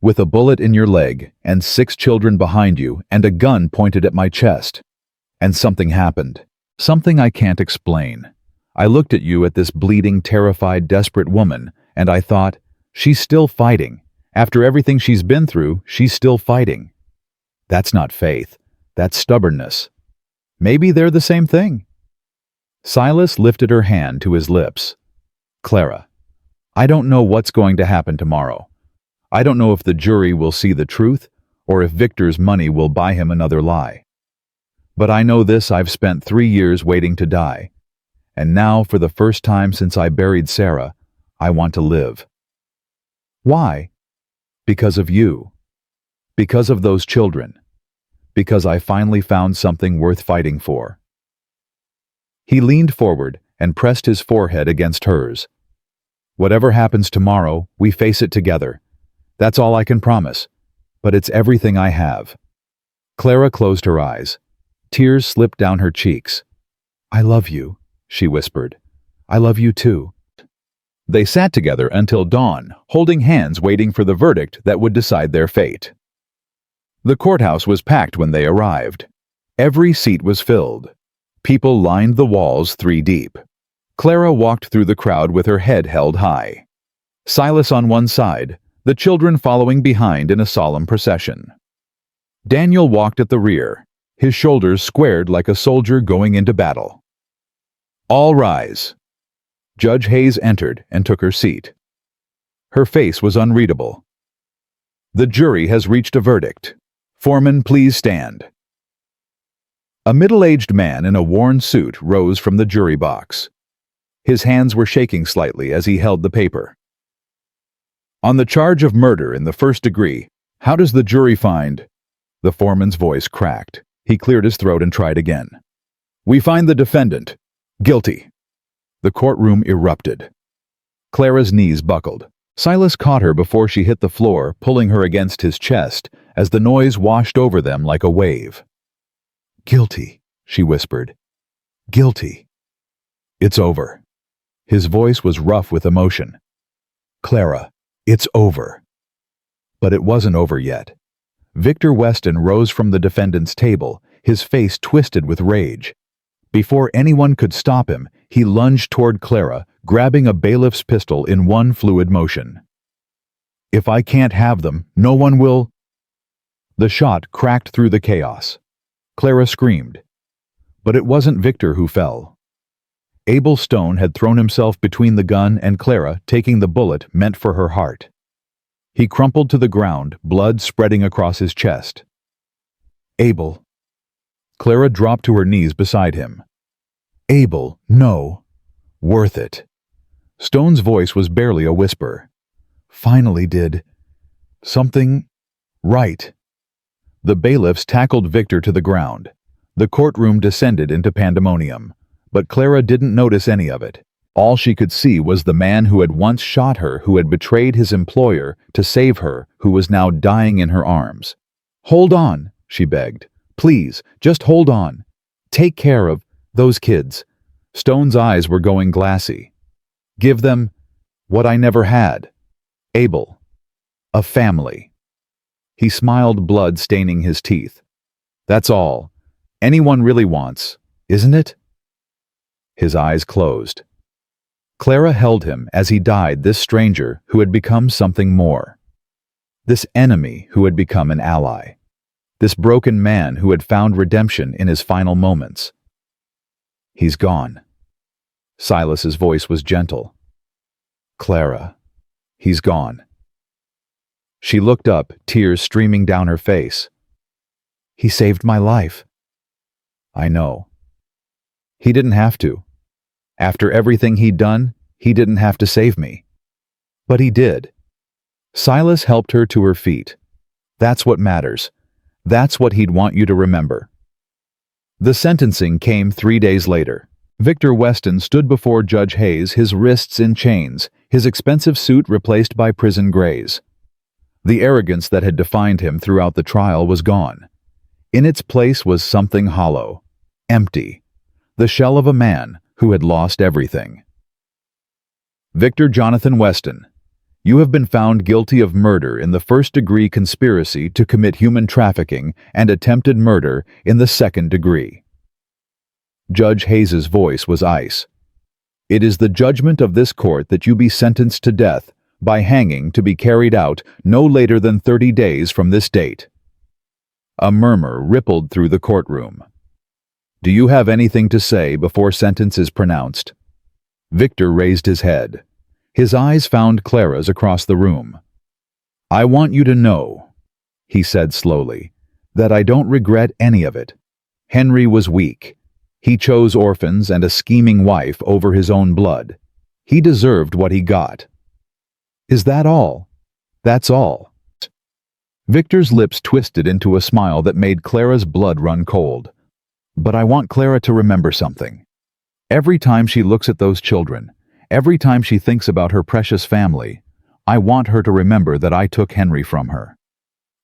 "With a bullet in your leg and 6 children behind you and a gun pointed at my chest. And something happened. Something I can't explain. I looked at you, at this bleeding, terrified, desperate woman, and I thought, she's still fighting. After everything she's been through, she's still fighting. That's not faith. That's stubbornness. Maybe they're the same thing." Silas lifted her hand to his lips. "Clara, I don't know what's going to happen tomorrow. I don't know if the jury will see the truth or if Victor's money will buy him another lie. But I know this: I've spent 3 years waiting to die. And now, for the first time since I buried Sarah, I want to live." "Why?" "Because of you. Because of those children. Because I finally found something worth fighting for." He leaned forward and pressed his forehead against hers. "Whatever happens tomorrow, we face it together. That's all I can promise. But it's everything I have." Clara closed her eyes. Tears slipped down her cheeks. "I love you," she whispered. "I love you too." They sat together until dawn, holding hands, waiting for the verdict that would decide their fate. The courthouse was packed when they arrived. Every seat was filled. People lined the walls 3 deep. Clara walked through the crowd with her head held high. Silas on one side, the children following behind in a solemn procession. Daniel walked at the rear, his shoulders squared like a soldier going into battle. "All rise." Judge Hayes entered and took her seat. Her face was unreadable. "The jury has reached a verdict. Foreman, please stand." A middle-aged man in a worn suit rose from the jury box. His hands were shaking slightly as he held the paper. On the charge of murder in the first degree, how does the jury find? The foreman's voice cracked. He cleared his throat and tried again. We find the defendant guilty. The courtroom erupted. Clara's knees buckled. Silas caught her before she hit the floor, pulling her against his chest as the noise washed over them like a wave. Guilty, she whispered. Guilty. It's over. His voice was rough with emotion. Clara, it's over. But it wasn't over yet. Victor Weston rose from the defendant's table, his face twisted with rage. Before anyone could stop him, he lunged toward Clara, grabbing a bailiff's pistol in one fluid motion. If I can't have them, no one will. The shot cracked through the chaos. Clara screamed. But it wasn't Victor who fell. Abel Stone had thrown himself between the gun and Clara, taking the bullet meant for her heart. He crumpled to the ground, blood spreading across his chest. Abel. Clara dropped to her knees beside him. Abel, no. Worth it. Stone's voice was barely a whisper. Finally did something right. The bailiffs tackled Victor to the ground. The courtroom descended into pandemonium, but Clara didn't notice any of it. All she could see was the man who had once shot her, who had betrayed his employer to save her, who was now dying in her arms. Hold on, she begged. Please, just hold on. Take care of those kids. Stone's eyes were going glassy. Give them what I never had. Abel. A family. He smiled, blood staining his teeth. That's all anyone really wants, isn't it? His eyes closed. Clara held him as he died, this stranger who had become something more. This enemy who had become an ally. This broken man who had found redemption in his final moments. He's gone. Silas's voice was gentle. Clara, he's gone. She looked up, tears streaming down her face. He saved my life. I know. He didn't have to. After everything he'd done, he didn't have to save me. But he did. Silas helped her to her feet. That's what matters. That's what he'd want you to remember. The sentencing came 3 days later. Victor Weston stood before Judge Hayes, his wrists in chains, his expensive suit replaced by prison grays. The arrogance that had defined him throughout the trial was gone. In its place was something hollow, empty, the shell of a man who had lost everything. Victor Jonathan Weston, you have been found guilty of murder in the first-degree conspiracy to commit human trafficking and attempted murder in the second degree. Judge Hayes's voice was ice. It is the judgment of this court that you be sentenced to death by hanging to be carried out no later than 30 days from this date. A murmur rippled through the courtroom. Do you have anything to say before sentence is pronounced? Victor raised his head. His eyes found Clara's across the room. I want you to know, he said slowly, that I don't regret any of it. Henry was weak. He chose orphans and a scheming wife over his own blood. He deserved what he got. Is that all? That's all. Victor's lips twisted into a smile that made Clara's blood run cold. But I want Clara to remember something. Every time she looks at those children, every time she thinks about her precious family, I want her to remember that I took Henry from her.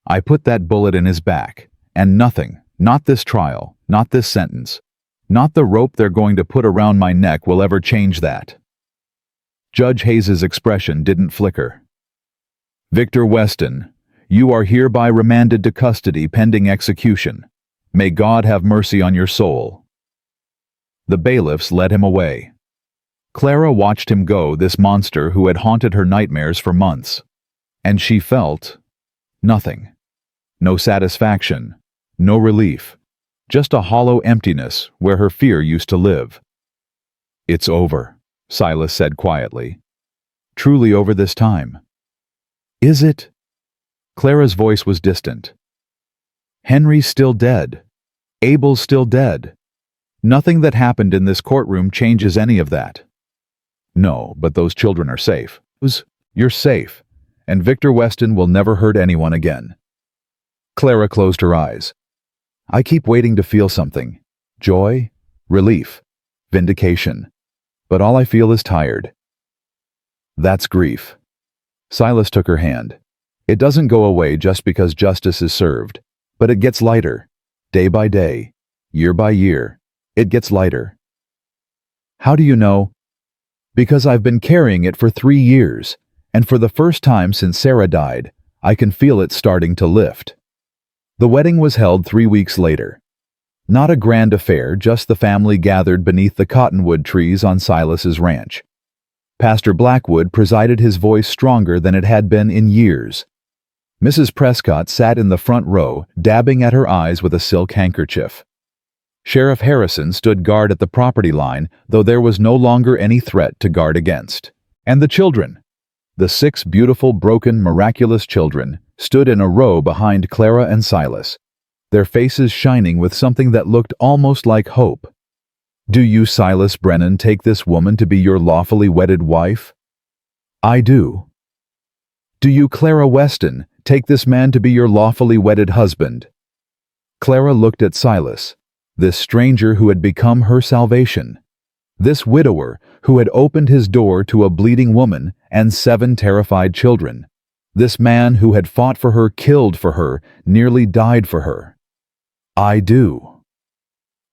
I put that bullet in his back, and nothing, not this trial, not this sentence, not the rope they're going to put around my neck will ever change that. Judge Hayes's expression didn't flicker. Victor Weston, you are hereby remanded to custody pending execution. May God have mercy on your soul. The bailiffs led him away. Clara watched him go, this monster who had haunted her nightmares for months. And she felt nothing. No satisfaction, no relief, just a hollow emptiness where her fear used to live. It's over, Silas said quietly. Truly over this time. Is it? Clara's voice was distant. Henry's still dead. Abel's still dead. Nothing that happened in this courtroom changes any of that. No, but those children are safe. You're safe, and Victor Weston will never hurt anyone again. Clara closed her eyes. I keep waiting to feel something. Joy, relief, vindication. But all I feel is tired. That's grief. Silas took her hand. It doesn't go away just because justice is served, but it gets lighter. Day by day, year by year, it gets lighter. How do you know? Because I've been carrying it for 3 years, and for the first time since Sarah died, I can feel it starting to lift. The wedding was held 3 weeks later. Not a grand affair, just the family gathered beneath the cottonwood trees on Silas's ranch. Pastor Blackwood presided, his voice stronger than it had been in years. Mrs. Prescott sat in the front row, dabbing at her eyes with a silk handkerchief. Sheriff Harrison stood guard at the property line, though there was no longer any threat to guard against. And the children, the 6 beautiful, broken, miraculous children, stood in a row behind Clara and Silas, their faces shining with something that looked almost like hope. Do you, Silas Brennan, take this woman to be your lawfully wedded wife? I do. Do you, Clara Weston, take this man to be your lawfully wedded husband? Clara looked at Silas, this stranger who had become her salvation, this widower who had opened his door to a bleeding woman and 7 terrified children, this man who had fought for her, killed for her, nearly died for her. I do.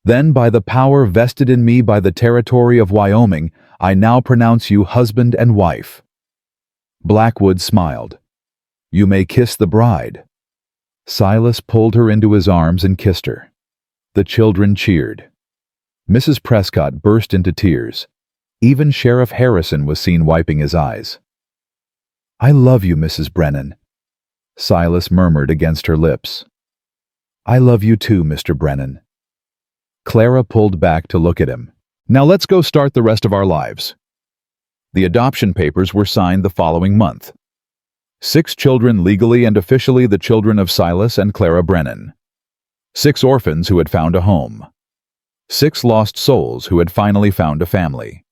Then, by the power vested in me by the territory of Wyoming, I now pronounce you husband and wife. Blackwood smiled. You may kiss the bride. Silas pulled her into his arms and kissed her. The children cheered. Mrs. Prescott burst into tears. Even Sheriff Harrison was seen wiping his eyes. I love you, Mrs. Brennan, Silas murmured against her lips. I love you too, Mr. Brennan. Clara pulled back to look at him. Now let's go start the rest of our lives. The adoption papers were signed the following month. 6 children legally and officially the children of Silas and Clara Brennan. 6 orphans who had found a home. 6 lost souls who had finally found a family.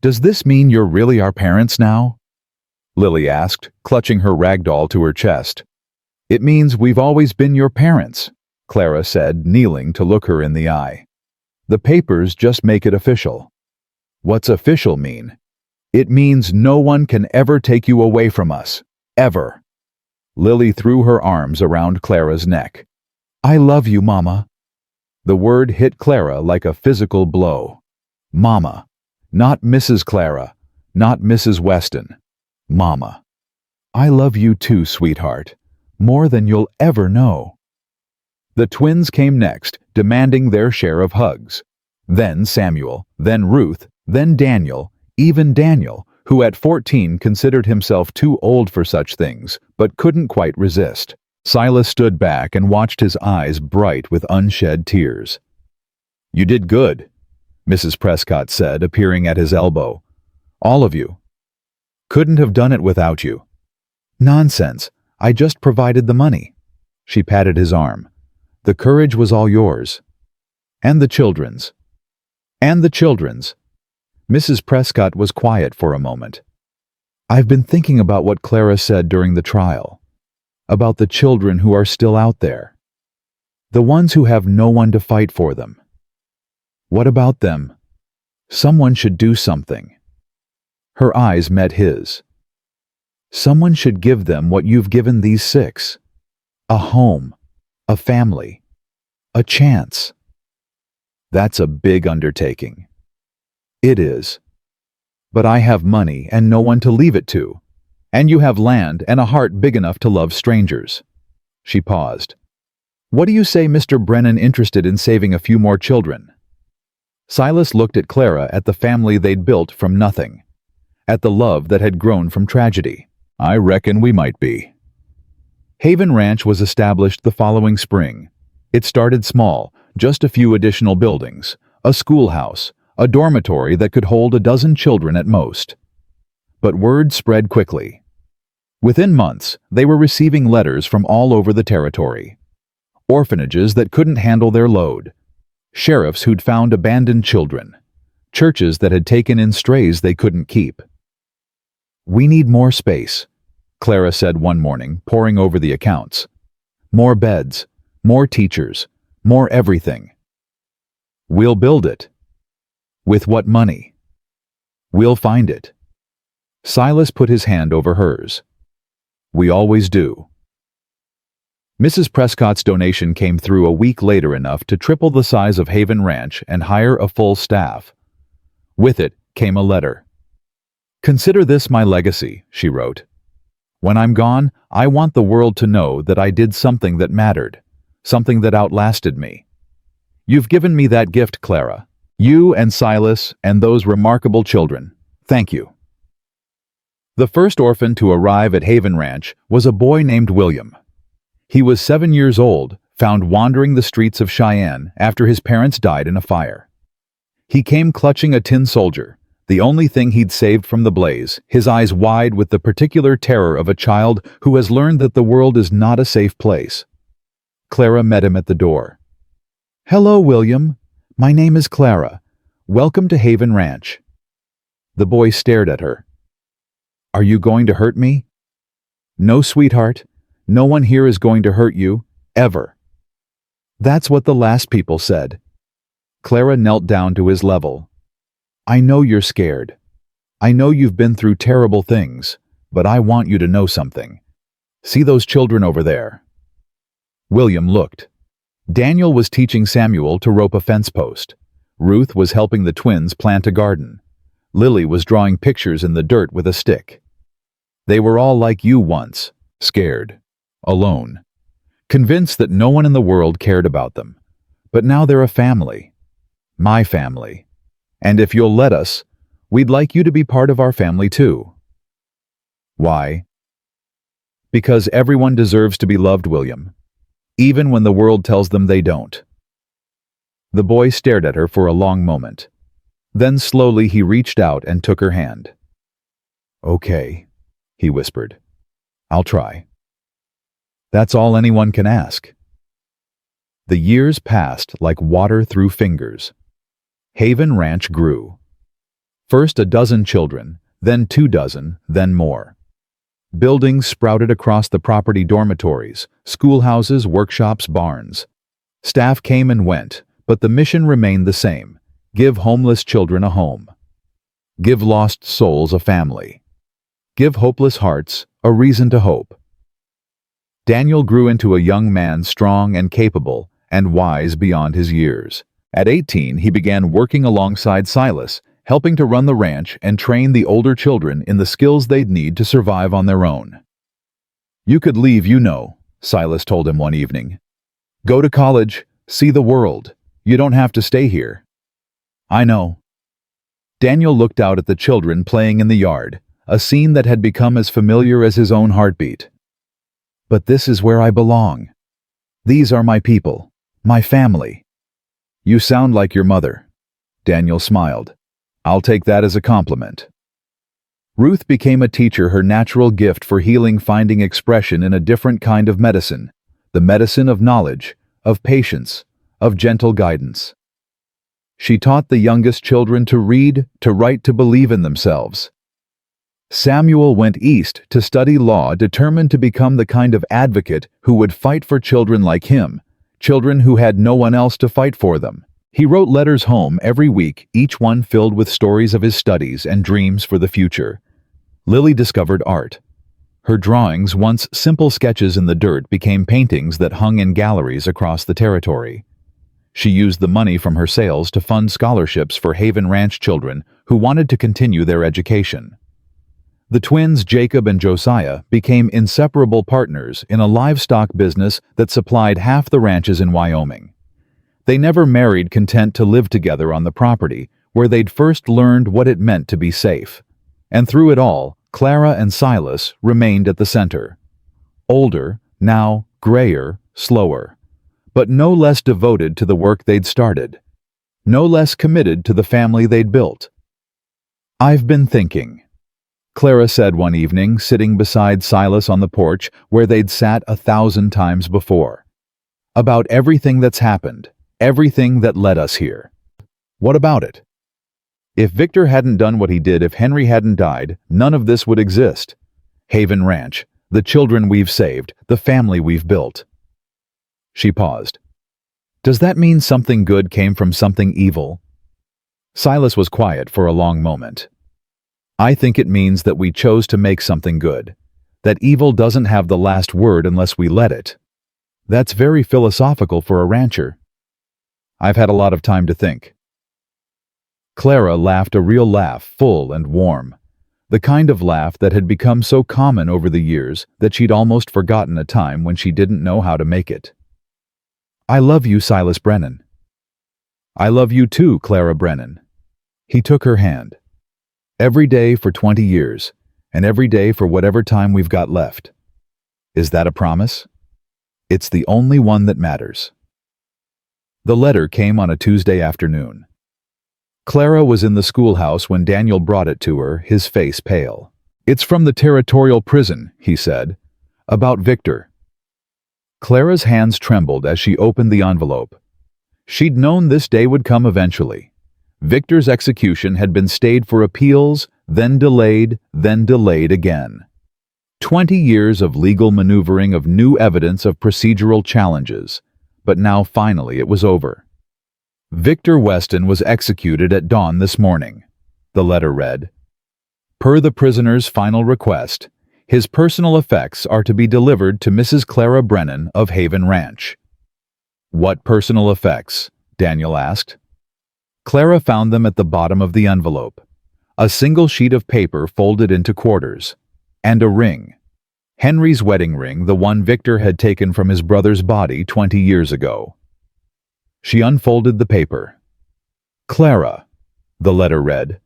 Does this mean you're really our parents now? Lily asked, clutching her rag doll to her chest. It means we've always been your parents, Clara said, kneeling to look her in the eye. The papers just make it official. What's official mean? It means no one can ever take you away from us. Ever. Lily threw her arms around Clara's neck. I love you, Mama. The word hit Clara like a physical blow. Mama. Not Mrs. Clara. Not Mrs. Weston. Mama. I love you too, sweetheart. More than you'll ever know. The twins came next, demanding their share of hugs. Then Samuel, then Ruth, then Daniel, even Daniel, who at 14 considered himself too old for such things, but couldn't quite resist. Silas stood back and watched, his eyes bright with unshed tears. You did good, Mrs. Prescott said, appearing at his elbow. All of you. Couldn't have done it without you. Nonsense. I just provided the money. She patted his arm. The courage was all yours. And the children's. And the children's. Mrs. Prescott was quiet for a moment. I've been thinking about what Clara said during the trial. About the children who are still out there. The ones who have no one to fight for them. What about them? Someone should do something. Her eyes met his. Someone should give them what you've given these 6. A home. A family. A chance. That's a big undertaking. It is. But I have money and no one to leave it to. And you have land and a heart big enough to love strangers. She paused. What do you say, Mr. Brennan, interested in saving a few more children? Silas looked at Clara, at the family they'd built from nothing. At the love that had grown from tragedy. I reckon we might be. Haven Ranch was established the following spring. It started small, just a few additional buildings, a schoolhouse, a dormitory that could hold 12 children at most. But word spread quickly. Within months, they were receiving letters from all over the territory. Orphanages that couldn't handle their load. Sheriffs who'd found abandoned children. churches that had taken in strays they couldn't keep. "We need more space," Clara said one morning, poring over the accounts. "More beds, more teachers, more everything." "We'll build it." "With what money?" "We'll find it." Silas put his hand over hers. "We always do." Mrs. Prescott's donation came through a week later enough to triple the size of Haven Ranch and hire a full staff. With it came a letter. "Consider this my legacy," she wrote. "When I'm gone, I want the world to know that I did something that mattered, something that outlasted me. You've given me that gift, Clara. You and Silas and those remarkable children. Thank you." The first orphan to arrive at Haven Ranch was a boy named William. He was 7 years old, found wandering the streets of Cheyenne after his parents died in a fire. He came clutching a tin soldier, the only thing he'd saved from the blaze, his eyes wide with the particular terror of a child who has learned that the world is not a safe place. Clara met him at the door. "Hello, William. My name is Clara. Welcome to Haven Ranch." The boy stared at her. "Are you going to hurt me?" "No, sweetheart. No one here is going to hurt you, ever." "That's what the last people said." Clara knelt down to his level. "I know you're scared. I know you've been through terrible things, but I want you to know something. See those children over there?" William looked. Daniel was teaching Samuel to rope a fence post. Ruth was helping the twins plant a garden. Lily was drawing pictures in the dirt with a stick. They were all like you once, scared, alone, convinced that no one in the world cared about them. But now they're a family. My family. And if you'll let us, we'd like you to be part of our family too. Why? Because everyone deserves to be loved, William, even when the world tells them they don't. The boy stared at her for a long moment. Then slowly he reached out and took her hand. "Okay," he whispered. "I'll try." That's all anyone can ask. The years passed like water through fingers. Haven Ranch grew. First a dozen children, then 2 dozen, then more. Buildings sprouted across the property: dormitories, schoolhouses, workshops, barns. Staff came and went, but the mission remained the same: give homeless children a home. Give lost souls a family. Give hopeless hearts a reason to hope. Daniel grew into a young man strong and capable and wise beyond his years. At 18, he began working alongside Silas, helping to run the ranch and train the older children in the skills they'd need to survive on their own. "You could leave, you know," Silas told him one evening. "Go to college, see the world. You don't have to stay here." "I know." Daniel looked out at the children playing in the yard, a scene that had become as familiar as his own heartbeat. "But this is where I belong. These are my people, my family." "You sound like your mother." Daniel smiled. "I'll take that as a compliment." Ruth became a teacher, her natural gift for healing finding expression in a different kind of medicine, the medicine of knowledge, of patience, of gentle guidance. She taught the youngest children to read, to write, to believe in themselves. Samuel went east to study law, determined to become the kind of advocate who would fight for children like him, children who had no one else to fight for them. He wrote letters home every week, each one filled with stories of his studies and dreams for the future. Lily discovered art. Her drawings, once simple sketches in the dirt, became paintings that hung in galleries across the territory. She used the money from her sales to fund scholarships for Haven Ranch children who wanted to continue their education. The twins, Jacob and Josiah, became inseparable partners in a livestock business that supplied half the ranches in Wyoming. They never married, content to live together on the property where they'd first learned what it meant to be safe. And through it all, Clara and Silas remained at the center. Older, now grayer, slower, but no less devoted to the work they'd started. No less committed to the family they'd built. "I've been thinking," Clara said one evening, sitting beside Silas on the porch where they'd sat 1,000 times before. "About everything that's happened, everything that led us here." "What about it?" If Victor hadn't done what he did, if Henry hadn't died, none of this would exist. Haven Ranch, the children we've saved, the family we've built. She paused. Does that mean something good came from something evil? Silas was quiet for a long moment. I think it means that we chose to make something good, that evil doesn't have the last word unless we let it. That's very philosophical for a rancher. I've had a lot of time to think. Clara laughed a real laugh, full and warm, the kind of laugh that had become so common over the years that she'd almost forgotten a time when she didn't know how to make it. I love you, Silas Brennan. I love you too, Clara Brennan. He took her hand. Every day for 20 years, and every day for whatever time we've got left. Is that a promise? It's the only one that matters. The letter came on a Tuesday afternoon. Clara was in the schoolhouse when Daniel brought it to her, his face pale. It's from the territorial prison, he said. About Victor. Clara's hands trembled as she opened the envelope. She'd known this day would come eventually. Victor's execution had been stayed for appeals, then delayed again. 20 years of legal maneuvering, of new evidence, of procedural challenges. But now finally it was over. Victor Weston was executed at dawn this morning, the letter read. Per the prisoner's final request, his personal effects are to be delivered to Mrs. Clara Brennan of Haven Ranch. What personal effects? Daniel asked. Clara found them at the bottom of the envelope. A single sheet of paper folded into quarters. And a ring. Henry's wedding ring, the one Victor had taken from his brother's body 20 years ago. She unfolded the paper. Clara, the letter read.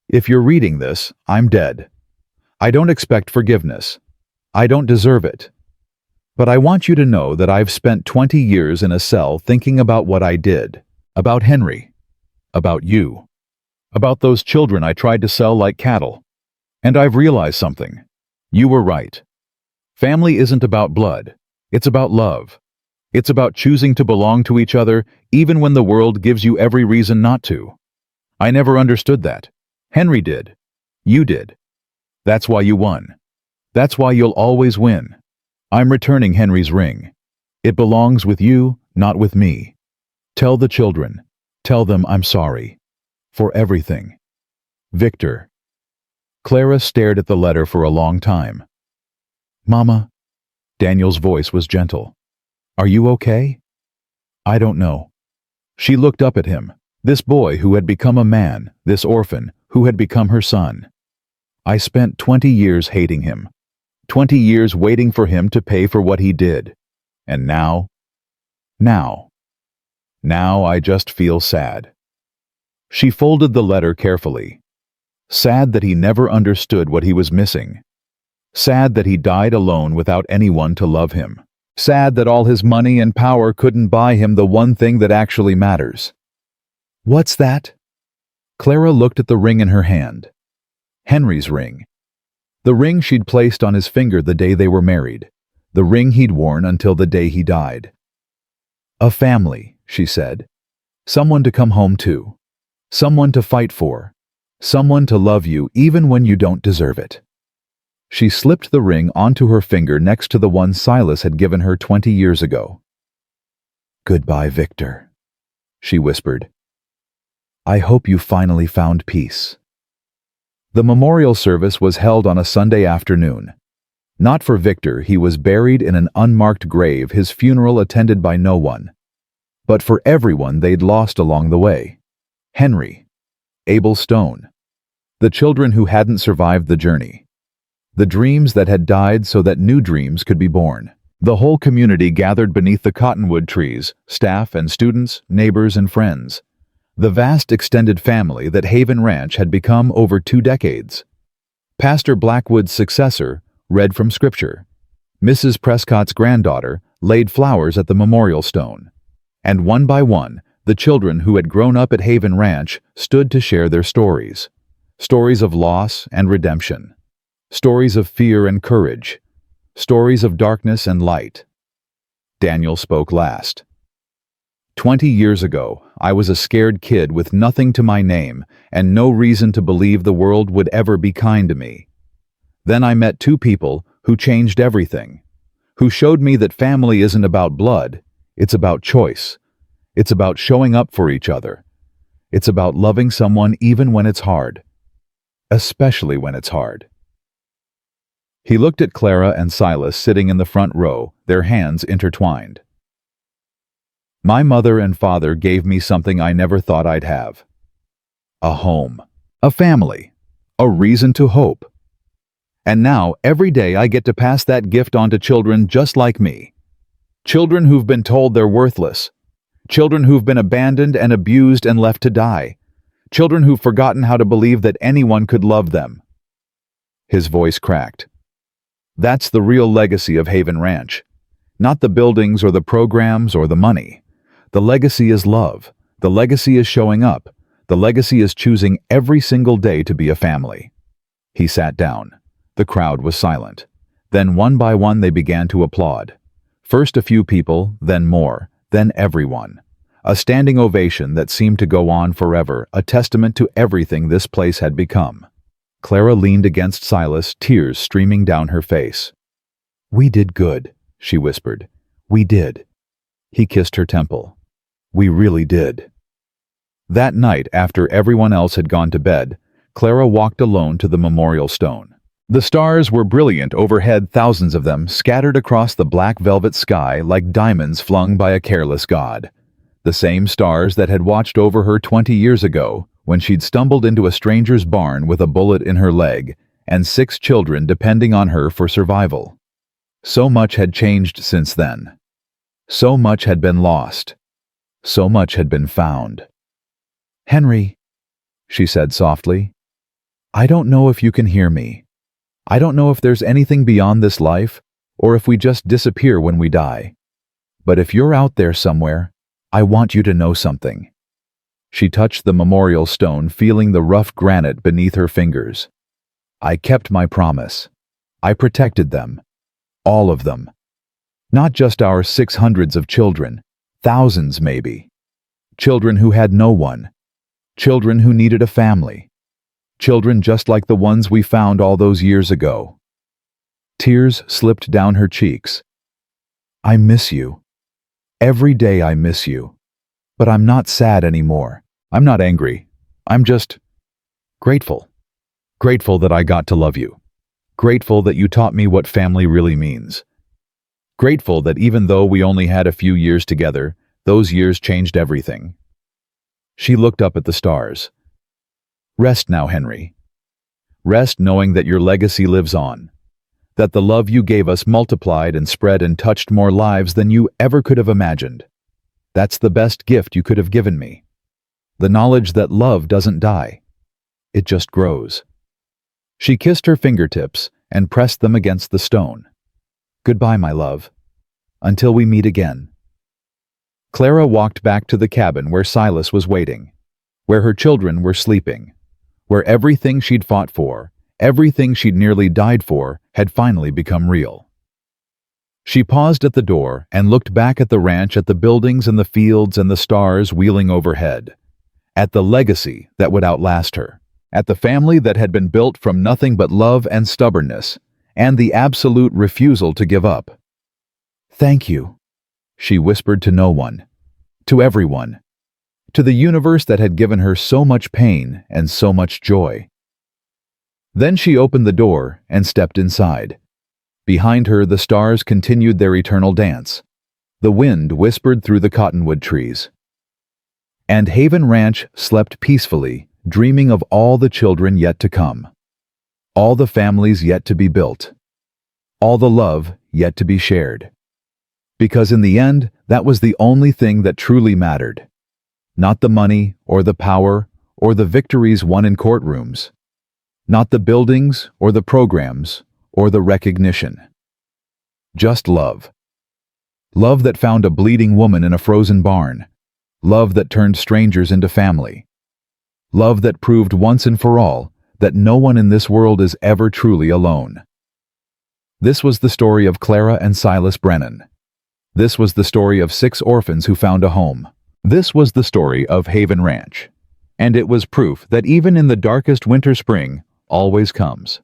If you're reading this, I'm dead. I don't expect forgiveness. I don't deserve it. But I want you to know that I've spent 20 years in a cell thinking about what I did, about Henry, about you, about those children I tried to sell like cattle. And I've realized something. You were right. Family isn't about blood. It's about love. It's about choosing to belong to each other even when the world gives you every reason not to. I never understood that. Henry did. You did. That's why you won. That's why you'll always win. I'm returning Henry's ring. It belongs with you, not with me. Tell the children. Tell them I'm sorry. For everything. Victor. Clara stared at the letter for a long time. Mama. Daniel's voice was gentle. Are you okay? I don't know. She looked up at him, this boy who had become a man, this orphan who had become her son. I spent 20 years hating him, 20 years waiting for him to pay for what he did. And now I just feel sad. She folded the letter carefully. Sad that he never understood what he was missing. Sad that he died alone without anyone to love him. Sad that all his money and power couldn't buy him the one thing that actually matters. What's that? Clara looked at the ring in her hand. Henry's ring. The ring she'd placed on his finger the day they were married. The ring he'd worn until the day he died. A family, she said. Someone to come home to. Someone to fight for. Someone to love you even when you don't deserve it. She slipped the ring onto her finger next to the one Silas had given her 20 years ago. Goodbye, Victor, she whispered. I hope you finally found peace. The memorial service was held on a Sunday afternoon. Not for Victor, he was buried in an unmarked grave, his funeral attended by no one. But for everyone they'd lost along the way. Henry, Abel Stone, the children who hadn't survived the journey. The dreams that had died so that new dreams could be born. The whole community gathered beneath the cottonwood trees, staff and students, neighbors and friends. The vast extended family that Haven Ranch had become over 2 decades. Pastor Blackwood's successor read from Scripture. Mrs. Prescott's granddaughter laid flowers at the memorial stone. And one by one, the children who had grown up at Haven Ranch stood to share their stories. Stories of loss and redemption. Stories of fear and courage. Stories of darkness and light. Daniel spoke last. 20 years ago, I was a scared kid with nothing to my name and no reason to believe the world would ever be kind to me. Then I met two people who changed everything, who showed me that family isn't about blood, it's about choice. It's about showing up for each other. It's about loving someone even when it's hard. Especially when it's hard. He looked at Clara and Silas sitting in the front row, their hands intertwined. My mother and father gave me something I never thought I'd have. A home, a family, a reason to hope. And now, every day I get to pass that gift on to children just like me. Children who've been told they're worthless. Children who've been abandoned and abused and left to die. Children who've forgotten how to believe that anyone could love them. His voice cracked. That's the real legacy of Haven Ranch. Not the buildings or the programs or the money. The legacy is love. The legacy is showing up. The legacy is choosing every single day to be a family. He sat down. The crowd was silent. Then one by one they began to applaud. First a few people, then more, then everyone. A standing ovation that seemed to go on forever, a testament to everything this place had become. Clara leaned against Silas, tears streaming down her face. "We did good," she whispered. "We did." He kissed her temple. "We really did." That night, after everyone else had gone to bed, Clara walked alone to the memorial stone. The stars were brilliant overhead, thousands of them, scattered across the black velvet sky like diamonds flung by a careless god. The same stars that had watched over her 20 years ago, when she'd stumbled into a stranger's barn with a bullet in her leg, and 6 children depending on her for survival. So much had changed since then. So much had been lost. So much had been found. "Henry," she said softly, "I don't know if you can hear me. I don't know if there's anything beyond this life, or if we just disappear when we die. But if you're out there somewhere, I want you to know something." She touched the memorial stone, feeling the rough granite beneath her fingers. "I kept my promise. I protected them. All of them. Not just our 600s of children, thousands maybe. Children who had no one. Children who needed a family. Children just like the ones we found all those years ago." Tears slipped down her cheeks. "I miss you. Every day I miss you. But I'm not sad anymore. I'm not angry. I'm just grateful. Grateful that I got to love you. Grateful that you taught me what family really means. Grateful that even though we only had a few years together, those years changed everything." She looked up at the stars. "Rest now, Henry. Rest knowing that your legacy lives on. That the love you gave us multiplied and spread and touched more lives than you ever could have imagined. That's the best gift you could have given me. The knowledge that love doesn't die. It just grows." She kissed her fingertips and pressed them against the stone. "Goodbye, my love. Until we meet again." Clara walked back to the cabin where Silas was waiting, where her children were sleeping, where everything she'd fought for, everything she'd nearly died for, had finally become real. She paused at the door and looked back at the ranch, at the buildings and the fields and the stars wheeling overhead, at the legacy that would outlast her, at the family that had been built from nothing but love and stubbornness, and the absolute refusal to give up. "Thank you," she whispered to no one, to everyone, to the universe that had given her so much pain and so much joy. Then she opened the door and stepped inside. Behind her, the stars continued their eternal dance. The wind whispered through the cottonwood trees. And Haven Ranch slept peacefully, dreaming of all the children yet to come. All the families yet to be built. All the love yet to be shared. Because in the end, that was the only thing that truly mattered. Not the money or the power or the victories won in courtrooms. Not the buildings or the programs or the recognition. Just love. Love that found a bleeding woman in a frozen barn. Love that turned strangers into family. Love that proved once and for all that no one in this world is ever truly alone. This was the story of Clara and Silas Brennan. This was the story of 6 orphans who found a home, This was the story of Haven Ranch, and it was proof that even in the darkest winter spring always comes.